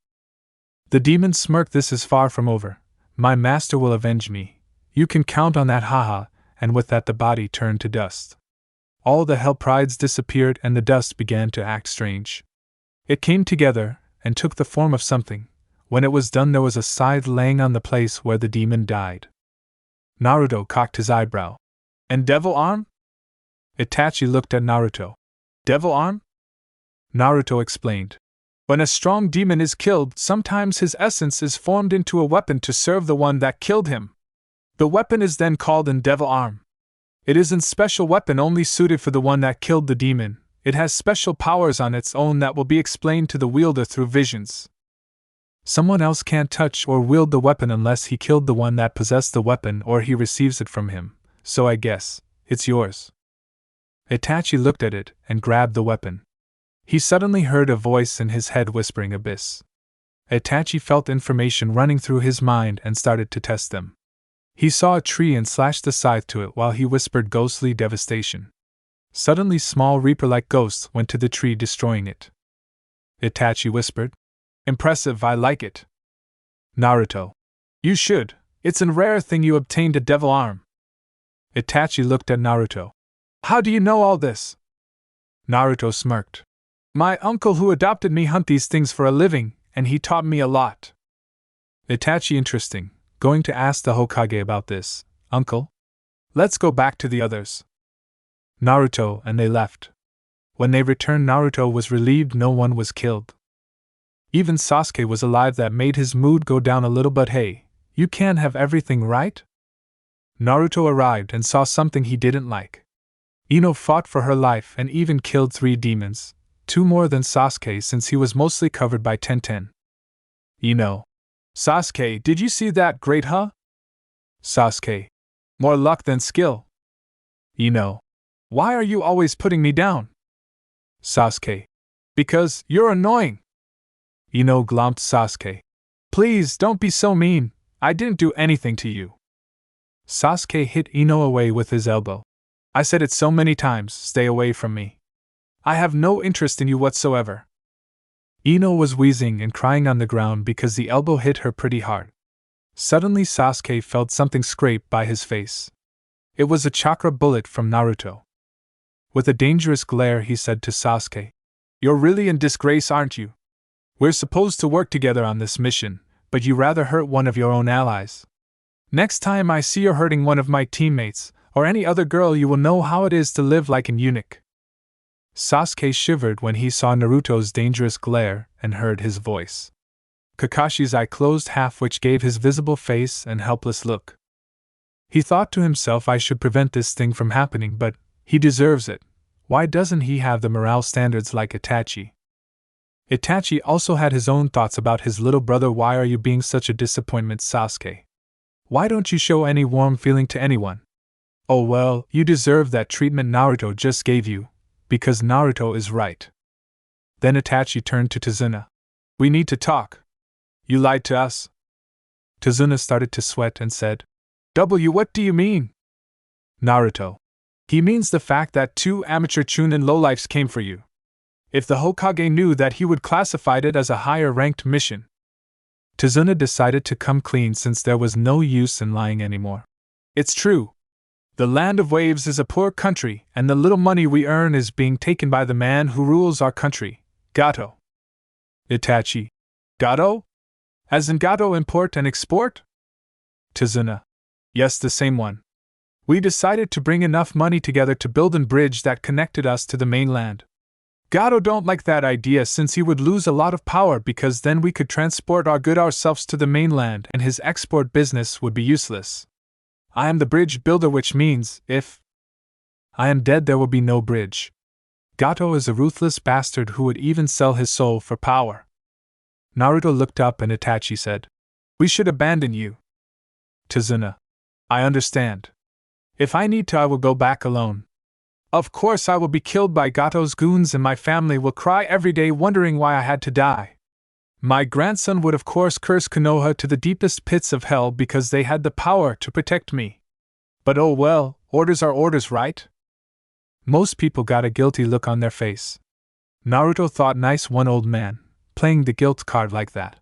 The demon smirked, this is far from over. My master will avenge me. You can count on that, haha, and with that the body turned to dust. All the hell prides disappeared and the dust began to act strange. It came together and took the form of something. When it was done, there was a scythe laying on the place where the demon died. Naruto cocked his eyebrow. And devil arm? Itachi looked at Naruto. Devil arm? Naruto explained. When a strong demon is killed, sometimes his essence is formed into a weapon to serve the one that killed him. The weapon is then called an devil arm. It is a special weapon only suited for the one that killed the demon. It has special powers on its own that will be explained to the wielder through visions. Someone else can't touch or wield the weapon unless he killed the one that possessed the weapon or he receives it from him, so I guess it's yours. Itachi looked at it and grabbed the weapon. He suddenly heard a voice in his head whispering abyss. Itachi felt information running through his mind and started to test them. He saw a tree and slashed the scythe to it while he whispered ghostly devastation. Suddenly small reaper-like ghosts went to the tree, destroying it. Itachi whispered, Impressive, I like it. Naruto. You should, it's a rare thing you obtained a devil arm. Itachi looked at Naruto. How do you know all this? Naruto smirked. My uncle who adopted me hunt these things for a living, and he taught me a lot. Itachi, interesting. Going to ask the Hokage about this, uncle? Let's go back to the others. Naruto and they left. When they returned, Naruto was relieved no one was killed. Even Sasuke was alive. That made his mood go down a little, but hey, you can't have everything, right? Naruto arrived and saw something he didn't like. Ino fought for her life and even killed 3 demons, 2 more than Sasuke since he was mostly covered by TenTen. Ino. Sasuke, did you see that great, huh? Sasuke. More luck than skill. Ino. Why are you always putting me down? Sasuke. Because you're annoying. Ino glomped Sasuke. Please don't be so mean, I didn't do anything to you. Sasuke hit Ino away with his elbow. I said it so many times, stay away from me. I have no interest in you whatsoever. Ino was wheezing and crying on the ground because the elbow hit her pretty hard. Suddenly Sasuke felt something scrape by his face. It was a chakra bullet from Naruto. With a dangerous glare he said to Sasuke, You're really in disgrace, aren't you? We're supposed to work together on this mission, but you rather hurt one of your own allies. Next time I see you hurting one of my teammates, or any other girl, you will know how it is to live like an eunuch. Sasuke shivered when he saw Naruto's dangerous glare and heard his voice. Kakashi's eye closed half, which gave his visible face an helpless look. He thought to himself, I should prevent this thing from happening, but he deserves it. Why doesn't he have the morale standards like Itachi? Itachi also had his own thoughts about his little brother. Why are you being such a disappointment, Sasuke? Why don't you show any warm feeling to anyone? Oh well, you deserve that treatment Naruto just gave you, because Naruto is right. Then Itachi turned to Tazuna. We need to talk. You lied to us. Tazuna started to sweat and said, What do you mean? Naruto. He means the fact that 2 amateur Chunin lowlifes came for you. If the Hokage knew that, he would classify it as a higher-ranked mission. Tazuna decided to come clean since there was no use in lying anymore. It's true. The land of waves is a poor country, and the little money we earn is being taken by the man who rules our country, Gato. Itachi. Gato? As in Gato import and export? Tazuna. Yes, the same one. We decided to bring enough money together to build a bridge that connected us to the mainland. Gato don't like that idea since he would lose a lot of power, because then we could transport our good ourselves to the mainland and his export business would be useless. I am the bridge builder, which means, if I am dead, there will be no bridge. Gato is a ruthless bastard who would even sell his soul for power. Naruto looked up and Itachi said, We should abandon you. Tazuna. I understand. If I need to, I will go back alone. Of course, I will be killed by Gato's goons and my family will cry every day wondering why I had to die. My grandson would of course curse Konoha to the deepest pits of hell because they had the power to protect me. But oh well, orders are orders, right? Most people got a guilty look on their face. Naruto thought, nice one, old man, playing the guilt card like that.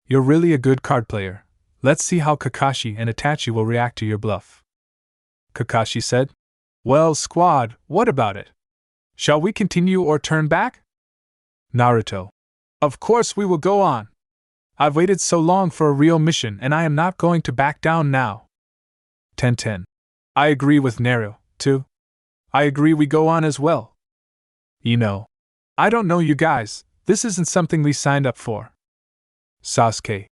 You're really a good card player. Let's see how Kakashi and Itachi will react to your bluff. Kakashi said, Well, squad, what about it? Shall we continue or turn back? Naruto. Of course we will go on. I've waited so long for a real mission and I am not going to back down now. TenTen. I agree with Naru, too. I agree we go on as well. Ino. I don't know, you guys, this isn't something we signed up for. Sasuke.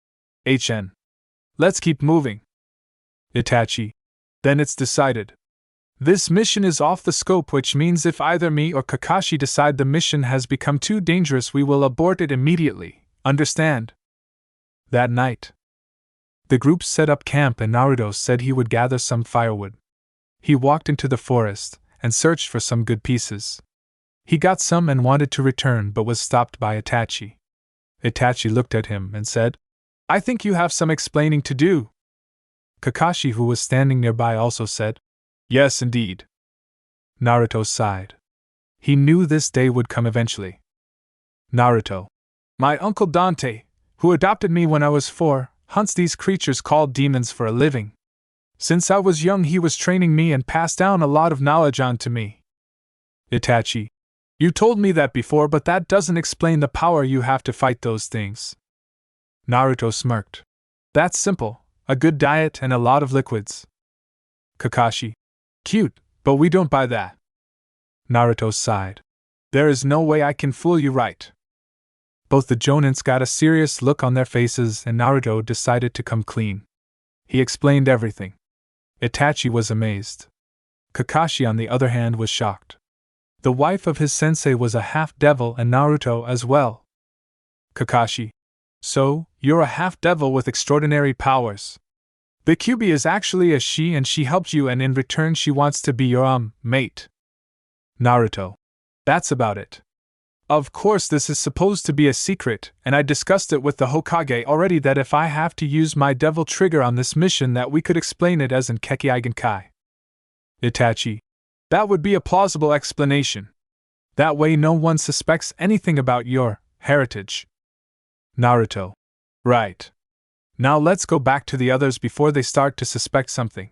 HN. Let's keep moving. Itachi. Then it's decided. This mission is off the scope, which means if either me or Kakashi decide the mission has become too dangerous, we will abort it immediately, understand? That night, the group set up camp and Naruto said he would gather some firewood. He walked into the forest and searched for some good pieces. He got some and wanted to return but was stopped by Itachi. Itachi looked at him and said, I think you have some explaining to do. Kakashi, who was standing nearby, also said, Yes, indeed. Naruto sighed. He knew this day would come eventually. Naruto. My uncle Dante, who adopted me when I was 4, hunts these creatures called demons for a living. Since I was young, he was training me and passed down a lot of knowledge on to me. Itachi. You told me that before, but that doesn't explain the power you have to fight those things. Naruto smirked. That's simple, a good diet and a lot of liquids. Kakashi. Cute, but we don't buy that. Naruto sighed. There is no way I can fool you, right? Both the Jonins got a serious look on their faces and Naruto decided to come clean. He explained everything. Itachi was amazed. Kakashi, on the other hand, was shocked. The wife of his sensei was a half-devil and Naruto as well. Kakashi. So, you're a half-devil with extraordinary powers. The Kyubi is actually a she and she helped you and in return she wants to be your mate. Naruto. That's about it. Of course this is supposed to be a secret, and I discussed it with the Hokage already that if I have to use my devil trigger on this mission that we could explain it as in Kekaigenkai. Itachi. That would be a plausible explanation. That way no one suspects anything about your heritage. Naruto. Right. Now let's go back to the others before they start to suspect something.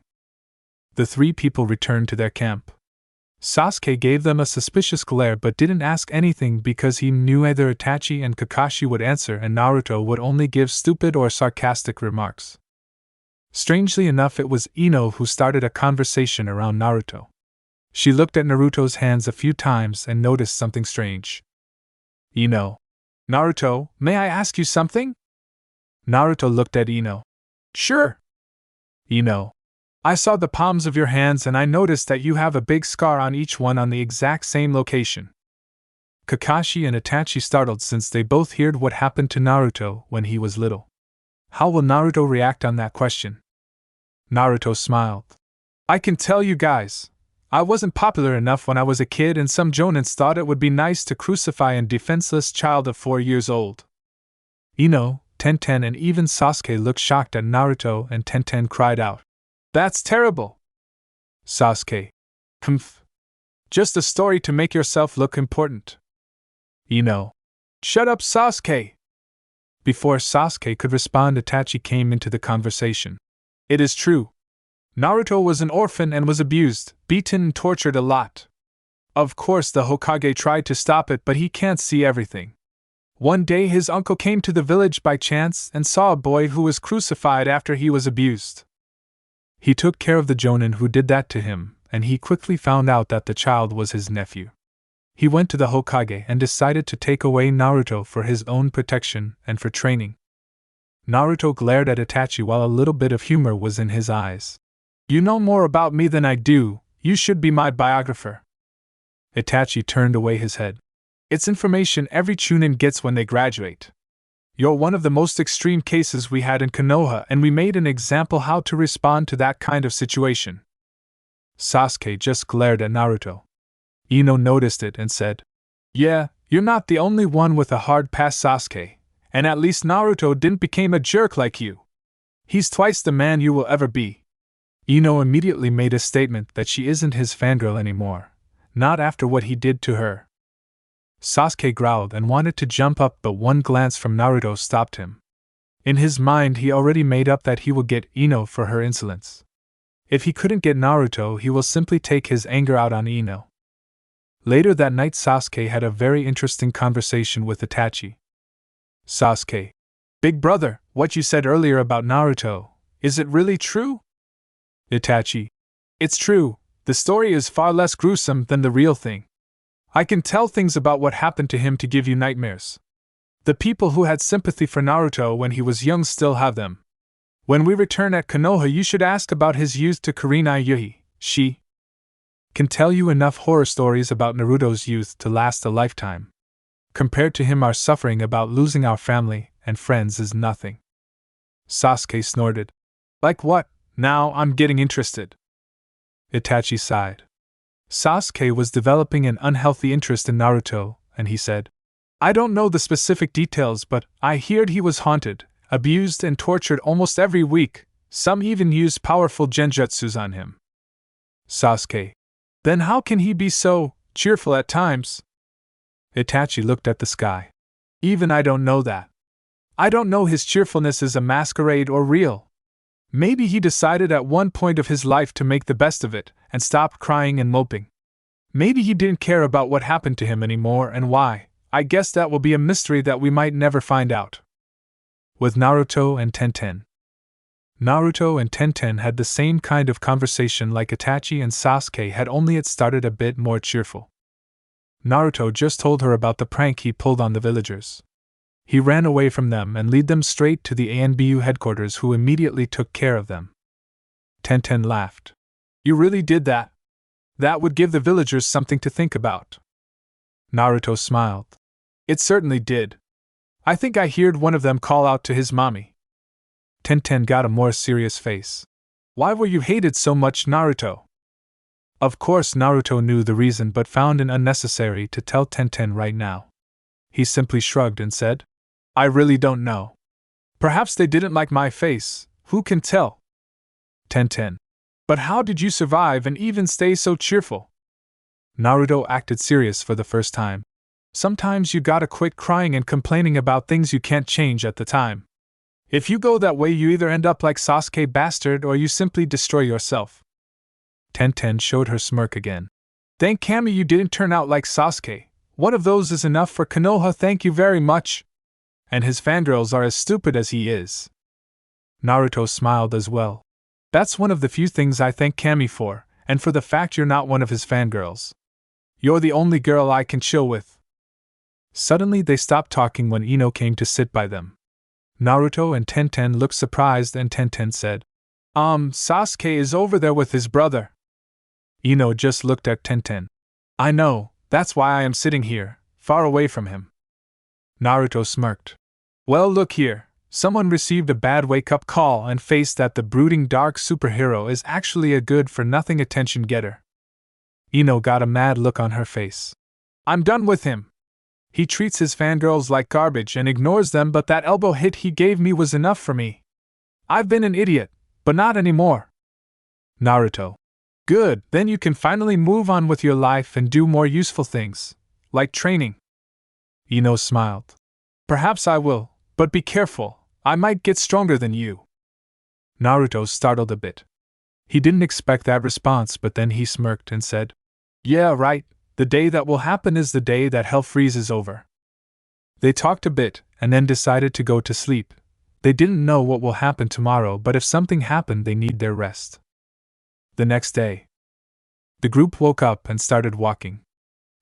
The 3 people returned to their camp. Sasuke gave them a suspicious glare but didn't ask anything because he knew either Itachi and Kakashi would answer and Naruto would only give stupid or sarcastic remarks. Strangely enough, it was Ino who started a conversation around Naruto. She looked at Naruto's hands a few times and noticed something strange. Ino. Naruto, may I ask you something? Naruto looked at Ino. Sure. Ino. I saw the palms of your hands and I noticed that you have a big scar on each one on the exact same location. Kakashi and Itachi startled since they both heard what happened to Naruto when he was little. How will Naruto react on that question? Naruto smiled. I can tell you guys, I wasn't popular enough when I was a kid and some Jonins thought it would be nice to crucify a defenseless child of 4 years old. Ino, TenTen and even Sasuke looked shocked at Naruto and TenTen cried out. That's terrible. Sasuke. Humph. Just a story to make yourself look important. Ino. Shut up, Sasuke. Before Sasuke could respond, Itachi came into the conversation. It is true. Naruto was an orphan and was abused, beaten and tortured a lot. Of course the Hokage tried to stop it, but he can't see everything. One day his uncle came to the village by chance and saw a boy who was crucified after he was abused. He took care of the Jonin who did that to him, and he quickly found out that the child was his nephew. He went to the Hokage and decided to take away Naruto for his own protection and for training. Naruto glared at Itachi while a little bit of humor was in his eyes. You know more about me than I do, you should be my biographer. Itachi turned away his head. It's information every Chunin gets when they graduate. You're one of the most extreme cases we had in Konoha, and we made an example how to respond to that kind of situation. Sasuke just glared at Naruto. Ino noticed it and said, Yeah, you're not the only one with a hard pass, Sasuke, and at least Naruto didn't become a jerk like you. He's twice the man you will ever be. Ino immediately made a statement that she isn't his fangirl anymore, not after what he did to her. Sasuke growled and wanted to jump up, but one glance from Naruto stopped him. In his mind, he already made up that he will get Ino for her insolence. If he couldn't get Naruto, he will simply take his anger out on Ino. Later that night, Sasuke had a very interesting conversation with Itachi. Sasuke, big brother, what you said earlier about Naruto, is it really true? Itachi, it's true. The story is far less gruesome than the real thing. I can tell things about what happened to him to give you nightmares. The people who had sympathy for Naruto when he was young still have them. When we return at Konoha, you should ask about his youth to Kurenai Yuhi. She can tell you enough horror stories about Naruto's youth to last a lifetime. Compared to him, our suffering about losing our family and friends is nothing. Sasuke snorted. Like what? Now I'm getting interested. Itachi sighed. Sasuke was developing an unhealthy interest in Naruto, and he said, I don't know the specific details, but I heard he was haunted, abused, and tortured almost every week. Some even used powerful genjutsus on him. Sasuke, then how can he be so cheerful at times? Itachi looked at the sky. Even I don't know that. I don't know his cheerfulness is a masquerade or real. Maybe he decided at one point of his life to make the best of it and stopped crying and moping. Maybe he didn't care about what happened to him anymore and why. I guess that will be a mystery that we might never find out. With Naruto and TenTen. Naruto and TenTen had the same kind of conversation like Itachi and Sasuke had, only it started a bit more cheerful. Naruto just told her about the prank he pulled on the villagers. He ran away from them and led them straight to the ANBU headquarters, who immediately took care of them. TenTen laughed. You really did that? That would give the villagers something to think about. Naruto smiled. It certainly did. I think I heard one of them call out to his mommy. TenTen got a more serious face. Why were you hated so much, Naruto? Of course Naruto knew the reason, but found it unnecessary to tell TenTen right now. He simply shrugged and said, I really don't know. Perhaps they didn't like my face, who can tell? TenTen. But how did you survive and even stay so cheerful? Naruto acted serious for the first time. Sometimes you gotta quit crying and complaining about things you can't change at the time. If you go that way, you either end up like Sasuke bastard or you simply destroy yourself. TenTen showed her smirk again. Thank Kami you didn't turn out like Sasuke. One of those is enough for Konoha, thank you very much. And his fangirls are as stupid as he is. Naruto smiled as well. That's one of the few things I thank Kami for, and for the fact you're not one of his fangirls. You're the only girl I can chill with. Suddenly they stopped talking when Ino came to sit by them. Naruto and TenTen looked surprised and TenTen said, Sasuke is over there with his brother. Ino just looked at TenTen. I know, that's why I am sitting here, far away from him. Naruto smirked. Well, look here, someone received a bad wake-up call and faced that the brooding dark superhero is actually a good-for-nothing attention-getter. Ino got a mad look on her face. I'm done with him. He treats his fangirls like garbage and ignores them, but that elbow hit he gave me was enough for me. I've been an idiot, but not anymore. Naruto. Good, then you can finally move on with your life and do more useful things, like training. Ino smiled. Perhaps I will, but be careful, I might get stronger than you. Naruto startled a bit. He didn't expect that response, but then he smirked and said, Yeah, right, the day that will happen is the day that hell freezes over. They talked a bit, and then decided to go to sleep. They didn't know what will happen tomorrow, but if something happened, they need their rest. The next day, the group woke up and started walking.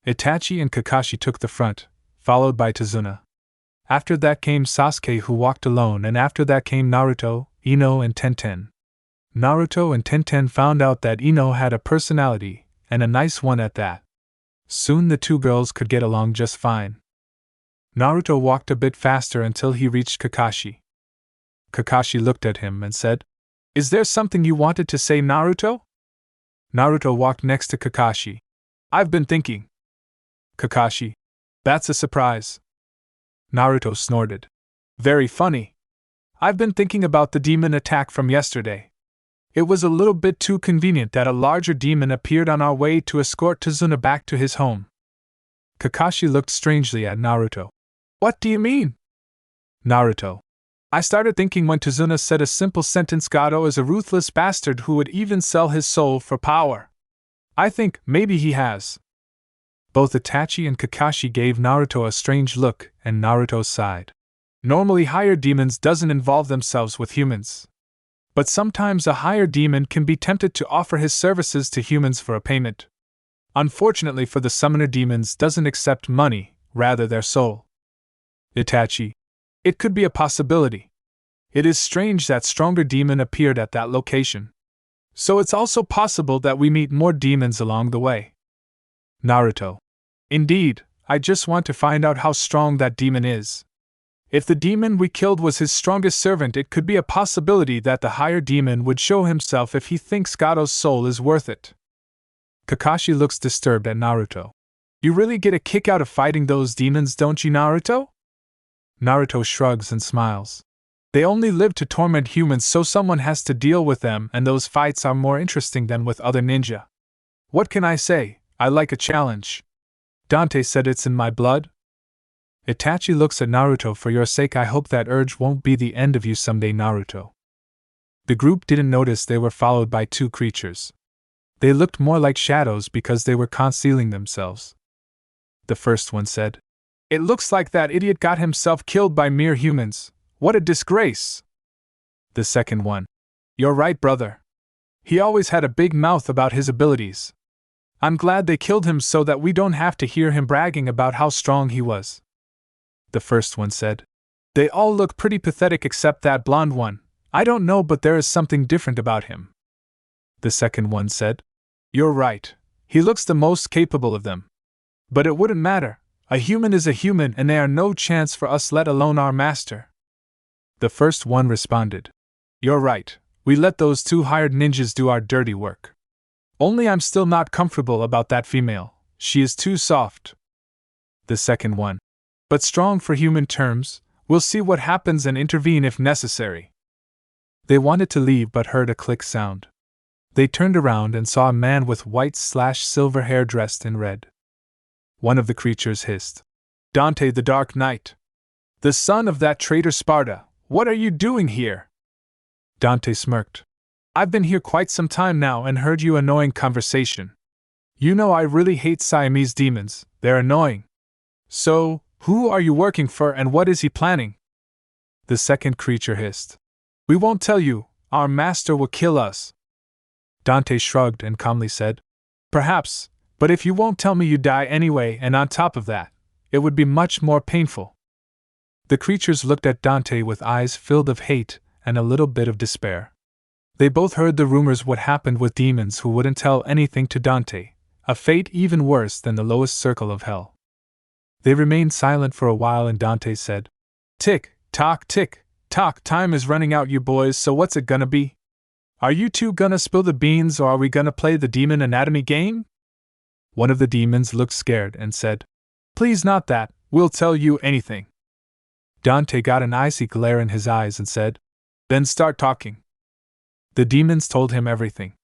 Itachi and Kakashi took the front, followed by Tazuna. After that came Sasuke, who walked alone, and after that came Naruto, Ino and TenTen. Naruto and TenTen found out that Ino had a personality, and a nice one at that. Soon the two girls could get along just fine. Naruto walked a bit faster until he reached Kakashi. Kakashi looked at him and said, "Is there something you wanted to say, Naruto?" Naruto walked next to Kakashi. "I've been thinking." Kakashi, "That's a surprise." Naruto snorted. "Very funny. I've been thinking about the demon attack from yesterday. It was a little bit too convenient that a larger demon appeared on our way to escort Tazuna back to his home." Kakashi looked strangely at Naruto. "What do you mean?" Naruto, "I started thinking when Tazuna said a simple sentence, Gato is a ruthless bastard who would even sell his soul for power. I think maybe he has." Both Itachi and Kakashi gave Naruto a strange look, and Naruto sighed. Normally higher demons doesn't involve themselves with humans. But sometimes a higher demon can be tempted to offer his services to humans for a payment. Unfortunately for the summoner, demons doesn't accept money, rather their soul. Itachi, it could be a possibility. It is strange that stronger demon appeared at that location. So it's also possible that we meet more demons along the way. Naruto, indeed, I just want to find out how strong that demon is. If the demon we killed was his strongest servant, it could be a possibility that the higher demon would show himself if he thinks Gato's soul is worth it. Kakashi looks disturbed at Naruto. You really get a kick out of fighting those demons, don't you, Naruto? Naruto shrugs and smiles. They only live to torment humans, so someone has to deal with them, and those fights are more interesting than with other ninja. What can I say? I like a challenge. Dante said it's in my blood. Itachi looks at Naruto. For your sake, I hope that urge won't be the end of you someday, Naruto. The group didn't notice they were followed by two creatures. They looked more like shadows because they were concealing themselves. The first one said, "It looks like that idiot got himself killed by mere humans. What a disgrace." The second one, "You're right, brother. He always had a big mouth about his abilities. I'm glad they killed him so that we don't have to hear him bragging about how strong he was." The first one said, "They all look pretty pathetic except that blonde one. I don't know, but there is something different about him." The second one said, "You're right. He looks the most capable of them. But it wouldn't matter. A human is a human, and they are no chance for us, let alone our master." The first one responded, "You're right. We let those two hired ninjas do our dirty work. Only I'm still not comfortable about that female. She is too soft." The second one, "But strong for human terms. We'll see what happens and intervene if necessary." They wanted to leave but heard a click sound. They turned around and saw a man with white/silver hair dressed in red. One of the creatures hissed, "Dante the Dark Knight! The son of that traitor Sparta, what are you doing here?" Dante smirked. "I've been here quite some time now and heard your annoying conversation. You know I really hate Siamese demons, they're annoying. So, who are you working for and what is he planning?" The second creature hissed, "We won't tell you, our master will kill us." Dante shrugged and calmly said, "Perhaps, but if you won't tell me you die anyway, and on top of that, it would be much more painful." The creatures looked at Dante with eyes filled of hate and a little bit of despair. They both heard the rumors what happened with demons who wouldn't tell anything to Dante, a fate even worse than the lowest circle of hell. They remained silent for a while and Dante said, tick, tock, time is running out, you boys, so what's it gonna be? Are you two gonna spill the beans or are we gonna play the demon anatomy game?" One of the demons looked scared and said, "Please not that, we'll tell you anything." Dante got an icy glare in his eyes and said, "Then start talking." The demons told him everything.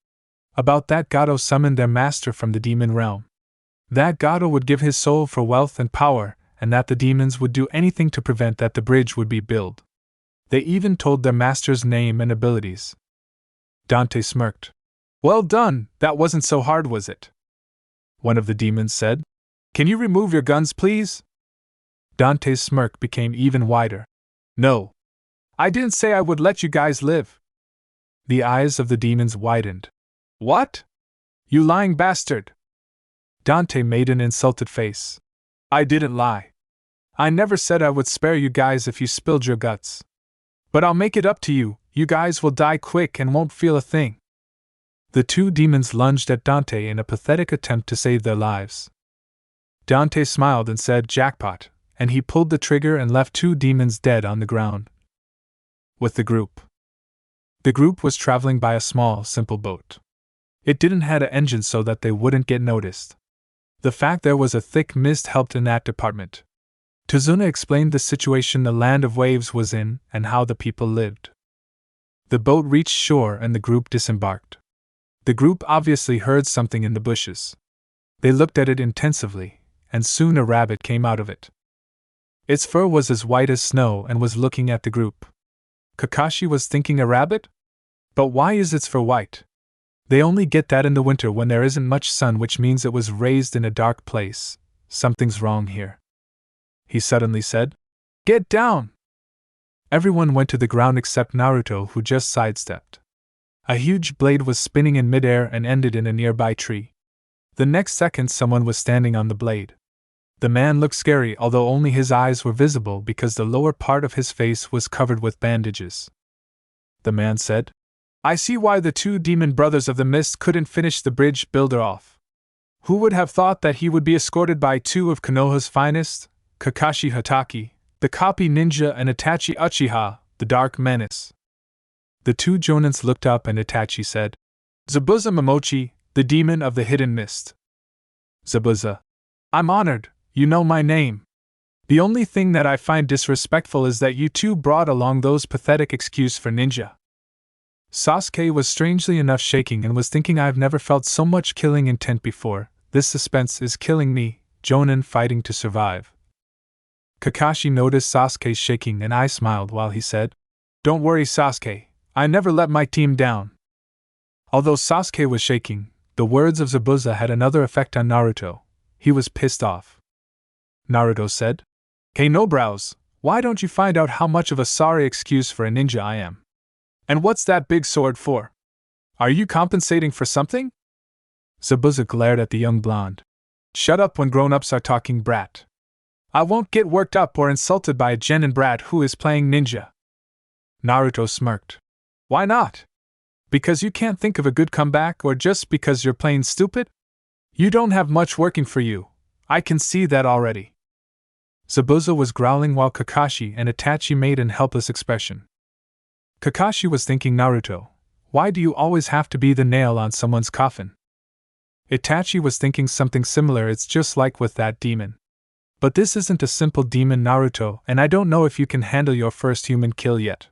About that Gato summoned their master from the demon realm. That Gato would give his soul for wealth and power, and that the demons would do anything to prevent that the bridge would be built. They even told their master's name and abilities. Dante smirked. "Well done, that wasn't so hard, was it?" One of the demons said, "Can you remove your guns, please?" Dante's smirk became even wider. "No. I didn't say I would let you guys live." The eyes of the demons widened. "What? You lying bastard!" Dante made an insulted face. "I didn't lie. I never said I would spare you guys if you spilled your guts. But I'll make it up to you, you guys will die quick and won't feel a thing." The two demons lunged at Dante in a pathetic attempt to save their lives. Dante smiled and said, "Jackpot," and he pulled the trigger and left two demons dead on the ground. With the group. The group was traveling by a small, simple boat. It didn't have an engine so that they wouldn't get noticed. The fact there was a thick mist helped in that department. Tazuna explained the situation the land of waves was in and how the people lived. The boat reached shore and the group disembarked. The group obviously heard something in the bushes. They looked at it intensively, and soon a rabbit came out of it. Its fur was as white as snow and was looking at the group. Kakashi was thinking, a rabbit? But why is its fur white? They only get that in the winter when there isn't much sun, which means it was raised in a dark place. Something's wrong here. He suddenly said, "Get down!" Everyone went to the ground except Naruto, who just sidestepped. A huge blade was spinning in midair and ended in a nearby tree. The next second someone was standing on the blade. The man looked scary, although only his eyes were visible because the lower part of his face was covered with bandages. The man said, "I see why the two demon brothers of the mist couldn't finish the bridge builder off. Who would have thought that he would be escorted by two of Konoha's finest, Kakashi Hatake, the copy ninja, and Itachi Uchiha, the dark menace?" The two Jonins looked up and Itachi said, "Zabuza Momochi, the demon of the hidden mist." Zabuza: "I'm honored, you know my name. The only thing that I find disrespectful is that you two brought along those pathetic excuses for ninja." Sasuke was strangely enough shaking and was thinking, "I've never felt so much killing intent before. This suspense is killing me, Jonin fighting to survive." Kakashi noticed Sasuke's shaking and I smiled while he said, "Don't worry, Sasuke, I never let my team down." Although Sasuke was shaking, the words of Zabuza had another effect on Naruto. He was pissed off. Naruto said, "Hey, no brows, why don't you find out how much of a sorry excuse for a ninja I am? And what's that big sword for? Are you compensating for something?" Zabuza glared at the young blonde. "Shut up when grown-ups are talking, brat. I won't get worked up or insulted by a genin brat who is playing ninja." Naruto smirked. "Why not? Because you can't think of a good comeback, or just because you're plain stupid? You don't have much working for you. I can see that already." Zabuza was growling while Kakashi and Itachi made an helpless expression. Kakashi was thinking, "Naruto, why do you always have to be the nail on someone's coffin?" Itachi was thinking something similar. "It's just like with that demon. But this isn't a simple demon, Naruto, and I don't know if you can handle your first human kill yet."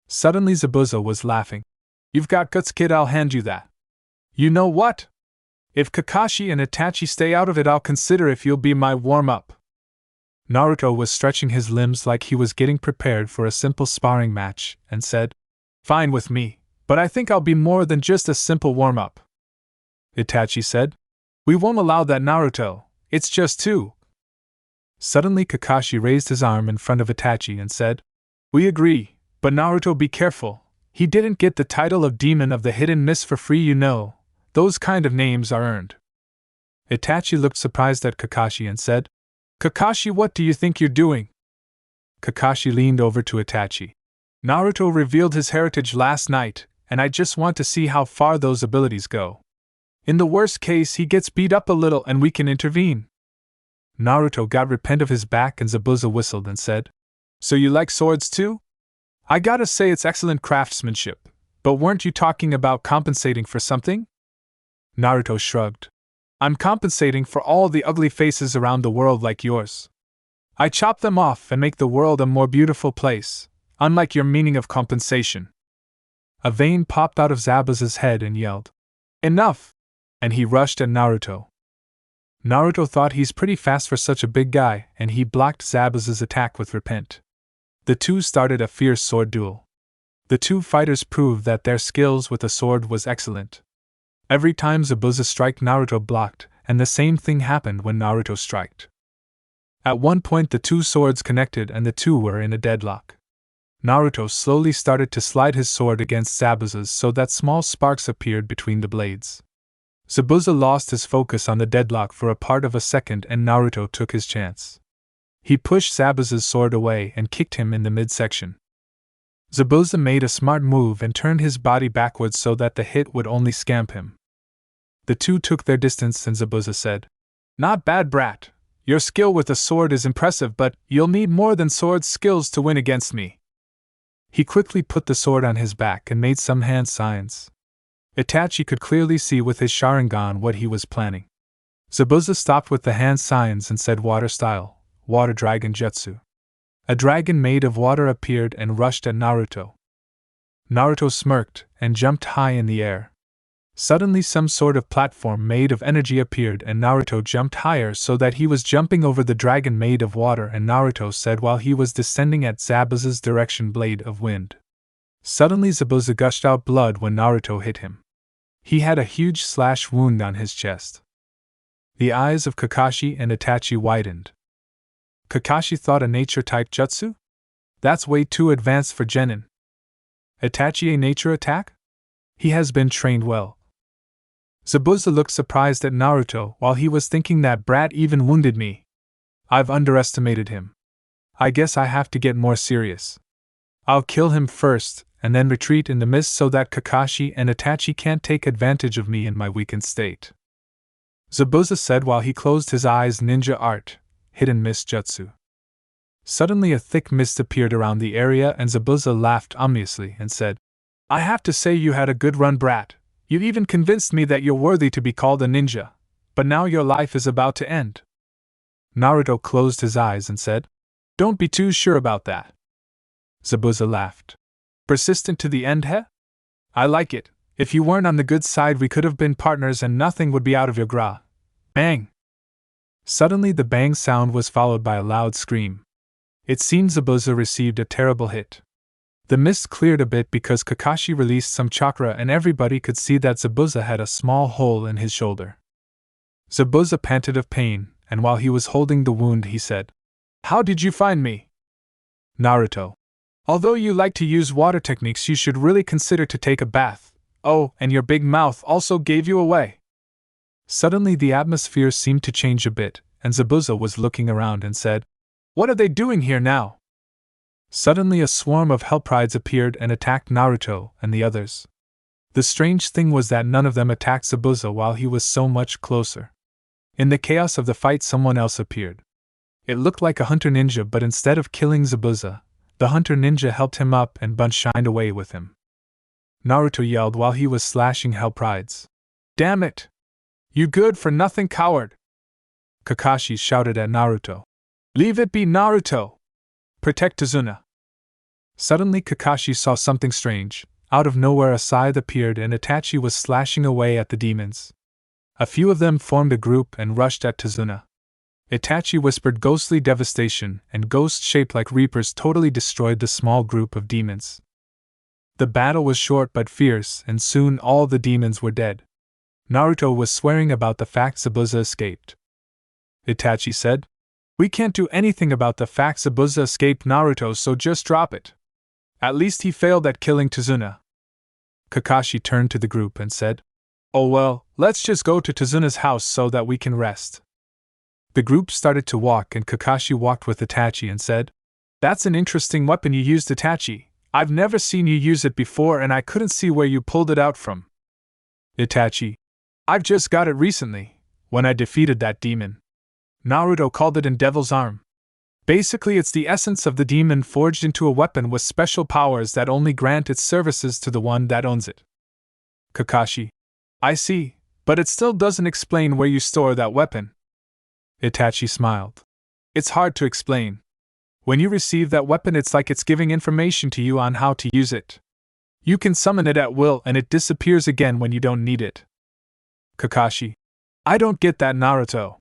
Suddenly Zabuza was laughing. "You've got guts, kid, I'll hand you that. You know what? If Kakashi and Itachi stay out of it, I'll consider if you'll be my warm-up." Naruto was stretching his limbs like he was getting prepared for a simple sparring match, and said, "Fine with me, but I think I'll be more than just a simple warm-up." Itachi said, "We won't allow that, Naruto, it's just two." Suddenly Kakashi raised his arm in front of Itachi and said, "We agree, but Naruto, be careful. He didn't get the title of Demon of the Hidden Mist for free, you know. Those kind of names are earned." Itachi looked surprised at Kakashi and said, "Kakashi, what do you think you're doing?" Kakashi leaned over to Itachi. "Naruto revealed his heritage last night, and I just want to see how far those abilities go. In the worst case, he gets beat up a little and we can intervene." Naruto got repent of his back and Zabuza whistled and said, "So you like swords too? I gotta say it's excellent craftsmanship, but weren't you talking about compensating for something?" Naruto shrugged. "I'm compensating for all the ugly faces around the world like yours. I chop them off and make the world a more beautiful place, unlike your meaning of compensation." A vein popped out of Zabuza's head and yelled, "Enough!" and he rushed at Naruto. Naruto thought he's pretty fast for such a big guy, and he blocked Zabuza's attack with repent. The two started a fierce sword duel. The two fighters proved that their skills with the sword was excellent. Every time Zabuza struck, Naruto blocked, and the same thing happened when Naruto struck. At one point the two swords connected and the two were in a deadlock. Naruto slowly started to slide his sword against Zabuza's so that small sparks appeared between the blades. Zabuza lost his focus on the deadlock for a part of a second and Naruto took his chance. He pushed Zabuza's sword away and kicked him in the midsection. Zabuza made a smart move and turned his body backwards so that the hit would only scamp him. The two took their distance and Zabuza said, "Not bad, brat. Your skill with a sword is impressive, but you'll need more than sword skills to win against me." He quickly put the sword on his back and made some hand signs. Itachi could clearly see with his Sharingan what he was planning. Zabuza stopped with the hand signs and said water style, water dragon jutsu. A dragon made of water appeared and rushed at Naruto. Naruto smirked and jumped high in the air. Suddenly some sort of platform made of energy appeared and Naruto jumped higher so that he was jumping over the dragon made of water, and Naruto said while he was descending at Zabuza's direction, blade of wind. Suddenly Zabuza gushed out blood when Naruto hit him. He had a huge slash wound on his chest. The eyes of Kakashi and Itachi widened. Kakashi thought a nature-type jutsu? That's way too advanced for Genin. Itachi a nature attack? He has been trained well. Zabuza looked surprised at Naruto while he was thinking that brat even wounded me. I've underestimated him. I guess I have to get more serious. I'll kill him first and then retreat in the mist so that Kakashi and Itachi can't take advantage of me in my weakened state. Zabuza said while he closed his eyes. Ninja art, hidden mist jutsu. Suddenly a thick mist appeared around the area and Zabuza laughed ominously and said, "I have to say you had a good run, brat. You even convinced me that you're worthy to be called a ninja, but now your life is about to end." Naruto closed his eyes and said, "Don't be too sure about that." Zabuza laughed. "Persistent to the end, heh? I like it. If you weren't on the good side we could have been partners and nothing would be out of your gra." Bang! Suddenly the bang sound was followed by a loud scream. It seemed Zabuza received a terrible hit. The mist cleared a bit because Kakashi released some chakra and everybody could see that Zabuza had a small hole in his shoulder. Zabuza panted of pain, and while he was holding the wound he said, "How did you find me?" Naruto. "Although you like to use water techniques, you should really consider to take a bath. Oh, and your big mouth also gave you away." Suddenly the atmosphere seemed to change a bit, and Zabuza was looking around and said, "What are they doing here now?" Suddenly a swarm of Hellprides appeared and attacked Naruto and the others. The strange thing was that none of them attacked Zabuza while he was so much closer. In the chaos of the fight someone else appeared. It looked like a hunter ninja, but instead of killing Zabuza, the hunter ninja helped him up and shined away with him. Naruto yelled while he was slashing Hellprides. "Damn it! You good for nothing coward!" Kakashi shouted at Naruto. "Leave it be, Naruto! Protect Tazuna!" Suddenly Kakashi saw something strange. Out of nowhere a scythe appeared and Itachi was slashing away at the demons. A few of them formed a group and rushed at Tazuna. Itachi whispered ghostly devastation, and ghosts shaped like reapers totally destroyed the small group of demons. The battle was short but fierce, and soon all the demons were dead. Naruto was swearing about the fact Zabuza escaped. Itachi said, "We can't do anything about the fact Zabuza escaped, Naruto, so just drop it. At least he failed at killing Tazuna." Kakashi turned to the group and said, "Oh well, let's just go to Tazuna's house so that we can rest." The group started to walk and Kakashi walked with Itachi and said, "That's an interesting weapon you used, Itachi. I've never seen you use it before and I couldn't see where you pulled it out from." Itachi, "I've just got it recently, when I defeated that demon." Naruto called it in Devil's Arm. Basically it's the essence of the demon forged into a weapon with special powers that only grant its services to the one that owns it. Kakashi, "I see, but it still doesn't explain where you store that weapon." Itachi smiled. "It's hard to explain. When you receive that weapon it's like it's giving information to you on how to use it. You can summon it at will and it disappears again when you don't need it." Kakashi, "I don't get that, Naruto.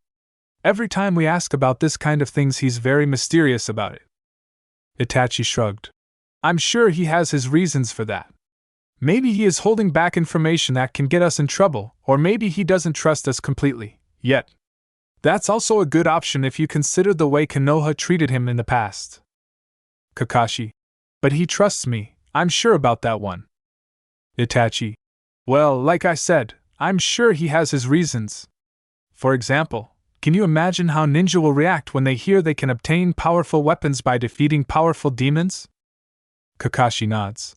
Every time we ask about this kind of things he's very mysterious about it." Itachi shrugged. "I'm sure he has his reasons for that. Maybe he is holding back information that can get us in trouble, or maybe he doesn't trust us completely, yet. That's also a good option if you consider the way Konoha treated him in the past." Kakashi, "But he trusts me, I'm sure about that one." Itachi, "Well, like I said, I'm sure he has his reasons. For example, can you imagine how ninja will react when they hear they can obtain powerful weapons by defeating powerful demons?" Kakashi nods.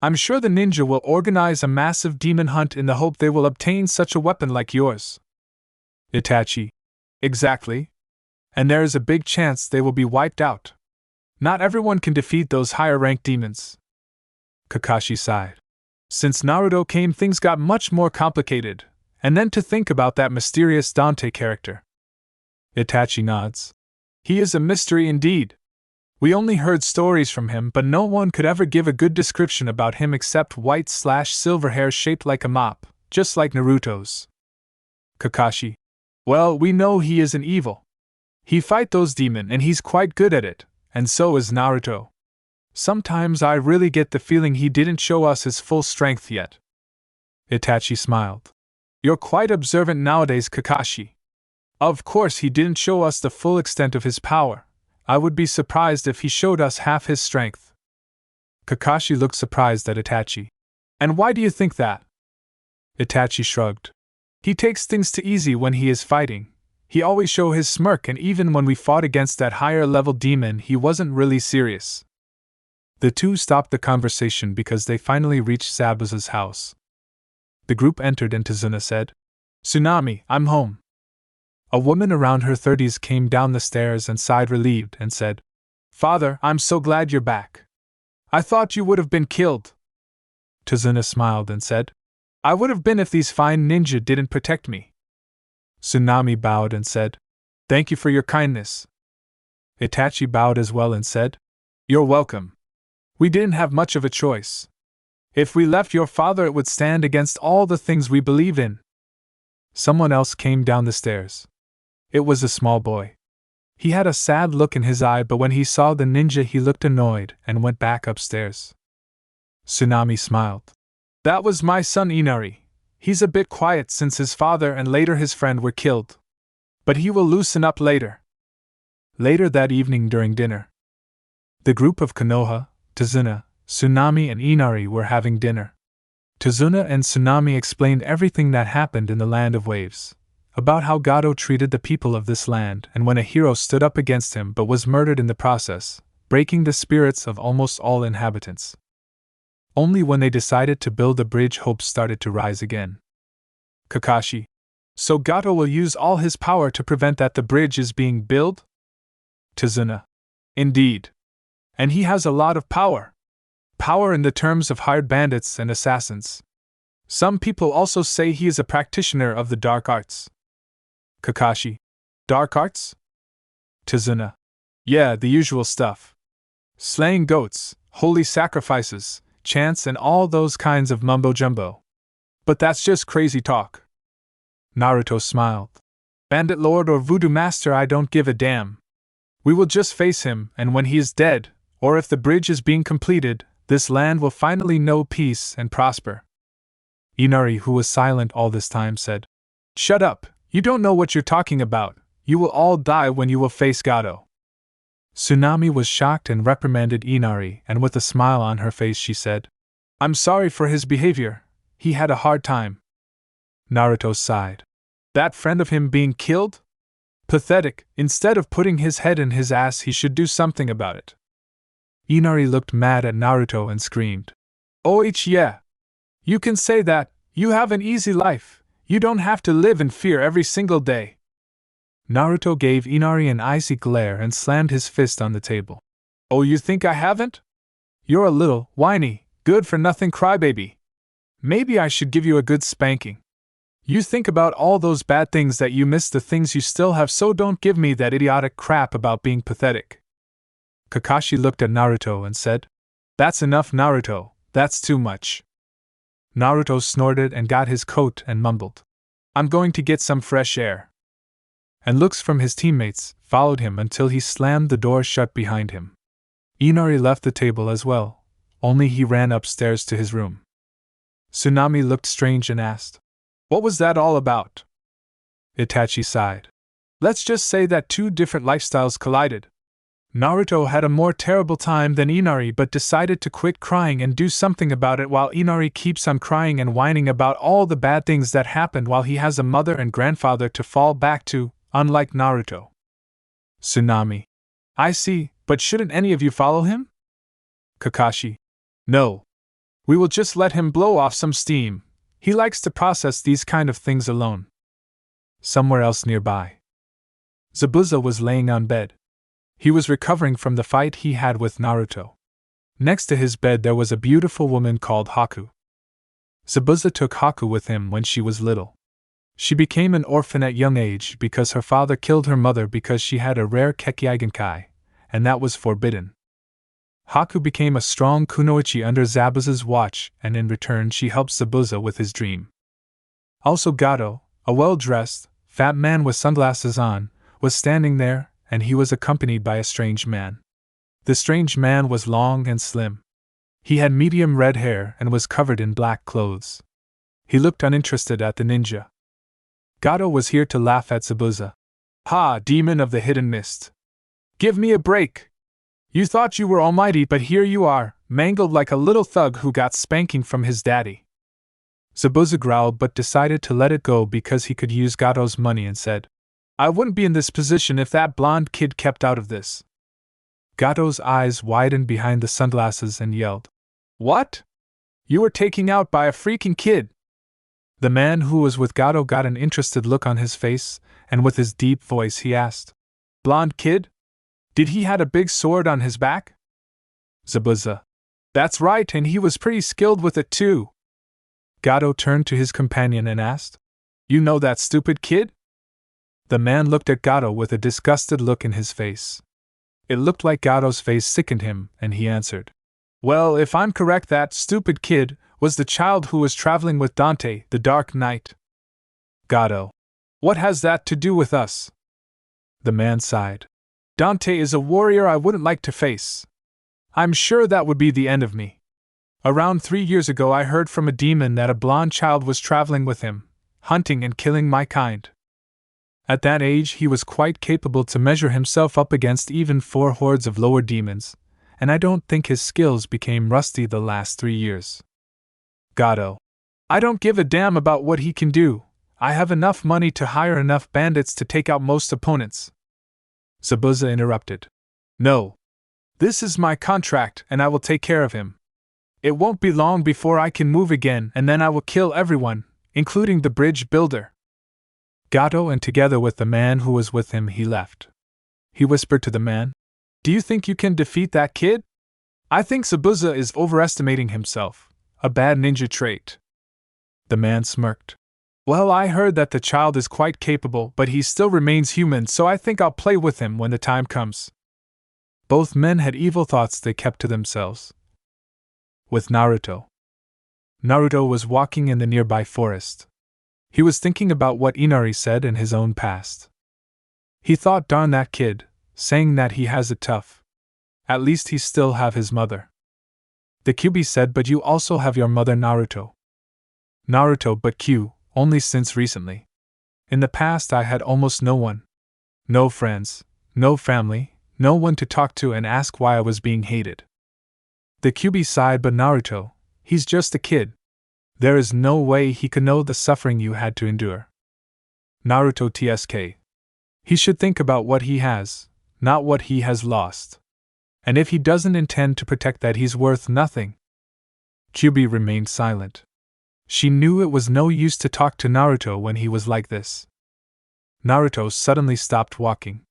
I'm sure the ninja will organize a massive demon hunt in the hope they will obtain such a weapon like yours. Itachi. Exactly. And there is a big chance they will be wiped out. Not everyone can defeat those higher-ranked demons. Kakashi sighed. Since Naruto came, things got much more complicated, and then to think about that mysterious Dante character. Itachi nods. He is a mystery indeed. We only heard stories from him, but no one could ever give a good description about him except white/silver hair shaped like a mop, just like Naruto's. Kakashi. Well, we know he is an evil. He fight those demons and he's quite good at it, and so is Naruto. Sometimes I really get the feeling he didn't show us his full strength yet. Itachi smiled. You're quite observant nowadays, Kakashi. Of course he didn't show us the full extent of his power. I would be surprised if he showed us half his strength. Kakashi looked surprised at Itachi. And why do you think that? Itachi shrugged. He takes things too easy when he is fighting. He always show his smirk, and even when we fought against that higher level demon he wasn't really serious. The two stopped the conversation because they finally reached Zabuza's house. The group entered and Tazuna said, Tsunami, I'm home. A woman around her 30s came down the stairs and sighed relieved and said, Father, I'm so glad you're back. I thought you would have been killed. Tazuna smiled and said, I would have been if these fine ninja didn't protect me. Tsunami bowed and said, Thank you for your kindness. Itachi bowed as well and said, You're welcome. We didn't have much of a choice. If we left your father, it would stand against all the things we believe in. Someone else came down the stairs. It was a small boy. He had a sad look in his eye, but when he saw the ninja he looked annoyed and went back upstairs. Tsunami smiled. That was my son Inari. He's a bit quiet since his father and later his friend were killed. But he will loosen up later. Later that evening during dinner, the group of Konoha, Tazuna, Tsunami and Inari were having dinner. Tazuna and Tsunami explained everything that happened in the Land of Waves, about how Gato treated the people of this land and when a hero stood up against him but was murdered in the process, breaking the spirits of almost all inhabitants. Only when they decided to build a bridge, hope started to rise again. Kakashi. So Gato will use all his power to prevent that the bridge is being built? Tazuna. Indeed. And he has a lot of power. Power in the terms of hired bandits and assassins. Some people also say he is a practitioner of the dark arts. Kakashi. Dark arts? Tazuna. Yeah, the usual stuff. Slaying goats, holy sacrifices, chants and all those kinds of mumbo-jumbo. But that's just crazy talk. Naruto smiled. Bandit lord or voodoo master, I don't give a damn. We will just face him, and when he is dead, or if the bridge is being completed, this land will finally know peace and prosper. Inari, who was silent all this time, said, Shut up, you don't know what you're talking about. You will all die when you will face Gato. Tsunami was shocked and reprimanded Inari, and with a smile on her face she said, I'm sorry for his behavior. He had a hard time. Naruto sighed. That friend of him being killed? Pathetic. Instead of putting his head in his ass, he should do something about it. Inari looked mad at Naruto and screamed, Oh, yeah. You can say that. You have an easy life. You don't have to live in fear every single day. Naruto gave Inari an icy glare and slammed his fist on the table. Oh, you think I haven't? You're a little, whiny, good-for-nothing crybaby. Maybe I should give you a good spanking. You think about all those bad things that you miss the things you still have, so don't give me that idiotic crap about being pathetic. Kakashi looked at Naruto and said, That's enough, Naruto, that's too much. Naruto snorted and got his coat and mumbled, I'm going to get some fresh air. And looks from his teammates followed him until he slammed the door shut behind him. Inari left the table as well, only he ran upstairs to his room. Tsunami looked strange and asked, What was that all about? Itachi sighed. Let's just say that two different lifestyles collided. Naruto had a more terrible time than Inari but decided to quit crying and do something about it, while Inari keeps on crying and whining about all the bad things that happened while he has a mother and grandfather to fall back to, unlike Naruto. Tsunami. I see, but shouldn't any of you follow him? Kakashi. No. We will just let him blow off some steam. He likes to process these kind of things alone. Somewhere else nearby, Zabuza was laying on bed. He was recovering from the fight he had with Naruto. Next to his bed there was a beautiful woman called Haku. Zabuza took Haku with him when she was little. She became an orphan at young age because her father killed her mother because she had a rare Kekkeigenkai, and that was forbidden. Haku became a strong kunoichi under Zabuza's watch, and in return she helped Zabuza with his dream. Also Gato, a well-dressed, fat man with sunglasses on, was standing there, and he was accompanied by a strange man. The strange man was long and slim. He had medium red hair and was covered in black clothes. He looked uninterested at the ninja. Gato was here to laugh at Zabuza. Ha, demon of the hidden mist! Give me a break! You thought you were almighty, but here you are, mangled like a little thug who got spanking from his daddy. Zabuza growled but decided to let it go because he could use Gato's money and said, I wouldn't be in this position if that blonde kid kept out of this. Gato's eyes widened behind the sunglasses and yelled, What? You were taken out by a freaking kid! The man who was with Gato got an interested look on his face, and with his deep voice he asked, Blonde kid? Did he had a big sword on his back? Zabuza. That's right, and he was pretty skilled with it too. Gato turned to his companion and asked, You know that stupid kid? The man looked at Gato with a disgusted look in his face. It looked like Gato's face sickened him, and he answered, Well, if I'm correct, that stupid kid was the child who was traveling with Dante, the Dark Knight. Gato. What has that to do with us? The man sighed. Dante is a warrior I wouldn't like to face. I'm sure that would be the end of me. Around 3 years ago I heard from a demon that a blonde child was traveling with him, hunting and killing my kind. At that age he was quite capable to measure himself up against even 4 hordes of lower demons, and I don't think his skills became rusty the last 3 years. Gato. I don't give a damn about what he can do. I have enough money to hire enough bandits to take out most opponents. Zabuza interrupted. No. This is my contract and I will take care of him. It won't be long before I can move again, and then I will kill everyone, including the bridge builder. Gato, and together with the man who was with him, he left. He whispered to the man, Do you think you can defeat that kid? I think Zabuza is overestimating himself, a bad ninja trait. The man smirked. Well, I heard that the child is quite capable, but he still remains human, so I think I'll play with him when the time comes. Both men had evil thoughts they kept to themselves. With Naruto. Naruto was walking in the nearby forest. He was thinking about what Inari said in his own past. He thought, darn that kid, saying that he has it tough. At least he still have his mother. The Kyubi said, but you also have your mother Naruto. Naruto, but Q, only since recently. In the past I had almost no one. No friends, no family, no one to talk to and ask why I was being hated. The Kyubi sighed, but Naruto, he's just a kid. There is no way he could know the suffering you had to endure. Naruto he should think about what he has, not what he has lost. And if he doesn't intend to protect that, he's worth nothing. Kyubi remained silent. She knew it was no use to talk to Naruto when he was like this. Naruto suddenly stopped walking.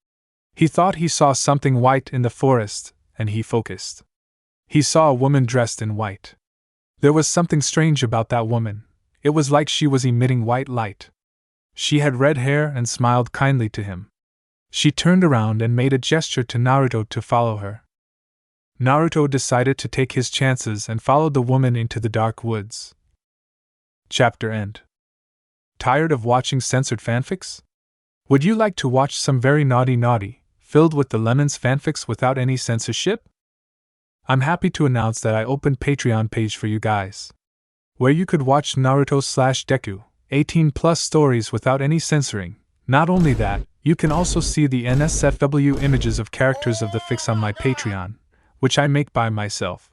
He thought he saw something white in the forest, and he focused. He saw a woman dressed in white. There was something strange about that woman. It was like she was emitting white light. She had red hair and smiled kindly to him. She turned around and made a gesture to Naruto to follow her. Naruto decided to take his chances and followed the woman into the dark woods. Chapter end. Tired of watching censored fanfics? Would you like to watch some very naughty, filled with the lemons fanfics without any censorship? I'm happy to announce that I opened Patreon page for you guys, where you could watch Naruto/Deku, 18+ stories without any censoring. Not only that, you can also see the NSFW images of characters of the fics on my Patreon, which I make by myself.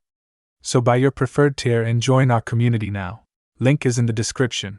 So buy your preferred tier and join our community now. Link is in the description.